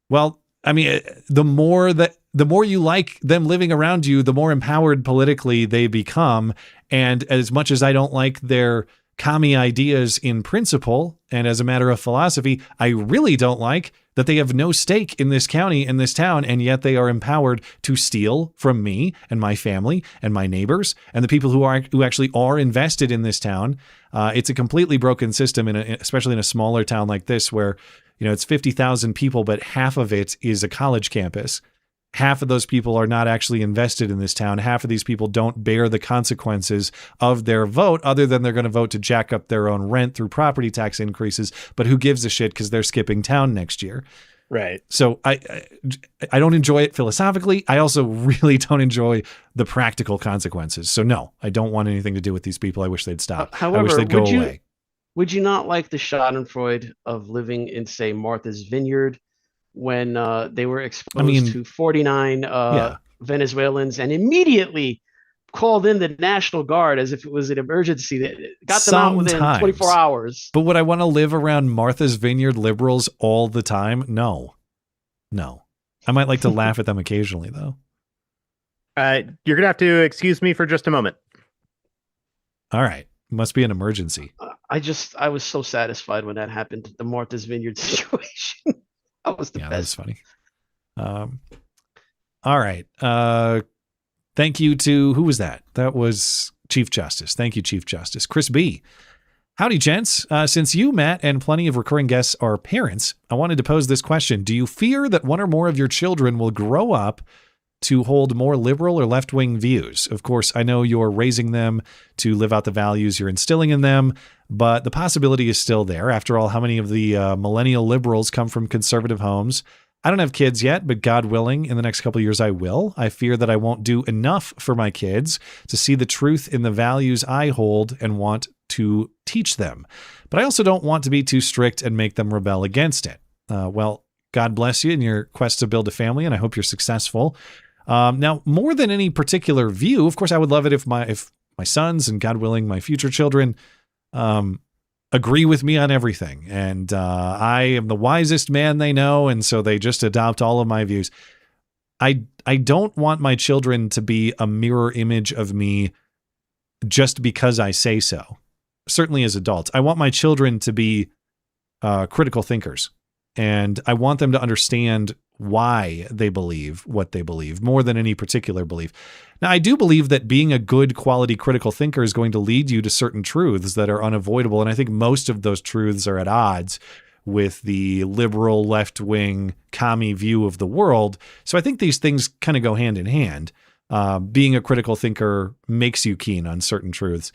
Well, I mean, the more you like them living around you, the more empowered politically they become. And as much as I don't like their commie ideas in principle, and as a matter of philosophy, I really don't like that they have no stake in this county and this town, and yet they are empowered to steal from me and my family and my neighbors and the people who actually are invested in this town. It's a completely broken system, especially in a smaller town like this, where it's 50,000 people, but half of it is a college campus. Half of those people are not actually invested in this town. Half of these people don't bear the consequences of their vote, other than they're going to vote to jack up their own rent through property tax increases. But who gives a shit, because they're skipping town next year. Right. So I don't enjoy it philosophically. I also really don't enjoy the practical consequences. So no, I don't want anything to do with these people. I wish they'd stop. However, I wish they'd go away. Would you not like the schadenfreude of living in, say, Martha's Vineyard, when they were exposed to 49 Venezuelans and immediately called in the National Guard as if it was an emergency. That got them out within 24 hours. But would I want to live around Martha's Vineyard liberals all the time? No. I might like to laugh at them occasionally, though. You're going to have to excuse me for just a moment. All right. Must be an emergency. I was so satisfied when that happened. The Martha's Vineyard situation. That was the best. That was funny. All right. Thank you to, who was that? That was Chief Justice. Thank you, Chief Justice. Chris B. Howdy, gents. Since you, Matt, and plenty of recurring guests are parents, I wanted to pose this question. Do you fear that one or more of your children will grow up to hold more liberal or left-wing views? Of course, I know you're raising them to live out the values you're instilling in them, but the possibility is still there. After all, how many of the millennial liberals come from conservative homes? I don't have kids yet, but God willing, in the next couple of years I will. I fear that I won't do enough for my kids to see the truth in the values I hold and want to teach them. But I also don't want to be too strict and make them rebel against it. Well, God bless you in your quest to build a family, and I hope you're successful. Now, more than any particular view, of course, I would love it if my sons and, God willing, my future children agree with me on everything. And I am the wisest man they know, and so they just adopt all of my views. I don't want my children to be a mirror image of me just because I say so. Certainly as adults. I want my children to be critical thinkers, and I want them to understand why they believe what they believe more than any particular belief. Now, I do believe that being a good quality critical thinker is going to lead you to certain truths that are unavoidable. And I think most of those truths are at odds with the liberal left-wing commie view of the world. So I think these things kind of go hand in hand. Being a critical thinker makes you keen on certain truths.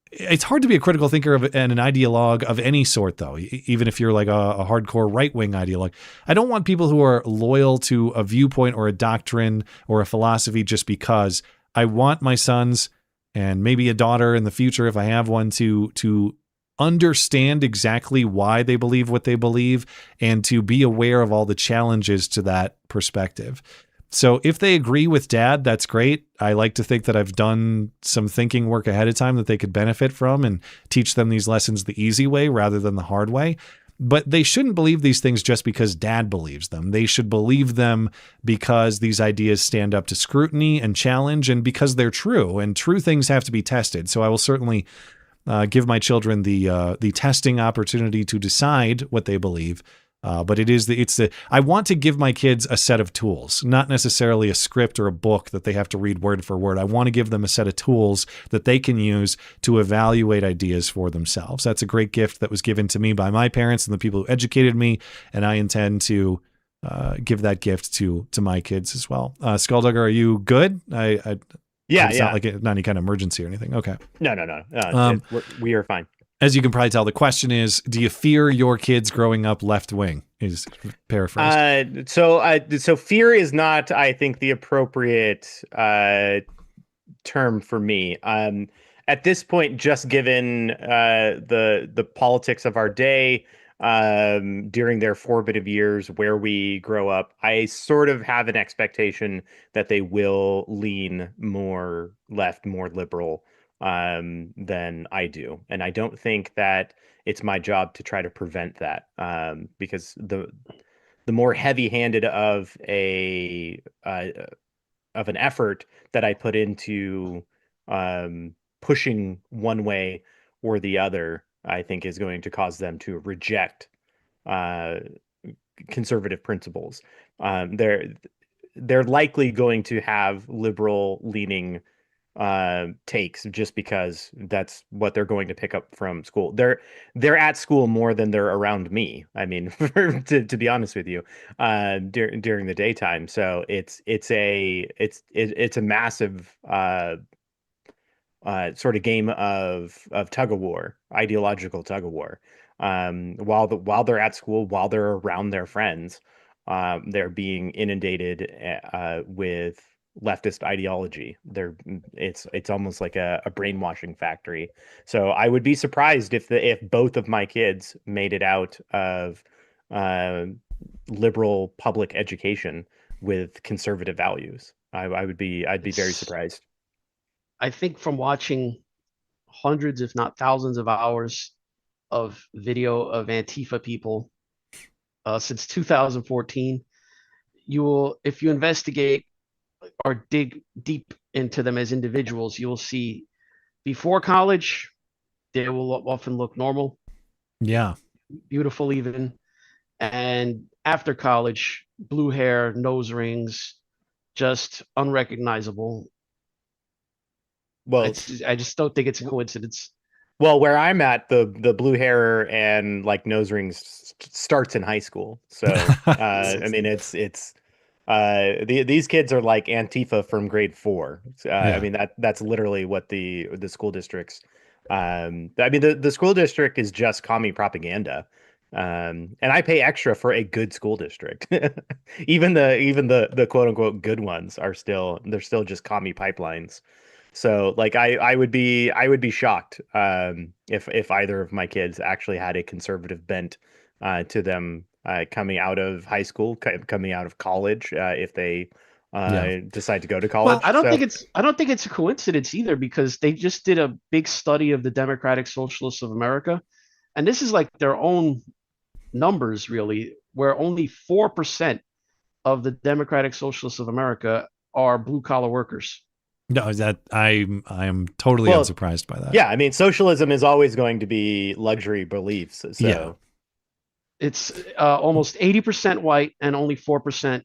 It's hard to be a critical thinker and an ideologue of any sort, though, even if you're like a hardcore right-wing ideologue. I don't want people who are loyal to a viewpoint or a doctrine or a philosophy just because. I want my sons and maybe a daughter in the future, if I have one, to understand exactly why they believe what they believe and to be aware of all the challenges to that perspective. So if they agree with Dad, that's great. I like to think that I've done some thinking work ahead of time that they could benefit from and teach them these lessons the easy way rather than the hard way. But they shouldn't believe these things just because Dad believes them. They should believe them because these ideas stand up to scrutiny and challenge and because they're true. And true things have to be tested. So I will certainly give my children the testing opportunity to decide what they believe. But I want to give my kids a set of tools, not necessarily a script or a book that they have to read word for word. I want to give them a set of tools that they can use to evaluate ideas for themselves. That's a great gift that was given to me by my parents and the people who educated me. And I intend to give that gift to my kids as well. Skulldugger, are you good? Yeah. It's not like not any kind of emergency or anything. Okay. No. We are fine. As you can probably tell, the question is, do you fear your kids growing up left wing? Is paraphrased. So fear is not, I think, the appropriate term for me. At this point, just given the politics of our day, during their formative years where we grow up, I sort of have an expectation that they will lean more left, more liberal than I do. And I don't think that it's my job to try to prevent that, because the more heavy-handed of an effort that I put into pushing one way or the other, I think is going to cause them to reject conservative principles. They're likely going to have liberal leaning takes just because that's what they're going to pick up from school. They're at school more than they're around me. I mean, to be honest with you, during the daytime. So it's a massive sort of game of tug of war, ideological tug of war. While they're at school, while they're around their friends, they're being inundated with leftist ideology. It's almost like a brainwashing factory. So I would be surprised if both of my kids made it out of liberal public education with conservative values. I'd be very surprised. I think from watching hundreds, if not thousands, of hours of video of Antifa people since 2014, you will, if you investigate or dig deep into them as individuals, you will see before college, they will often look normal, Yeah. beautiful even. And after college, blue hair, nose rings, just unrecognizable. Well, I just don't think it's a coincidence. Well, where I'm at, the blue hair and like nose rings starts in high school. So I mean, these kids are like Antifa from grade 4. I mean that's literally what the school districts. I mean the school district is just commie propaganda. And I pay extra for a good school district. even the quote unquote good ones are they're still just commie pipelines. So like I would be shocked if either of my kids actually had a conservative bent to them coming out of high school, coming out of college, if they decide to go to college. Well, I don't think it's a coincidence either, because they just did a big study of the Democratic Socialists of America, and this is like their own numbers really, where only 4% of the Democratic Socialists of America are blue collar workers. No, that I am totally unsurprised by that. Yeah, I mean, socialism is always going to be luxury beliefs. So yeah. It's almost 80% white and only 4%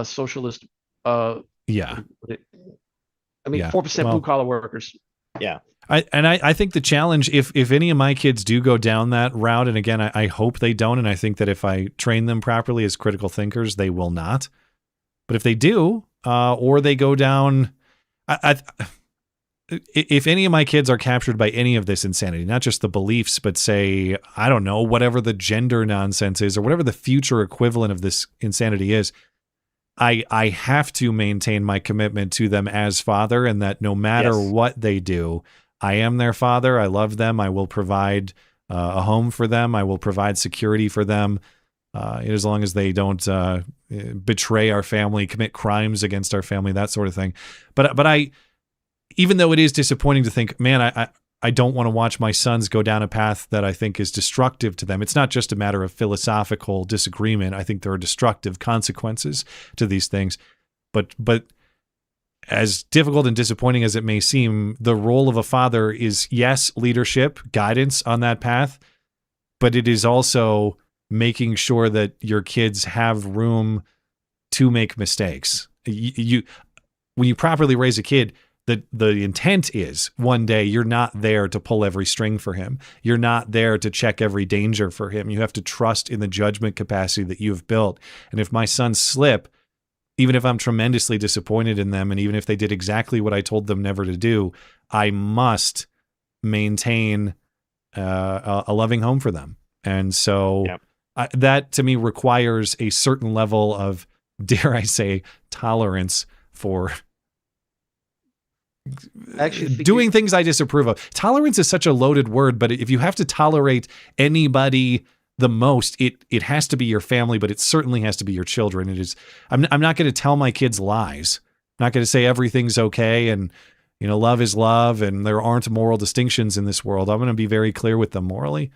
socialist. Yeah. I mean, 4% blue collar workers. Yeah. I think the challenge, if any of my kids do go down that route, and again, I hope they don't, and I think that if I train them properly as critical thinkers, they will not. But if they do, or they go down, if any of my kids are captured by any of this insanity, not just the beliefs, but say, I don't know, whatever the gender nonsense is, or whatever the future equivalent of this insanity is, I have to maintain my commitment to them as father, and that no matter what they do, I am their father. I love them. I will provide a home for them. I will provide security for them, as long as they don't betray our family, commit crimes against our family, that sort of thing. But I, even though it is disappointing to think, man, I don't want to watch my sons go down a path that I think is destructive to them. It's not just a matter of philosophical disagreement. I think there are destructive consequences to these things. But as difficult and disappointing as it may seem, the role of a father is, yes, leadership, guidance on that path, but it is also making sure that your kids have room to make mistakes. When you properly raise a kid, the intent is one day you're not there to pull every string for him. You're not there to check every danger for him. You have to trust in the judgment capacity that you've built. And if my sons slip, even if I'm tremendously disappointed in them, and even if they did exactly what I told them never to do, I must maintain a loving home for them. And so that to me requires a certain level of, dare I say, tolerance for doing things I disapprove of. Tolerance is such a loaded word, but if you have to tolerate anybody the most, it has to be your family, but it certainly has to be your children. It is. I'm not going to tell my kids lies. I'm not going to say everything's okay and love is love and there aren't moral distinctions in this world. I'm going to be very clear with them morally,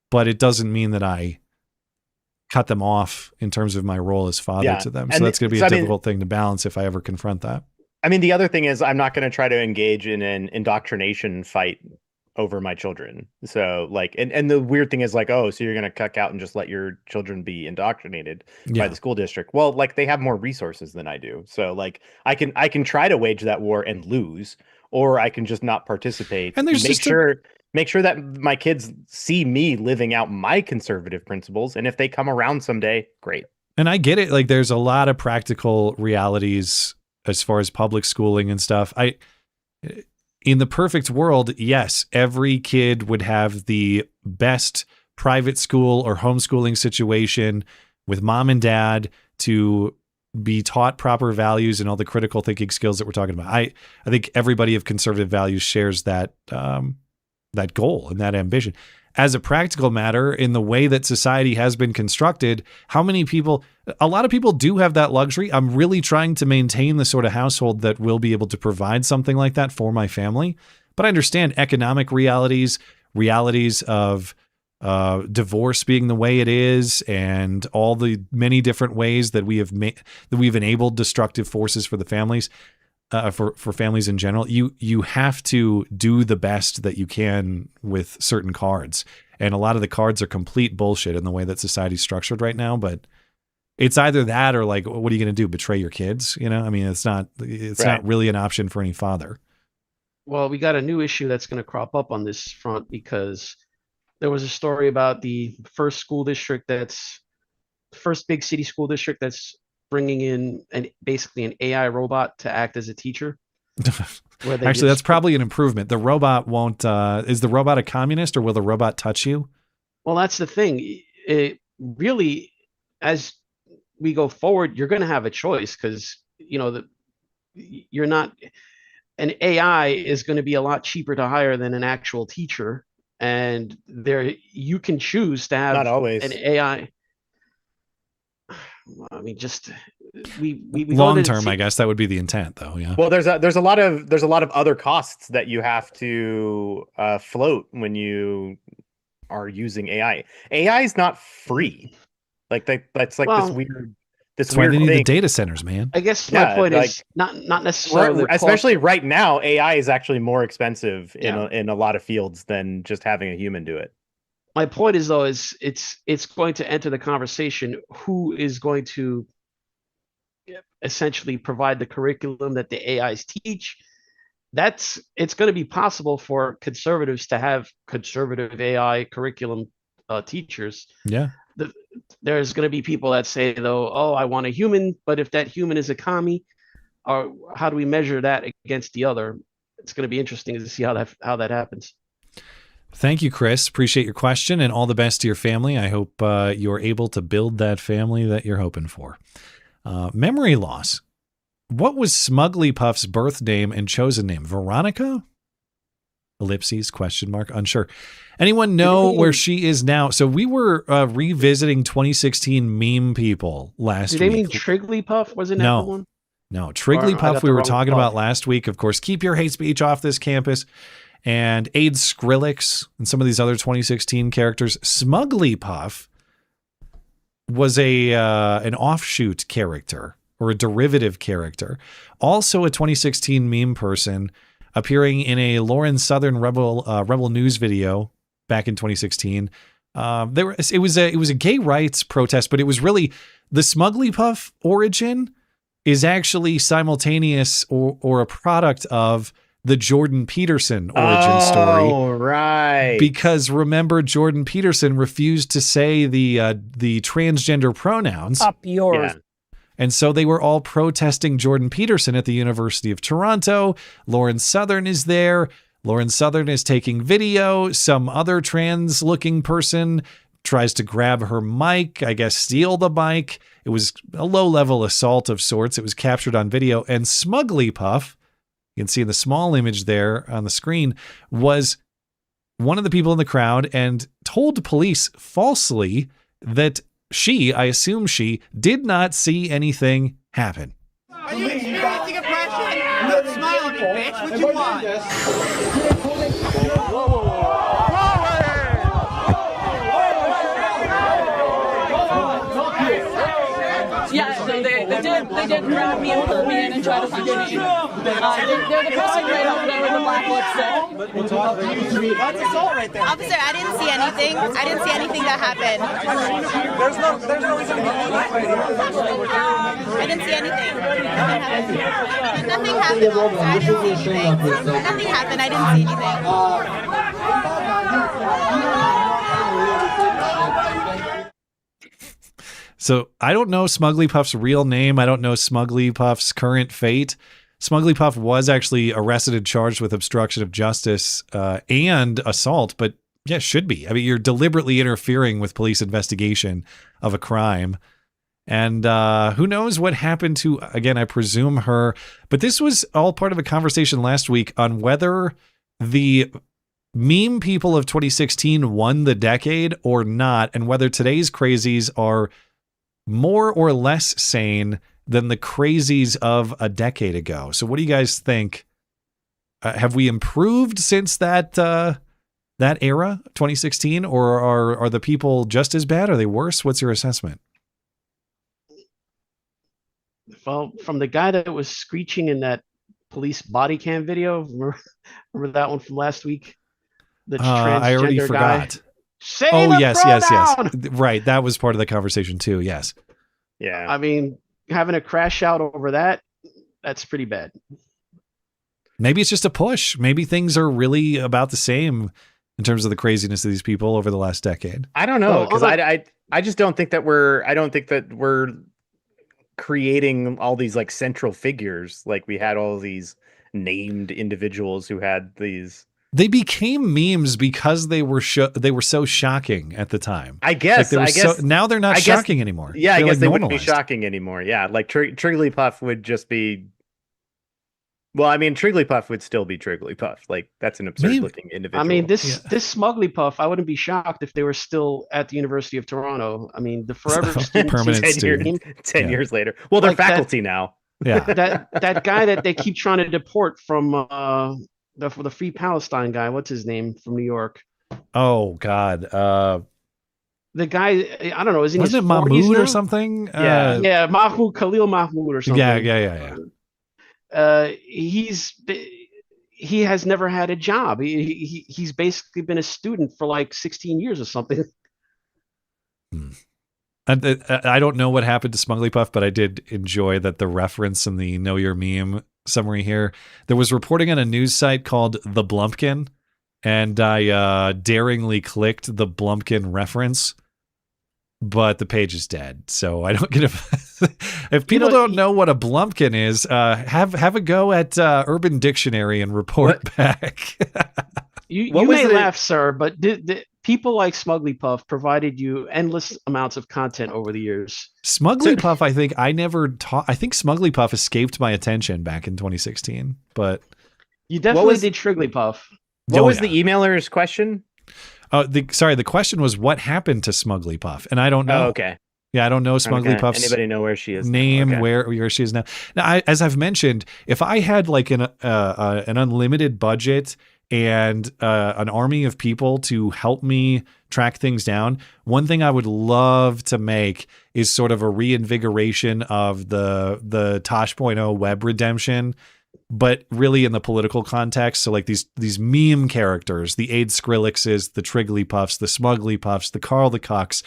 but it doesn't mean that I cut them off in terms of my role as father to them. So that's going to be a difficult thing to balance if I ever confront that. I mean, the other thing is I'm not going to try to engage in an indoctrination fight over my children. So like, and the weird thing is like, oh, so you're going to cuck out and just let your children be indoctrinated by the school district. Well, like they have more resources than I do. So like I can try to wage that war and lose, or I can just not participate and make sure that my kids see me living out my conservative principles. And if they come around someday, great. And I get it. Like there's a lot of practical realities as far as public schooling and stuff. In the perfect world, yes, every kid would have the best private school or homeschooling situation with mom and dad to be taught proper values and all the critical thinking skills that we're talking about. I think everybody of conservative values shares that that goal and that ambition. as a practical matter, in the way that society has been constructed, how many people, a lot of people do have that luxury. I'm really trying to maintain the sort of household that will be able to provide something like that for my family. But I understand economic realities of divorce being the way it is, and all the many different ways that we've enabled destructive forces for the families, for families in general. You have to do the best that you can with certain cards, and a lot of the cards are complete bullshit in the way that society's structured right now. But it's either that or, like, what are you going to do? Betray your kids? You know, I mean, it's not really an option for any father. Well, we got a new issue that's going to crop up on this front, because there was a story about the first big city school district that's bringing in basically an AI robot to act as a teacher. Actually, that's probably an improvement. The robot won't. Is the robot a communist, or will the robot touch you? Well, that's the thing. It really, as we go forward, you're going to have a choice, because you're not. An AI is going to be a lot cheaper to hire than an actual teacher, and you can choose to have Not always. an AI. I mean, just we long term, I guess that would be the intent, though. Yeah. Well, there's a lot of other costs that you have to float when you are using AI. AI is not free. That's like this weird. That's why they need the data centers, man. I guess my point is not necessarily, especially right now, AI is actually more expensive in a lot of fields than just having a human do it. My point is, though, it's going to enter the conversation who is going to essentially provide the curriculum that the AIs teach. It's going to be possible for conservatives to have conservative AI curriculum teachers. Yeah. There's going to be people that say, though, oh, I want a human, but if that human is a commie, or how do we measure that against the other? It's going to be interesting to see how that happens. Thank you, Chris. Appreciate your question, and all the best to your family. I hope you're able to build that family that you're hoping for. Memory loss. What was Smugly Puff's birth name and chosen name? Veronica? Ellipses, question mark, unsure. Anyone know where she is now? So we were revisiting 2016 meme people last week. Do they mean Trigglypuff? Wasn't that the one? No, Trigglypuff we were talking about last week. Of course, keep your hate speech off this campus. And Aid Skrillex and some of these other 2016 characters. Smugly Puff was an offshoot character, or a derivative character. Also a 2016 meme person, appearing in a Lauren Southern Rebel News video back in 2016. It was a gay rights protest, but it was really the Smugly Puff origin is actually simultaneous or a product of the Jordan Peterson origin story. Oh, right. Because remember, Jordan Peterson refused to say the transgender pronouns. Up yours. Yeah. And so they were all protesting Jordan Peterson at the University of Toronto. Lauren Southern is there. Lauren Southern is taking video. Some other trans-looking person tries to grab her mic, I guess steal the mic. It was a low-level assault of sorts. It was captured on video. And Smugly Puff, you can see in the small image there on the screen, was one of the people in the crowd and told police falsely that I assume she did not see anything happen. Are you experiencing oppression? Look, smile at me, bitch. What you want? Yeah, so they did grab me and pull me in and try to punch me. They're the person right over there with the black lipstick. That's assault right there. Officer, I didn't see anything. I didn't see anything that happened. There's no reason to be I didn't see anything. Nothing happened, officer. I didn't see anything. Nothing happened. I didn't see anything. So I don't know Smugly Puff's real name. I don't know Smugly Puff's current fate. Smugly Puff was actually arrested and charged with obstruction of justice and assault, but yeah, should be. I mean, you're deliberately interfering with police investigation of a crime. And who knows what happened to, again, I presume her. But this was all part of a conversation last week on whether the meme people of 2016 won the decade or not, and whether today's crazies are more or less sane than the crazies of a decade ago. So what do you guys think? Have we improved since that era, 2016, or are the people just as bad? Are they worse? What's your assessment? Well, from the guy that was screeching in that police body cam video, remember that one from last week? The I already transgender forgot. guy. Say Oh, the yes. pronoun! Right. That was part of the conversation too. Yes. Yeah. I mean, having a crash out over that's pretty bad. Maybe it's just a push. Maybe things are really about the same in terms of the craziness of these people over the last decade. I don't know, because I just don't think that we're creating all these like central figures. Like we had all these named individuals who had these. They became memes because they were so shocking at the time. I guess. Now they're not shocking anymore. Yeah, I guess like they wouldn't be normalized. shocking anymore. Yeah, like Trigglypuff would just be. Well, I mean, Trigglypuff would still be Trigglypuff. Like that's an absurd-looking individual. I mean, this Smuglypuff, I wouldn't be shocked if they were still at the University of Toronto. I mean, the forever student, permanent 10 years later. Well, they're faculty now. Yeah, that guy that they keep trying to deport from the Free Palestine guy. What's his name from New York? Oh God. The guy, I don't know. Isn't Wasn't it Mahmoud or something? Yeah, Mahmoud, Khalil Mahmoud or something. Yeah. He has never had a job. He's basically been a student for like 16 years or something. I don't know what happened to Smuglypuff, but I did enjoy that the reference in the Know Your Meme summary here. There was reporting on a news site called The Blumpkin, and I daringly clicked the Blumpkin reference, but the page is dead. So I don't get if people don't know what a Blumpkin is, have a go at Urban Dictionary and report back. You may laugh, sir, but people like Smuglypuff provided you endless amounts of content over the years. Smuglypuff, I think I think Smuglypuff escaped my attention back in 2016, but you definitely did Trigglypuff. What was the emailer's question? The question was what happened to Smuglypuff, and I don't know. Oh, okay. Yeah, I don't know Smuglypuff's Anybody know where she is? Name, Okay. where she is now. Now, as I've mentioned, if I had like an unlimited budget and an army of people to help me track things down, one thing I would love to make is sort of a reinvigoration of the Tosh.0 web redemption, but really in the political context. So like these meme characters, the Aid Skrillexes, the Trigglypuffs, the Smuglypuffs, the Carl the Cocks,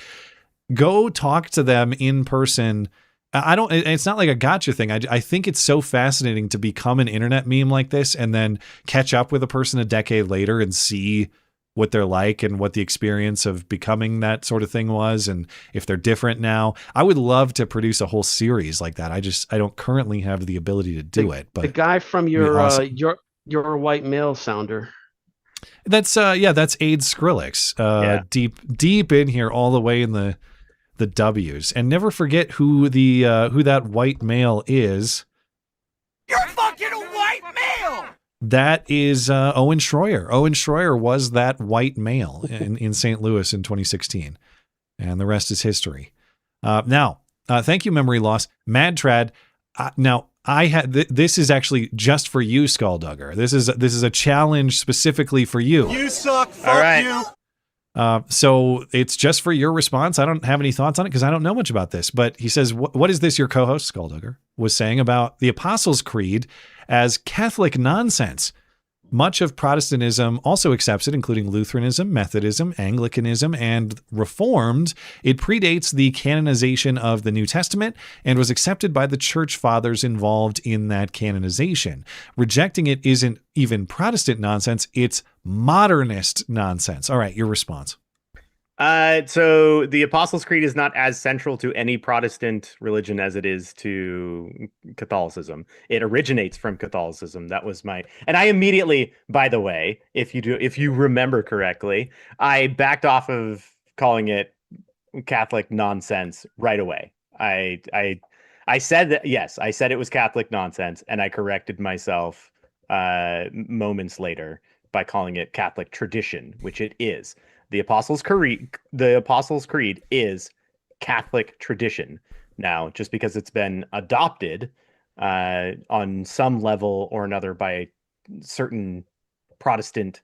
go talk to them in person. It's not like a gotcha thing. I think it's so fascinating to become an internet meme like this and then catch up with a person a decade later and see what they're like and what the experience of becoming that sort of thing was, and if they're different now. I would love to produce a whole series like that. I don't currently have the ability to do it. But the guy from your awesome. your white male sounder. That's Aid Skrillex. Deep in here, all the way in the W's, and never forget who that white male is. You're fucking a white male! That is Owen Schroyer. Owen Schroyer was that white male in St. Louis in 2016, and the rest is history. Now, thank you, Memory Loss. Mad Trad. Now, I had this is actually just for you, Skulldugger. This is a challenge specifically for you. You suck. Fuck you. So it's just for your response. I don't have any thoughts on it because I don't know much about this. But he says, what is this your co-host, Skulldugger, was saying about the Apostles' Creed as Catholic nonsense? Much of Protestantism also accepts it, including Lutheranism, Methodism, Anglicanism, and Reformed. It predates the canonization of the New Testament and was accepted by the church fathers involved in that canonization. Rejecting it isn't even Protestant nonsense, it's modernist nonsense. All right, your response. So the Apostles' Creed is not as central to any Protestant religion as it is to Catholicism. It originates from Catholicism. That was and I immediately, by the way, if you remember correctly, I backed off of calling it Catholic nonsense right away. I said that, yes, I said it was Catholic nonsense, and I corrected myself moments later. by calling it Catholic tradition, which it is. The Apostles' Creed is Catholic tradition. Now, just because it's been adopted on some level or another by certain Protestant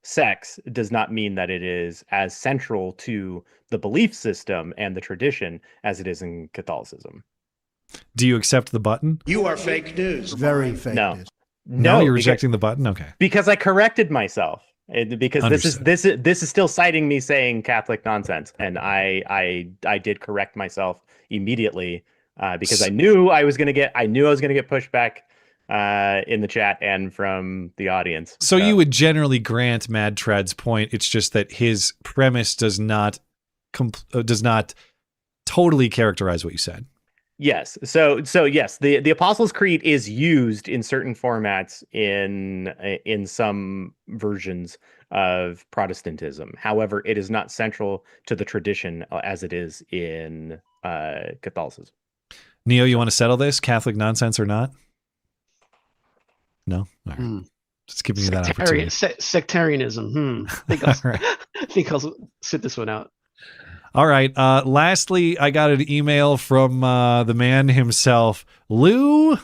sects does not mean that it is as central to the belief system and the tradition as it is in Catholicism. Do you accept the button? You are fake news. Very fake news. No, you're rejecting the button? Okay. Because I corrected myself. Because this is still citing me saying Catholic nonsense, and I did correct myself immediately because I knew I was gonna get pushback in the chat and from the audience. So you would generally grant Mad Tred's point. It's just that his premise does not totally characterize what you said. Yes. So yes, the Apostles' Creed is used in certain formats in some versions of Protestantism. However, it is not central to the tradition as it is in Catholicism. Neo, you want to settle this? Catholic nonsense or not? No? All right. Just giving you that opportunity. Sectarianism. I think I'll sit this one out. All right. Lastly, I got an email from the man himself, Lou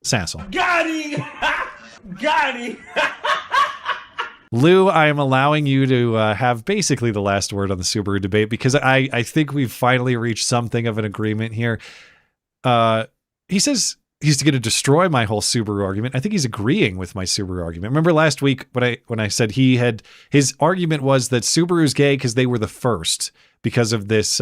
Sassel. Got him! Got him! Lou, I am allowing you to have basically the last word on the Subaru debate because I think we've finally reached something of an agreement here. He says he's going to destroy my whole Subaru argument. I think he's agreeing with my Subaru argument. Remember last week when I said his argument was that Subaru's gay because they were the first, because of this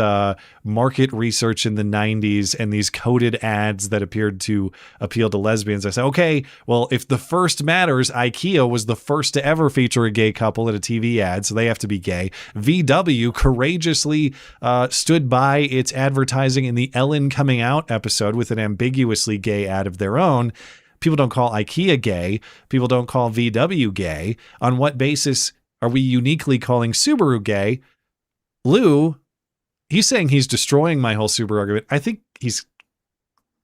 market research in the 90s and these coded ads that appeared to appeal to lesbians. I said, okay, well, if the first matters, IKEA was the first to ever feature a gay couple in a TV ad, so they have to be gay. VW courageously stood by its advertising in the Ellen Coming Out episode with an ambiguously gay ad of their own. People don't call IKEA gay. People don't call VW gay. On what basis are we uniquely calling Subaru gay? Lou, he's saying he's destroying my whole Subaru argument. I think he's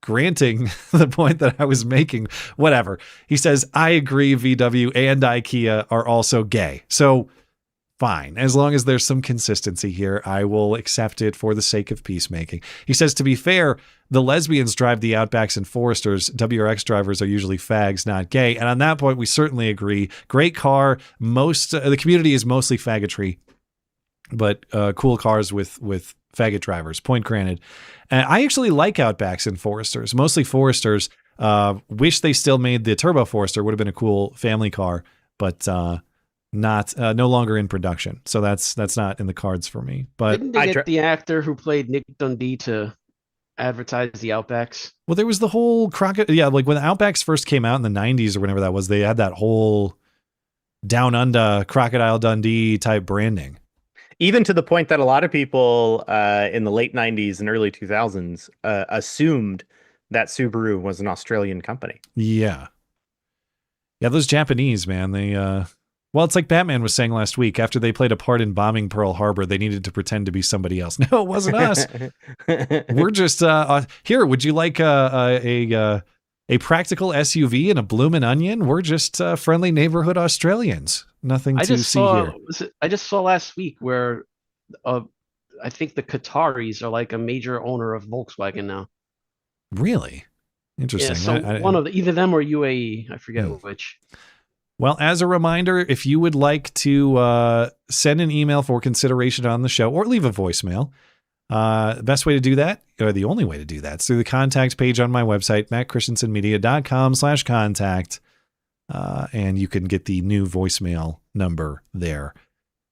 granting the point that I was making. Whatever. He says, I agree VW and IKEA are also gay. So fine. As long as there's some consistency here, I will accept it for the sake of peacemaking. He says, to be fair, the lesbians drive the Outbacks and Foresters. WRX drivers are usually fags, not gay. And on that point, we certainly agree. Great car. The community is mostly faggotry, but cool cars with faggot drivers. Point granted. I actually like Outbacks and Foresters, mostly Foresters. Wish they still made the Turbo Forester. Would have been a cool family car, but no longer in production. So that's not in the cards for me. But didn't they get the actor who played Nick Dundee to advertise the Outbacks? Well, there was the whole like when the Outbacks first came out in the 90s or whenever that was, they had that whole Down Under Crocodile Dundee type branding. Even to the point that a lot of people in the late 90s and early 2000s assumed that Subaru was an Australian company. Yeah. Yeah, those Japanese, man, they... well, it's like Batman was saying last week. After they played a part in bombing Pearl Harbor, they needed to pretend to be somebody else. No, it wasn't us. We're just... here, would you like a practical SUV and a bloomin' onion? We're just friendly neighborhood Australians. Nothing to see here. I just saw last week where I think the Qataris are like a major owner of Volkswagen now. Really? Interesting. Yeah, so one of either them or UAE. I forget which. Well, as a reminder, if you would like to send an email for consideration on the show or leave a voicemail, the best way to do that, or the only way to do that, is through the contact page on my website, mattchristiansenmedia.com/contact. And you can get the new voicemail number there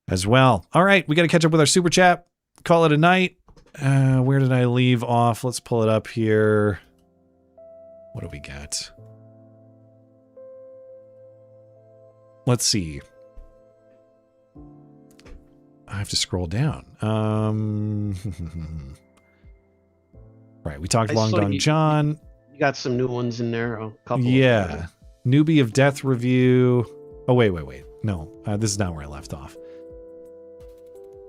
as well. All right, we got to catch up with our super chat. Call it a night. Where did I leave off? Let's pull it up here. What do we got? Let's see. I have to scroll down. Right, we talked Long Dong John. You got some new ones in there. A couple. Yeah. Newbie of Death review. Oh, wait. No, this is not where I left off.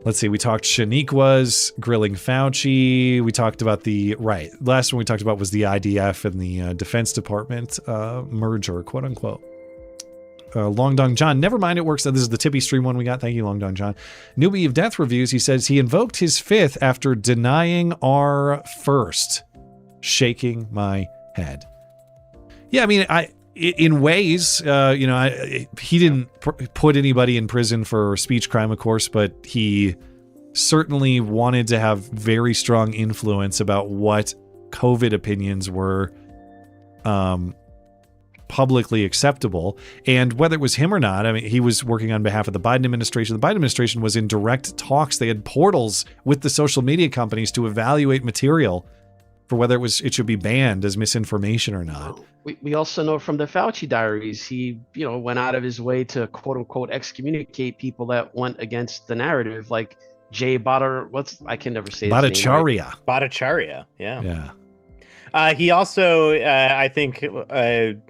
Let's see. We talked Shaniqua's grilling Fauci. We talked about last one we talked about was the IDF and the Defense Department merger, quote unquote. Long Dong John, never mind, it works. This is the Tippy stream one we got. Thank you, Long Dong John. Newbie of Death Reviews, he says he invoked his fifth after denying our first. Shaking my head. Yeah, I mean, in ways, he didn't put anybody in prison for speech crime, of course, but he certainly wanted to have very strong influence about what COVID opinions were publicly acceptable. And whether it was him or not, I mean, he was working on behalf of the Biden administration. The Biden administration was in direct talks. They had portals with the social media companies to evaluate material for whether it should be banned as misinformation or not. We also know from the Fauci diaries, he went out of his way to quote unquote excommunicate people that went against the narrative, like Jay I can never say his name, Bhattacharya. right? Bhattacharya, yeah. Yeah. He also, I think, the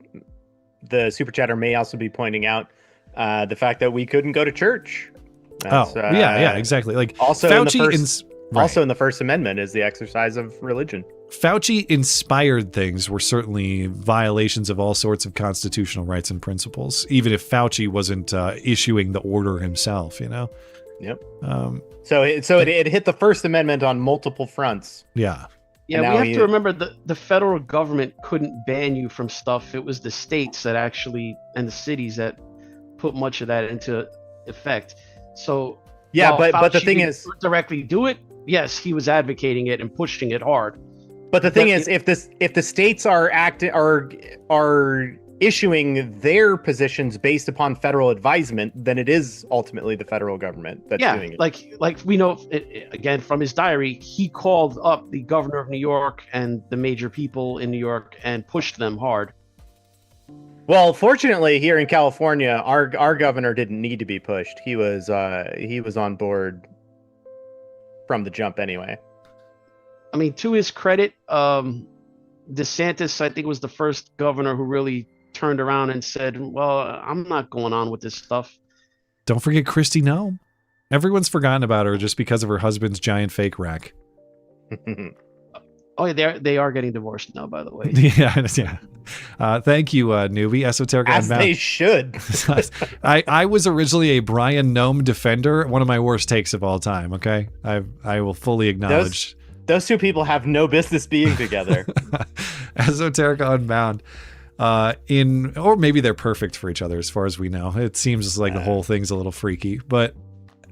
super chatter may also be pointing out the fact that we couldn't go to church. That's, yeah, exactly. Like also Fauci also in the First Amendment is the exercise of religion. Fauci inspired things were certainly violations of all sorts of constitutional rights and principles, even if Fauci wasn't issuing the order himself, Yep. So it hit the First Amendment on multiple fronts. Yeah. Yeah, we have to remember the federal government couldn't ban you from stuff. It was the states that actually, and the cities that put much of that into effect. So yeah, but the Fauci thing is, directly do it. Yes, he was advocating it and pushing it hard. But the thing is, if the states are issuing their positions based upon federal advisement, then it is ultimately the federal government that's doing it. like we know again from his diary, he called up the governor of New York and the major people in New York and pushed them hard. Well, fortunately, here in California, our governor didn't need to be pushed. He was on board from the jump anyway. I mean, to his credit, DeSantis, I think, was the first governor who really turned around and said, well, I'm not going on with this stuff. Don't forget Kristi Noem. Everyone's forgotten about her just because of her husband's giant fake rack. Oh, yeah, they are getting divorced now, by the way. Yeah. Thank you, newbie. Esoteric As Unbound. they should. I was originally a Brian Noem defender. One of my worst takes of all time. Okay, I will fully acknowledge. Those two people have no business being together. Esoteric Unbound. Or maybe they're perfect for each other as far as we know. It seems like the whole thing's a little freaky, but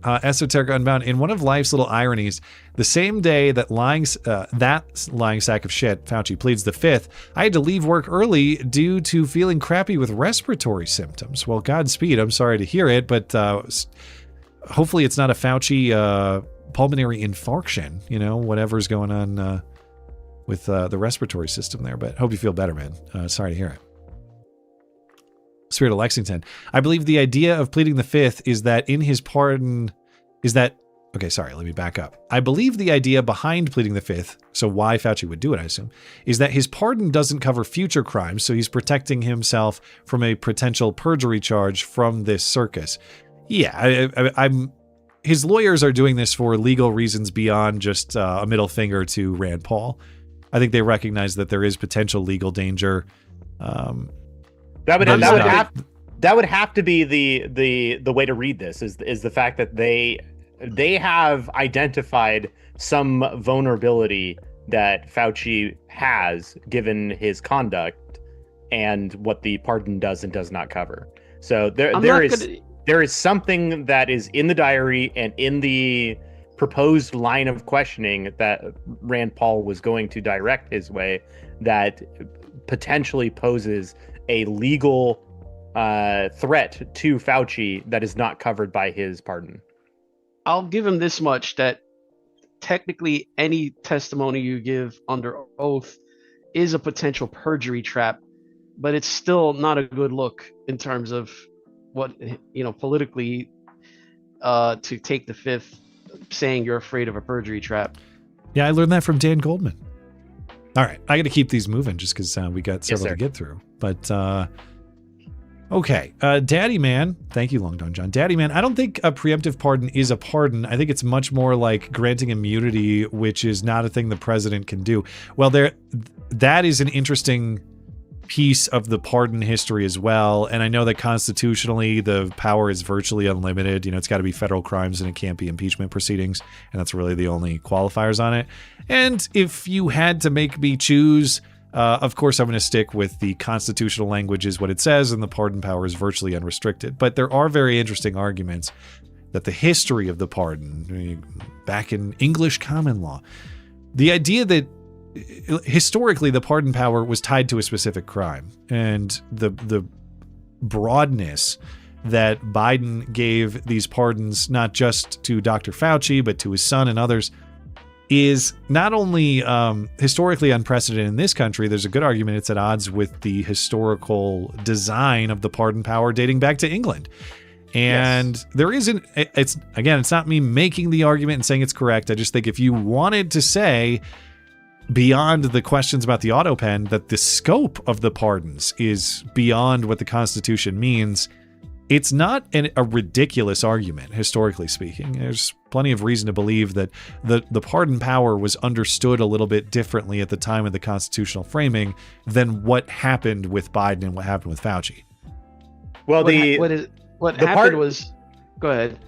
Esoteric Unbound, in one of life's little ironies, the same day that lying sack of shit, Fauci pleads the fifth, I had to leave work early due to feeling crappy with respiratory symptoms. Well, Godspeed. I'm sorry to hear it, but hopefully it's not a Fauci pulmonary infarction, whatever's going on with the respiratory system there, but hope you feel better, man. Sorry to hear it. Spirit of Lexington. I believe the idea of pleading the fifth is that in his pardon okay, sorry, let me back up. I believe the idea behind pleading the fifth, so why Fauci would do it, I assume, is that his pardon doesn't cover future crimes, so he's protecting himself from a potential perjury charge from this circus. Yeah, his lawyers are doing this for legal reasons beyond just a middle finger to Rand Paul. I think they recognize that there is potential legal danger. That would have to be the way to read this is the fact that they have identified some vulnerability that Fauci has given his conduct and what the pardon does and does not cover. So there is something that is in the diary and in the proposed line of questioning that Rand Paul was going to direct his way that potentially poses a legal threat to Fauci that is not covered by his pardon. I'll give him this much, that technically any testimony you give under oath is a potential perjury trap, but it's still not a good look in terms of what, politically, to take the fifth, saying you're afraid of a perjury trap. Yeah, I learned that from Dan Goldman. All right, I got to keep these moving just because we got several to get through. But okay, Daddy Man, thank you, Long Don John. Daddy Man, I don't think a preemptive pardon is a pardon. I think it's much more like granting immunity, which is not a thing the president can do. Well, that is an interesting piece of the pardon history as well. And I know that constitutionally the power is virtually unlimited. You know, it's got to be federal crimes and it can't be impeachment proceedings. And that's really the only qualifiers on it. And if you had to make me choose, of course, I'm going to stick with the constitutional language is what it says, and the pardon power is virtually unrestricted. But there are very interesting arguments that the history of the pardon, back in English common law, the idea that historically the pardon power was tied to a specific crime, and the broadness that Biden gave these pardons not just to Dr. Fauci but to his son and others is not only historically unprecedented in this country. There's a good argument it's at odds with the historical design of the pardon power dating back to England. And there isn't, it's not me making the argument and saying it's correct. I just think if you wanted to say beyond the questions about the auto pen that the scope of the pardons is beyond what the Constitution means, it's not a ridiculous argument, historically speaking. There's plenty of reason to believe that the pardon power was understood a little bit differently at the time of the constitutional framing than what happened with Biden and what happened with Fauci. Well, what happened was, go ahead.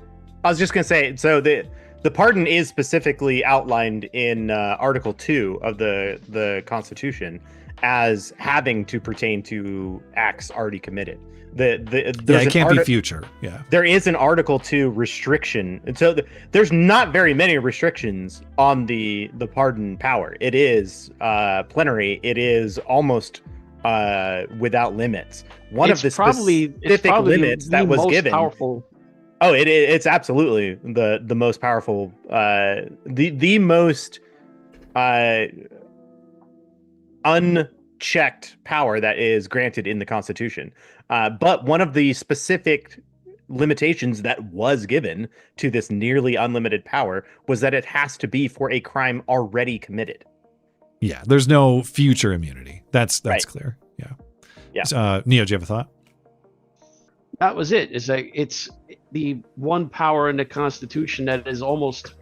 I was just going to say, so the pardon is specifically outlined in Article 2 of the Constitution as having to pertain to acts already committed. It can't be future. Yeah, there is an Article 2 restriction, and so there's not very many restrictions on the pardon power. It is plenary. It is almost without limits. One of the specific limits that was given. Powerful. Oh, it's absolutely the most powerful, the most unchecked power that is granted in the Constitution. But one of the specific limitations that was given to this nearly unlimited power was that it has to be for a crime already committed. Yeah, there's no future immunity. That's right. Clear. Yeah. Neo, do you have a thought? That was it. It's like it's the one power in the Constitution that is almost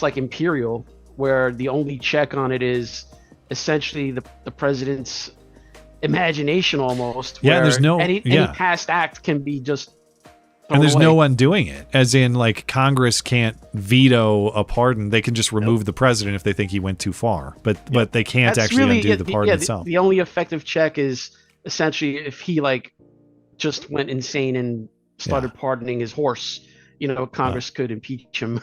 like imperial, where the only check on it is essentially the president's imagination almost. Yeah, there's no any past act can be just and there's no undoing it. As in, like, Congress can't veto a pardon; they can just remove the president if they think he went too far. But they can't actually undo the pardon itself. The only effective check is essentially if he just went insane and started pardoning his horse. Congress could impeach him.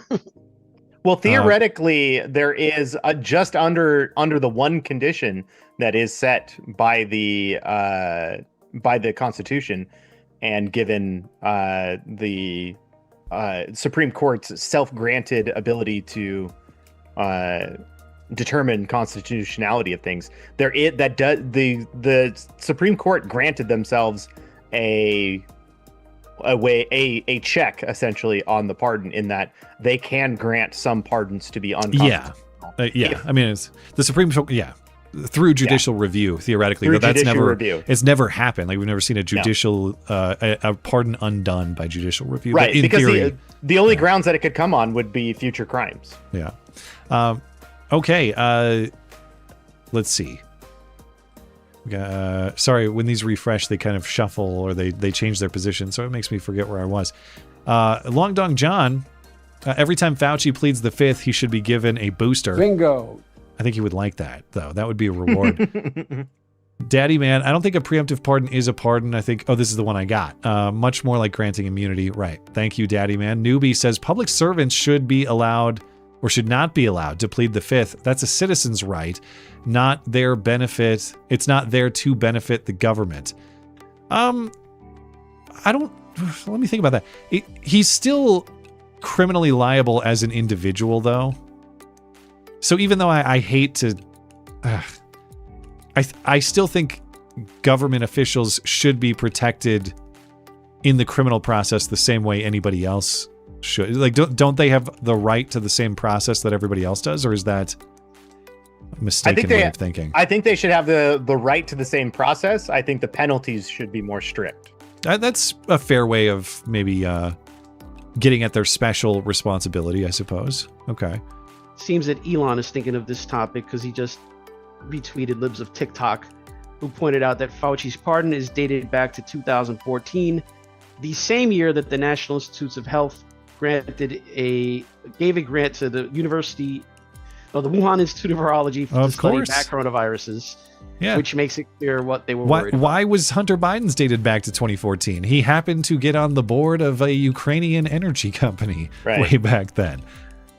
Well, theoretically, there is just under the one condition that is set by the Constitution, and given the Supreme Court's self-granted ability to determine constitutionality of things. The Supreme Court granted themselves a check essentially on the pardon, in that they can grant some pardons to be unconstitutional. I mean, it's the Supreme Court. Yeah. Through judicial review, theoretically, it's never happened. Like, we've never seen a judicial a pardon undone by judicial review. Right, because the only grounds that it could come on would be future crimes. Yeah. Okay. Let's see. Sorry, when these refresh, they kind of shuffle or they change their position, so it makes me forget where I was. Long Dong John, every time Fauci pleads the fifth, he should be given a booster. Bingo. I think he would like that, though. That would be a reward. Daddy Man, I don't think a preemptive pardon is a pardon. I think, this is the one I got. Much more like granting immunity. Right. Thank you, Daddy Man. Newbie says public servants should be allowed or should not be allowed to plead the fifth. That's a citizen's right, not their benefit. It's not there to benefit the government. Let me think about that. He's still criminally liable as an individual, though. So even though I hate to, I still think government officials should be protected in the criminal process the same way anybody else should. Like, don't they have the right to the same process that everybody else does, or is that a mistaken way of thinking? I think they should have the right to the same process. I think the penalties should be more strict. That's a fair way of maybe getting at their special responsibility, I suppose. Okay. Seems that Elon is thinking of this topic because he just retweeted Libs of TikTok, who pointed out that Fauci's pardon is dated back to 2014, the same year that the National Institutes of Health gave a grant to the the Wuhan Institute of Virology to study back coronaviruses, which makes it clear what they were worried about. Why was Hunter Biden's dated back to 2014? He happened to get on the board of a Ukrainian energy company way back then.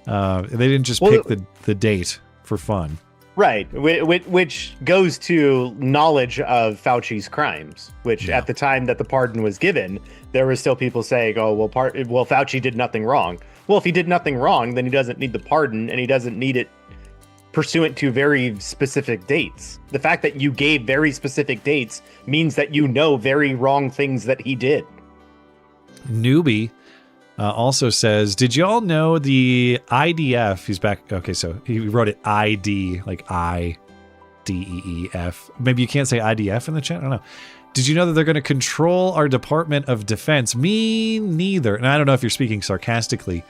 They didn't just pick the date for fun. Right, which goes to knowledge of Fauci's crimes, which at the time that the pardon was given, there were still people saying, oh, well, Fauci did nothing wrong. Well, if he did nothing wrong, then he doesn't need the pardon, and he doesn't need it pursuant to very specific dates. The fact that you gave very specific dates means that you know very wrong things that he did. Newbie also says, did y'all know the IDF, he's back, okay, so he wrote it ID, like IDEEF. Maybe you can't say IDF in the chat, I don't know. Did you know that they're going to control our Department of Defense? Me neither. And I don't know if you're speaking sarcastically.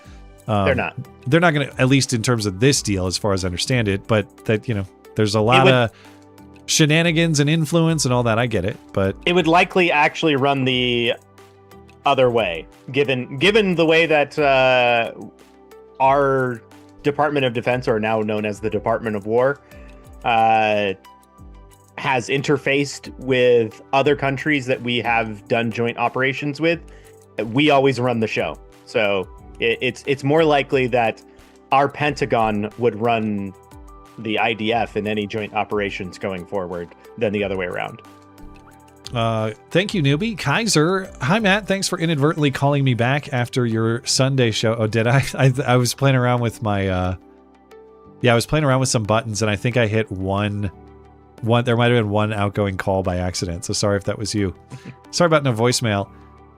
They're not. They're not going to, at least in terms of this deal, as far as I understand it, but that, there's a lot of shenanigans and influence and all that. I get it, but it would likely actually run the other way, given the way that our Department of Defense, or now known as the Department of War, has interfaced with other countries that we have done joint operations with. We always run the show, so it's more likely that our Pentagon would run the IDF in any joint operations going forward than the other way around. Thank you, newbie. Kaiser. Hi, Matt. Thanks for inadvertently calling me back after your Sunday show. Oh, did I? I was playing around with my, I was playing around with some buttons and I think I hit one, there might've been one outgoing call by accident. So sorry if that was you. Sorry about no voicemail.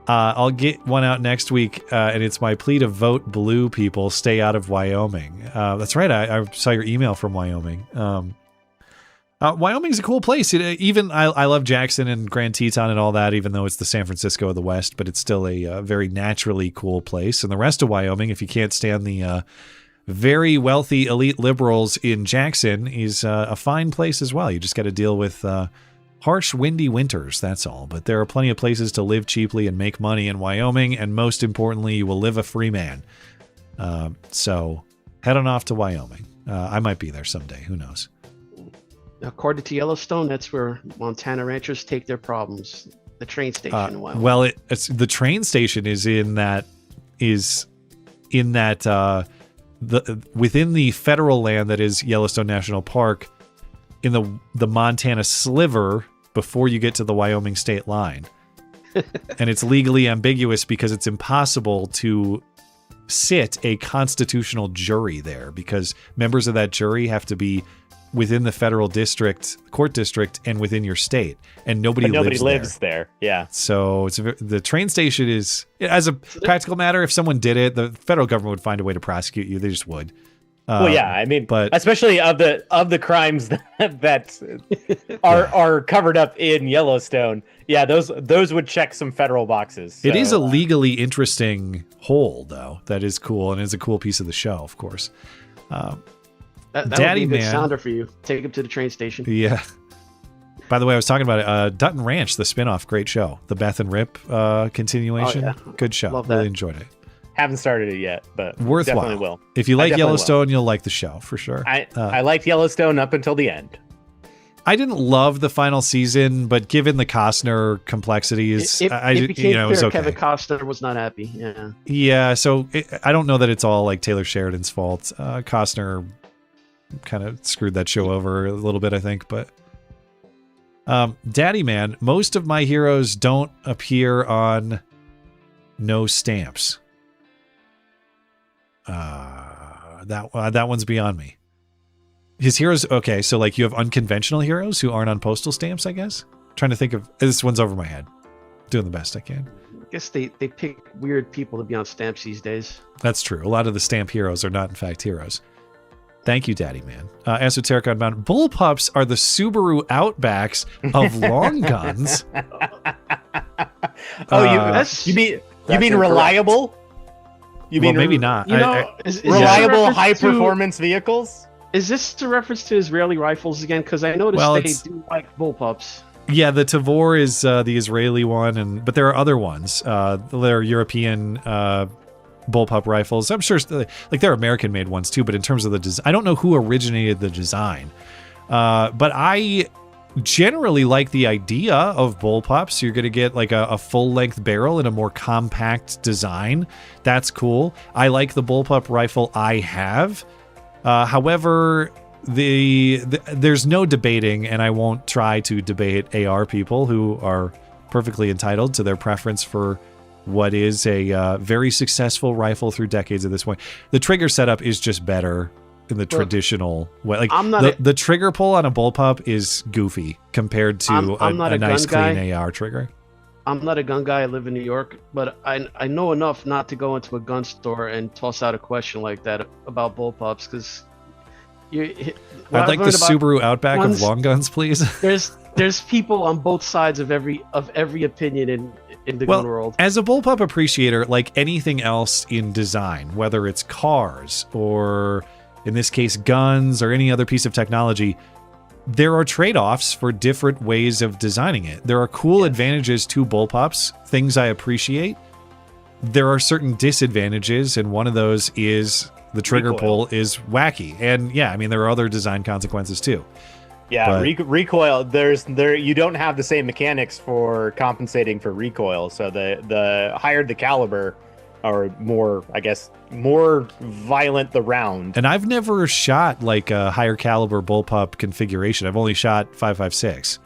I'll get one out next week. And it's my plea to vote blue, people. Stay out of Wyoming. That's right. I saw your email from Wyoming. Wyoming's a cool place. I love Jackson and Grand Teton and all that, even though it's the San Francisco of the West, but it's still a very naturally cool place. And the rest of Wyoming, if you can't stand the very wealthy elite liberals in Jackson, is a fine place as well. You just got to deal with harsh, windy winters, that's all. But there are plenty of places to live cheaply and make money in Wyoming, and most importantly, you will live a free man. So head on off to Wyoming. I might be there someday. Who knows? According to Yellowstone, that's where Montana ranchers take their problems. The train station in Wyoming. Well, it's the train station is in that within the federal land that is Yellowstone National Park, in the Montana sliver before you get to the Wyoming state line. And it's legally ambiguous because it's impossible to sit a constitutional jury there, because members of that jury have to be within the federal court district and within your state, and nobody lives there. Yeah. So the train station is, as a practical matter, if someone did it, the federal government would find a way to prosecute you. They just would. Well, yeah, I mean, but especially of the crimes that are covered up in Yellowstone. Yeah, those would check some federal boxes. So, it is a legally interesting hole, though. That is cool, and it's a cool piece of the show, of course. That Daddy would be a good Man sounder for you. Take him to the train station. Yeah. By the way, I was talking about it. Dutton Ranch, the spinoff, great show. The Beth and Rip continuation, good show. Love that. Really enjoyed it. Haven't started it yet, but worthwhile. Definitely will. If you like Yellowstone, you'll like the show for sure. I liked Yellowstone up until the end. I didn't love the final season, but given the Costner complexities, it became clear it was okay. Kevin Costner was not happy. Yeah. Yeah. So I don't know that it's all like Taylor Sheridan's fault. Costner kind of screwed that show over a little bit, I think. But Daddy Man, most of my heroes don't appear on no stamps. That one's beyond me. His heroes, okay, so like you have unconventional heroes who aren't on postal stamps, I guess. Trying to think of, this one's over my head. Doing the best I can. I guess they pick weird people to be on stamps these days. That's true. A lot of the stamp heroes are not in fact heroes. Thank you, Daddy Man. Esoteric Unbound. Bullpups are the Subaru Outbacks of long guns. You mean reliable? Maybe not. You know, reliable high performance vehicles? Is this a reference to Israeli rifles again? Because I noticed they do like bullpups. Yeah, the Tavor is the Israeli one, but there are other ones. There are European bullpup rifles. I'm sure, like there are American-made ones too. But in terms of the design, I don't know who originated the design. But I generally like the idea of bullpups. You're going to get like a full-length barrel in a more compact design. That's cool. I like the bullpup rifle I have. However, there's no debating, and I won't try to debate AR people who are perfectly entitled to their preference for what is a very successful rifle through decades at this point. The trigger setup is just better in the traditional way. Like the trigger pull on a bullpup is goofy compared to a nice clean AR trigger. I'm not a gun guy. I live in New York, but I know enough not to go into a gun store and toss out a question like that about bullpups, because I'd like the Subaru Outback of long guns, please. There's people on both sides of every opinion in the gun world. As a bullpup appreciator, like anything else in design, whether it's cars or in this case guns or any other piece of technology, there are trade-offs for different ways of designing it. There are cool advantages to bullpups, things I appreciate. There are certain disadvantages, and one of those is the trigger pull is wacky. And yeah, I mean, there are other design consequences too. Yeah, recoil, you don't have the same mechanics for compensating for recoil. So the higher the caliber, or more, I guess, more violent the round. And I've never shot like a higher caliber bullpup configuration. I've only shot 5.56.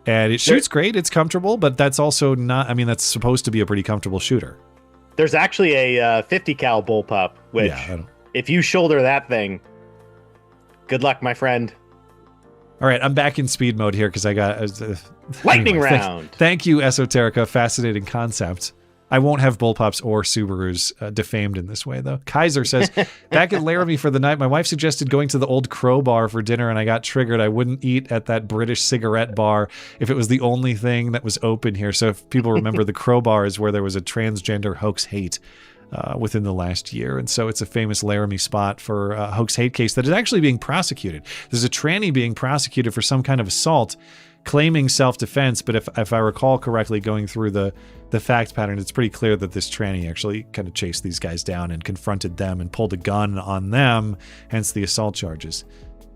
And it shoots great, it's comfortable, but that's also not, I mean, that's supposed to be a pretty comfortable shooter. There's actually a 50 cal bullpup, which if you shoulder that thing, good luck, my friend. All right, I'm back in speed mode here because I got lightning round. Thank you, Esoterica. Fascinating concept. I won't have bullpups or Subarus defamed in this way, though. Kaiser says, back at Laramie for the night, my wife suggested going to the Old Crow bar for dinner, and I got triggered. I wouldn't eat at that British cigarette bar if it was the only thing that was open here. So if people remember, the Crow bar is where there was a transgender hoax hate within the last year. And so it's a famous Laramie spot for a hoax hate case that is actually being prosecuted. There's a tranny being prosecuted for some kind of assault, claiming self-defense, but if I recall correctly, going through the fact pattern, it's pretty clear that this tranny actually kind of chased these guys down and confronted them and pulled a gun on them, hence the assault charges.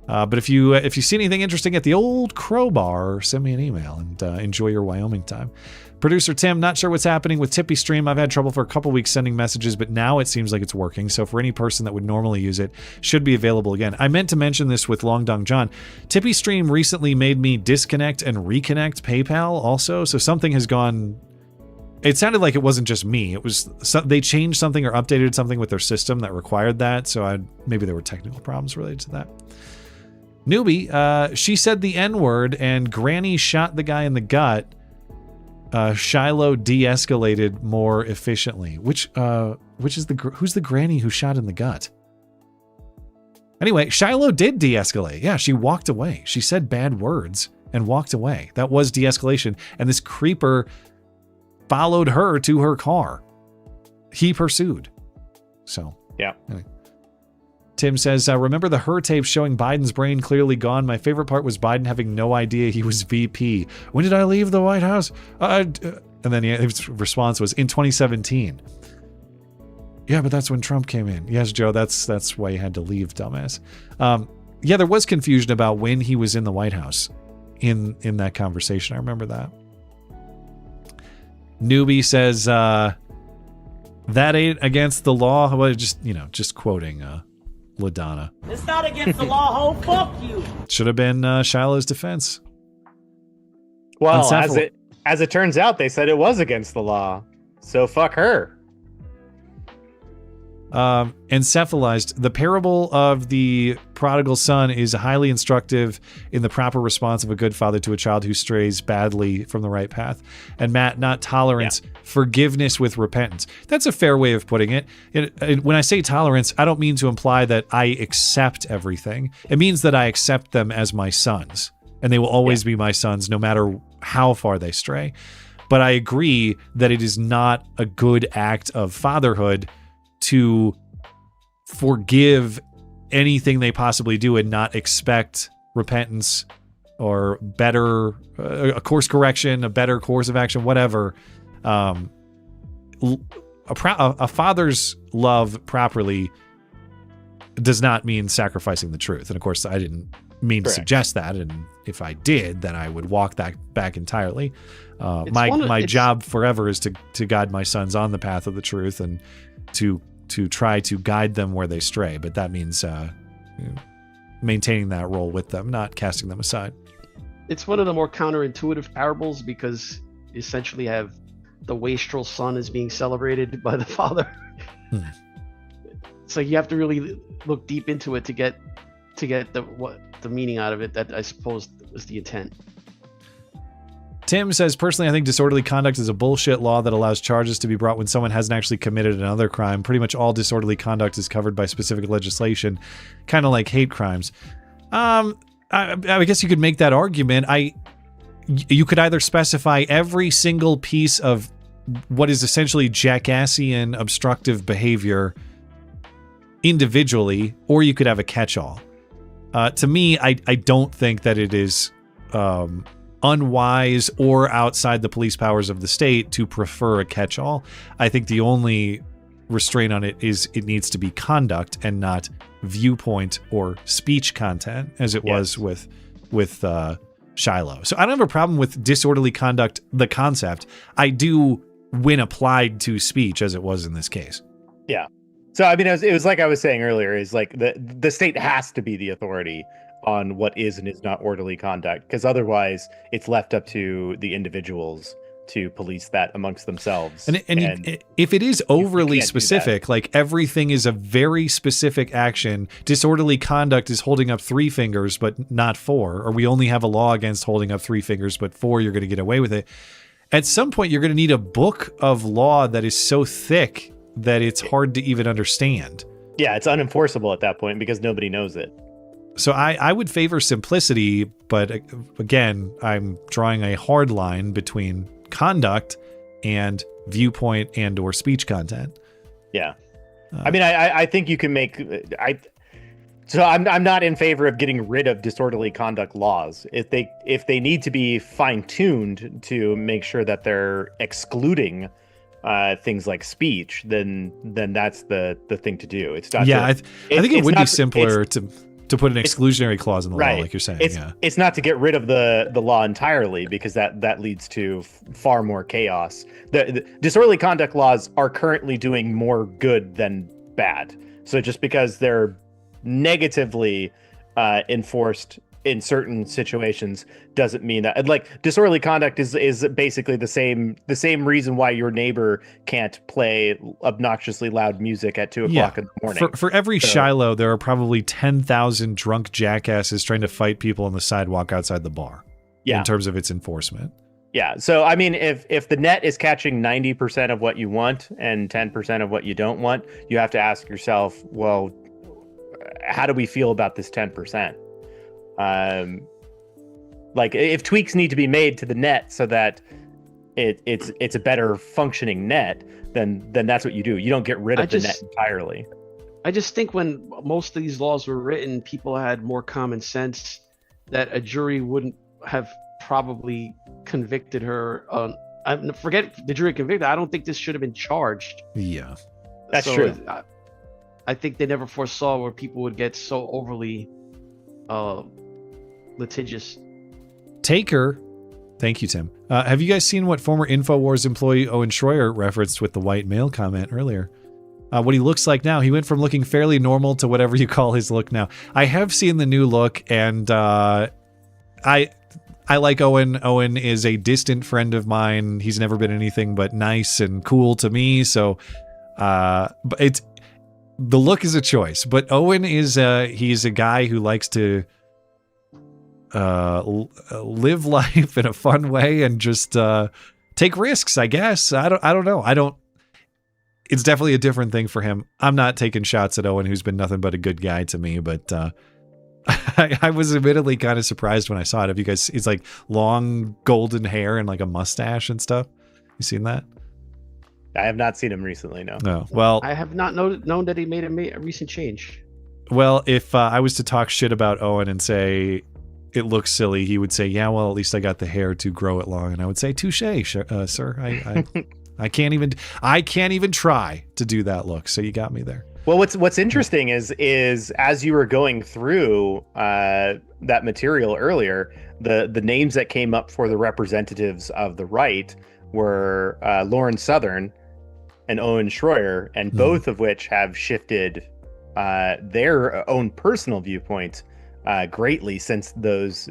But if you see anything interesting at the Old Crow Bar, send me an email and enjoy your Wyoming time. Producer Tim, not sure what's happening with Tippy Stream. I've had trouble for a couple weeks sending messages, but now it seems like it's working. So for any person that would normally use it, should be available again. I meant to mention this with Long Dong John. Tippy Stream recently made me disconnect and reconnect PayPal also. So something has gone. It sounded like it wasn't just me. It was they changed something or updated something with their system that required that. So maybe there were technical problems related to that. Newbie, she said the N-word and Granny shot the guy in the gut. Shiloh de-escalated more efficiently. Which is who's the granny who shot in the gut? Anyway, Shiloh did de-escalate. Yeah, she walked away. She said bad words and walked away. That was de-escalation. And this creeper followed her to her car. He pursued. So yeah. Anyway. Tim says, remember the Her tape showing Biden's brain clearly gone? My favorite part was Biden having no idea he was VP. When did I leave the White House? And then his response was, in 2017. Yeah, but that's when Trump came in. Yes, Joe, that's why he had to leave, dumbass. Yeah, there was confusion about when he was in the White House in that conversation. I remember that. Newbie says, that ain't against the law. Well, just quoting LaDonna. It's not against the law, ho. Fuck you. Should have been Shiloh's defense. Well, as it turns out, they said it was against the law. So fuck her. Encephalized. The parable of the prodigal son is highly instructive in the proper response of a good father to a child who strays badly from the right path. And Matt, not tolerance, forgiveness with repentance. That's a fair way of putting it. When I say tolerance, I don't mean to imply that I accept everything. It means that I accept them as my sons, and they will always be my sons no matter how far they stray. But I agree that it is not a good act of fatherhood to forgive anything they possibly do and not expect repentance or better a course correction, a better course of action, whatever. A father's love properly does not mean sacrificing the truth. And of course, I didn't mean to suggest that. And if I did, then I would walk that back entirely. My job forever is to guide my sons on the path of the truth and to try to guide them where they stray. But that means maintaining that role with them, not casting them aside. It's one of the more counterintuitive parables because you essentially have the wastrel son is being celebrated by the father. So you have to really look deep into it to get the meaning out of it. That I suppose was the intent. Tim says, personally, I think disorderly conduct is a bullshit law that allows charges to be brought when someone hasn't actually committed another crime. Pretty much all disorderly conduct is covered by specific legislation, kind of like hate crimes. I guess you could make that argument. You could either specify every single piece of what is essentially jackassian obstructive behavior individually, or you could have a catch-all. To me, I don't think that it is unwise or outside the police powers of the state to prefer a catch-all. I think the only restraint on it is it needs to be conduct and not viewpoint or speech content, as it was with Shiloh. So I don't have a problem with disorderly conduct, the concept. I do when applied to speech, as it was in this case. Yeah. So I mean, it was like I was saying earlier, is like the state has to be the authority on what is and is not orderly conduct, because otherwise it's left up to the individuals to police that amongst themselves. And if it is overly specific, like everything is a very specific action, disorderly conduct is holding up 3 fingers but not 4, or we only have a law against holding up 3 fingers but 4, you're going to get away with it. At some point, you're going to need a book of law that is so thick that it's hard to even understand. Yeah, it's unenforceable at that point because nobody knows it. So I would favor simplicity, but again, I'm drawing a hard line between conduct and viewpoint and or speech content. Yeah. I mean, I think you can make so I'm not in favor of getting rid of disorderly conduct laws. If they need to be fine-tuned to make sure that they're excluding things like speech, then that's the thing to do. It's not. Yeah, I think it would be simpler to put an exclusionary clause in the law, like you're saying. It's not to get rid of the law entirely, because that leads to far more chaos. The disorderly conduct laws are currently doing more good than bad. So just because they're negatively enforced in certain situations doesn't mean that, like, disorderly conduct is basically the same reason why your neighbor can't play obnoxiously loud music at 2 o'clock in the morning. For every Shiloh, there are probably 10,000 drunk jackasses trying to fight people on the sidewalk outside the bar. Yeah. In terms of its enforcement. Yeah. So I mean, if the net is catching 90% of what you want and 10% of what you don't want, you have to ask yourself, well, how do we feel about this 10%? Like, if tweaks need to be made to the net so that it's a better functioning net, then that's what you do. You don't get rid of the net entirely. I just think when most of these laws were written, people had more common sense that a jury wouldn't have probably convicted her on. Forget the jury convicted. I don't think this should have been charged. Yeah, that's true. I think they never foresaw where people would get so overly litigious. Taker, thank you, Tim. Have you guys seen what former InfoWars employee Owen Schroyer referenced with the white male comment earlier? What he looks like now. He went from looking fairly normal to whatever you call his look now. I have seen the new look, and I like Owen. Owen is a distant friend of mine. He's never been anything but nice and cool to me. So, but the look is a choice. But Owen is he's a guy who likes to live life in a fun way and just take risks, I guess. I don't know. It's definitely a different thing for him. I'm not taking shots at Owen, who's been nothing but a good guy to me, but I was admittedly kind of surprised when I saw it. Have you guys, it's like long golden hair and like a mustache and stuff. You seen that? I have not seen him recently, no. No. Well, I have not known that he made a recent change. Well, if I was to talk shit about Owen and say it looks silly, he would say, yeah, well, at least I got the hair to grow it long. And I would say, touche, sir. I can't even try to do that look. So you got me there. Well, what's interesting is as you were going through that material earlier, the names that came up for the representatives of the right were Lauren Southern and Owen Schroyer, and both of which have shifted their own personal viewpoints greatly since those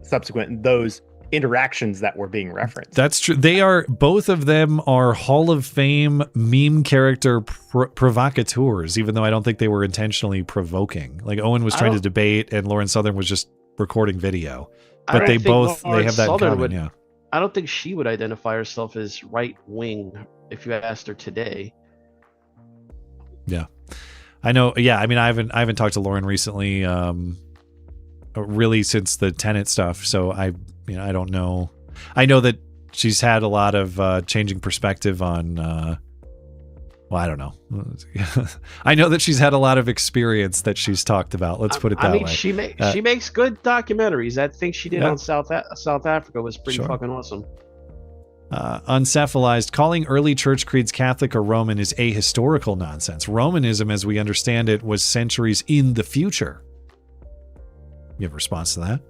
those interactions that were being referenced. That's true. Both of them are Hall of Fame meme character provocateurs, even though I don't think they were intentionally provoking. Like Owen was trying to debate and Lauren Southern was just recording video. But they have that in common, yeah. I don't think she would identify herself as right wing if you asked her today. Yeah. I know. Yeah. I mean, I haven't talked to Lauren recently, really since the Tenet stuff. So I don't know. I know that she's had a lot of changing perspective on, well, I don't know. I know that she's had a lot of experience that she's talked about. Let's put it that way. She makes good documentaries. That thing she did on South Africa was pretty fucking awesome. Uncephalized, calling early church creeds Catholic or Roman is ahistorical nonsense. Romanism, as we understand it, was centuries in the future. You have a response to that?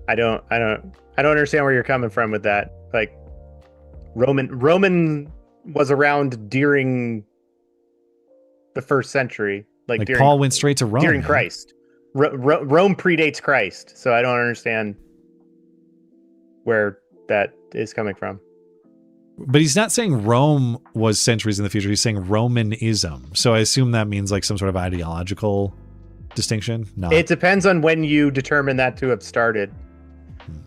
I don't understand where you're coming from with that. Like Roman was around during the first century. Like during, Paul went straight to Rome during Christ. Rome predates Christ, so I don't understand where that is coming from. But he's not saying Rome was centuries in the future. He's saying Romanism. So I assume that means like some sort of ideological distinction. No, it depends on when you determine that to have started.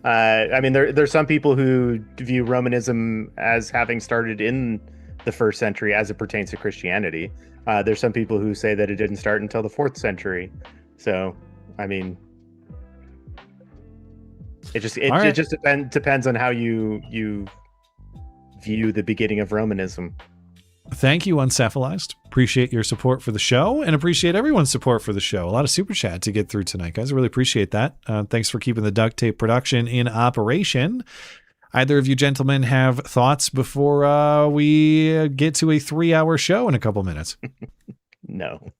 I mean, there's some people who view Romanism as having started in the 1st century as it pertains to Christianity. There's some people who say that it didn't start until the 4th century. So, I mean, it just depends on how you view the beginning of Romanism. Thank you, Uncephalized. Appreciate your support for the show and appreciate everyone's support for the show. A lot of super chat to get through tonight, guys. I really appreciate that. Thanks for keeping the duct tape production in operation. Either of you gentlemen have thoughts before we get to a 3-hour show in a couple minutes? No.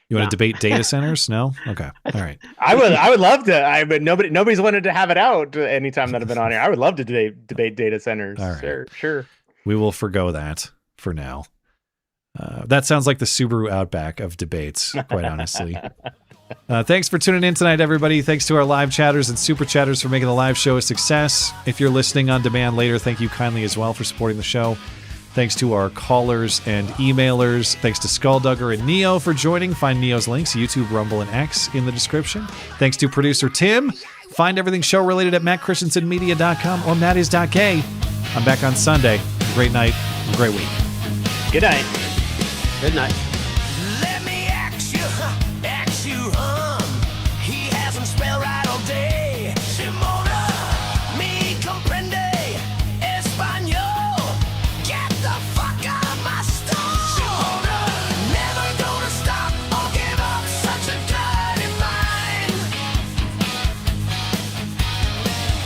You want to debate data centers? No? Okay. All right. I would love to. But nobody's wanted to have it out anytime that I've been on here. I would love to debate data centers. All right. Sure. We will forgo that for now. That sounds like the Subaru Outback of debates, quite honestly. Thanks for tuning in tonight, everybody. Thanks to our live chatters and super chatters for making the live show a success. If you're listening on demand later, thank you kindly as well for supporting the show. Thanks to our callers and emailers. Thanks to Skulldugger and Neo for joining. Find Neo's links, YouTube, Rumble, and X in the description. Thanks to producer Tim. Find everything show-related at mattchristiansenmedia.com or mattis.k. I'm back on Sunday. Have a great night. A great week. Good night. Good night. Let me ask you, he hasn't spelled right all day. Simona, mi comprende español. Get the fuck out of my store. Simona, never gonna stop or give up such a dirty mind.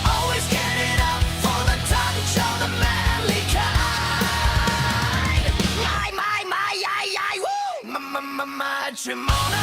Always getting up for the touch of the manly kind. My, woo! Matrimony.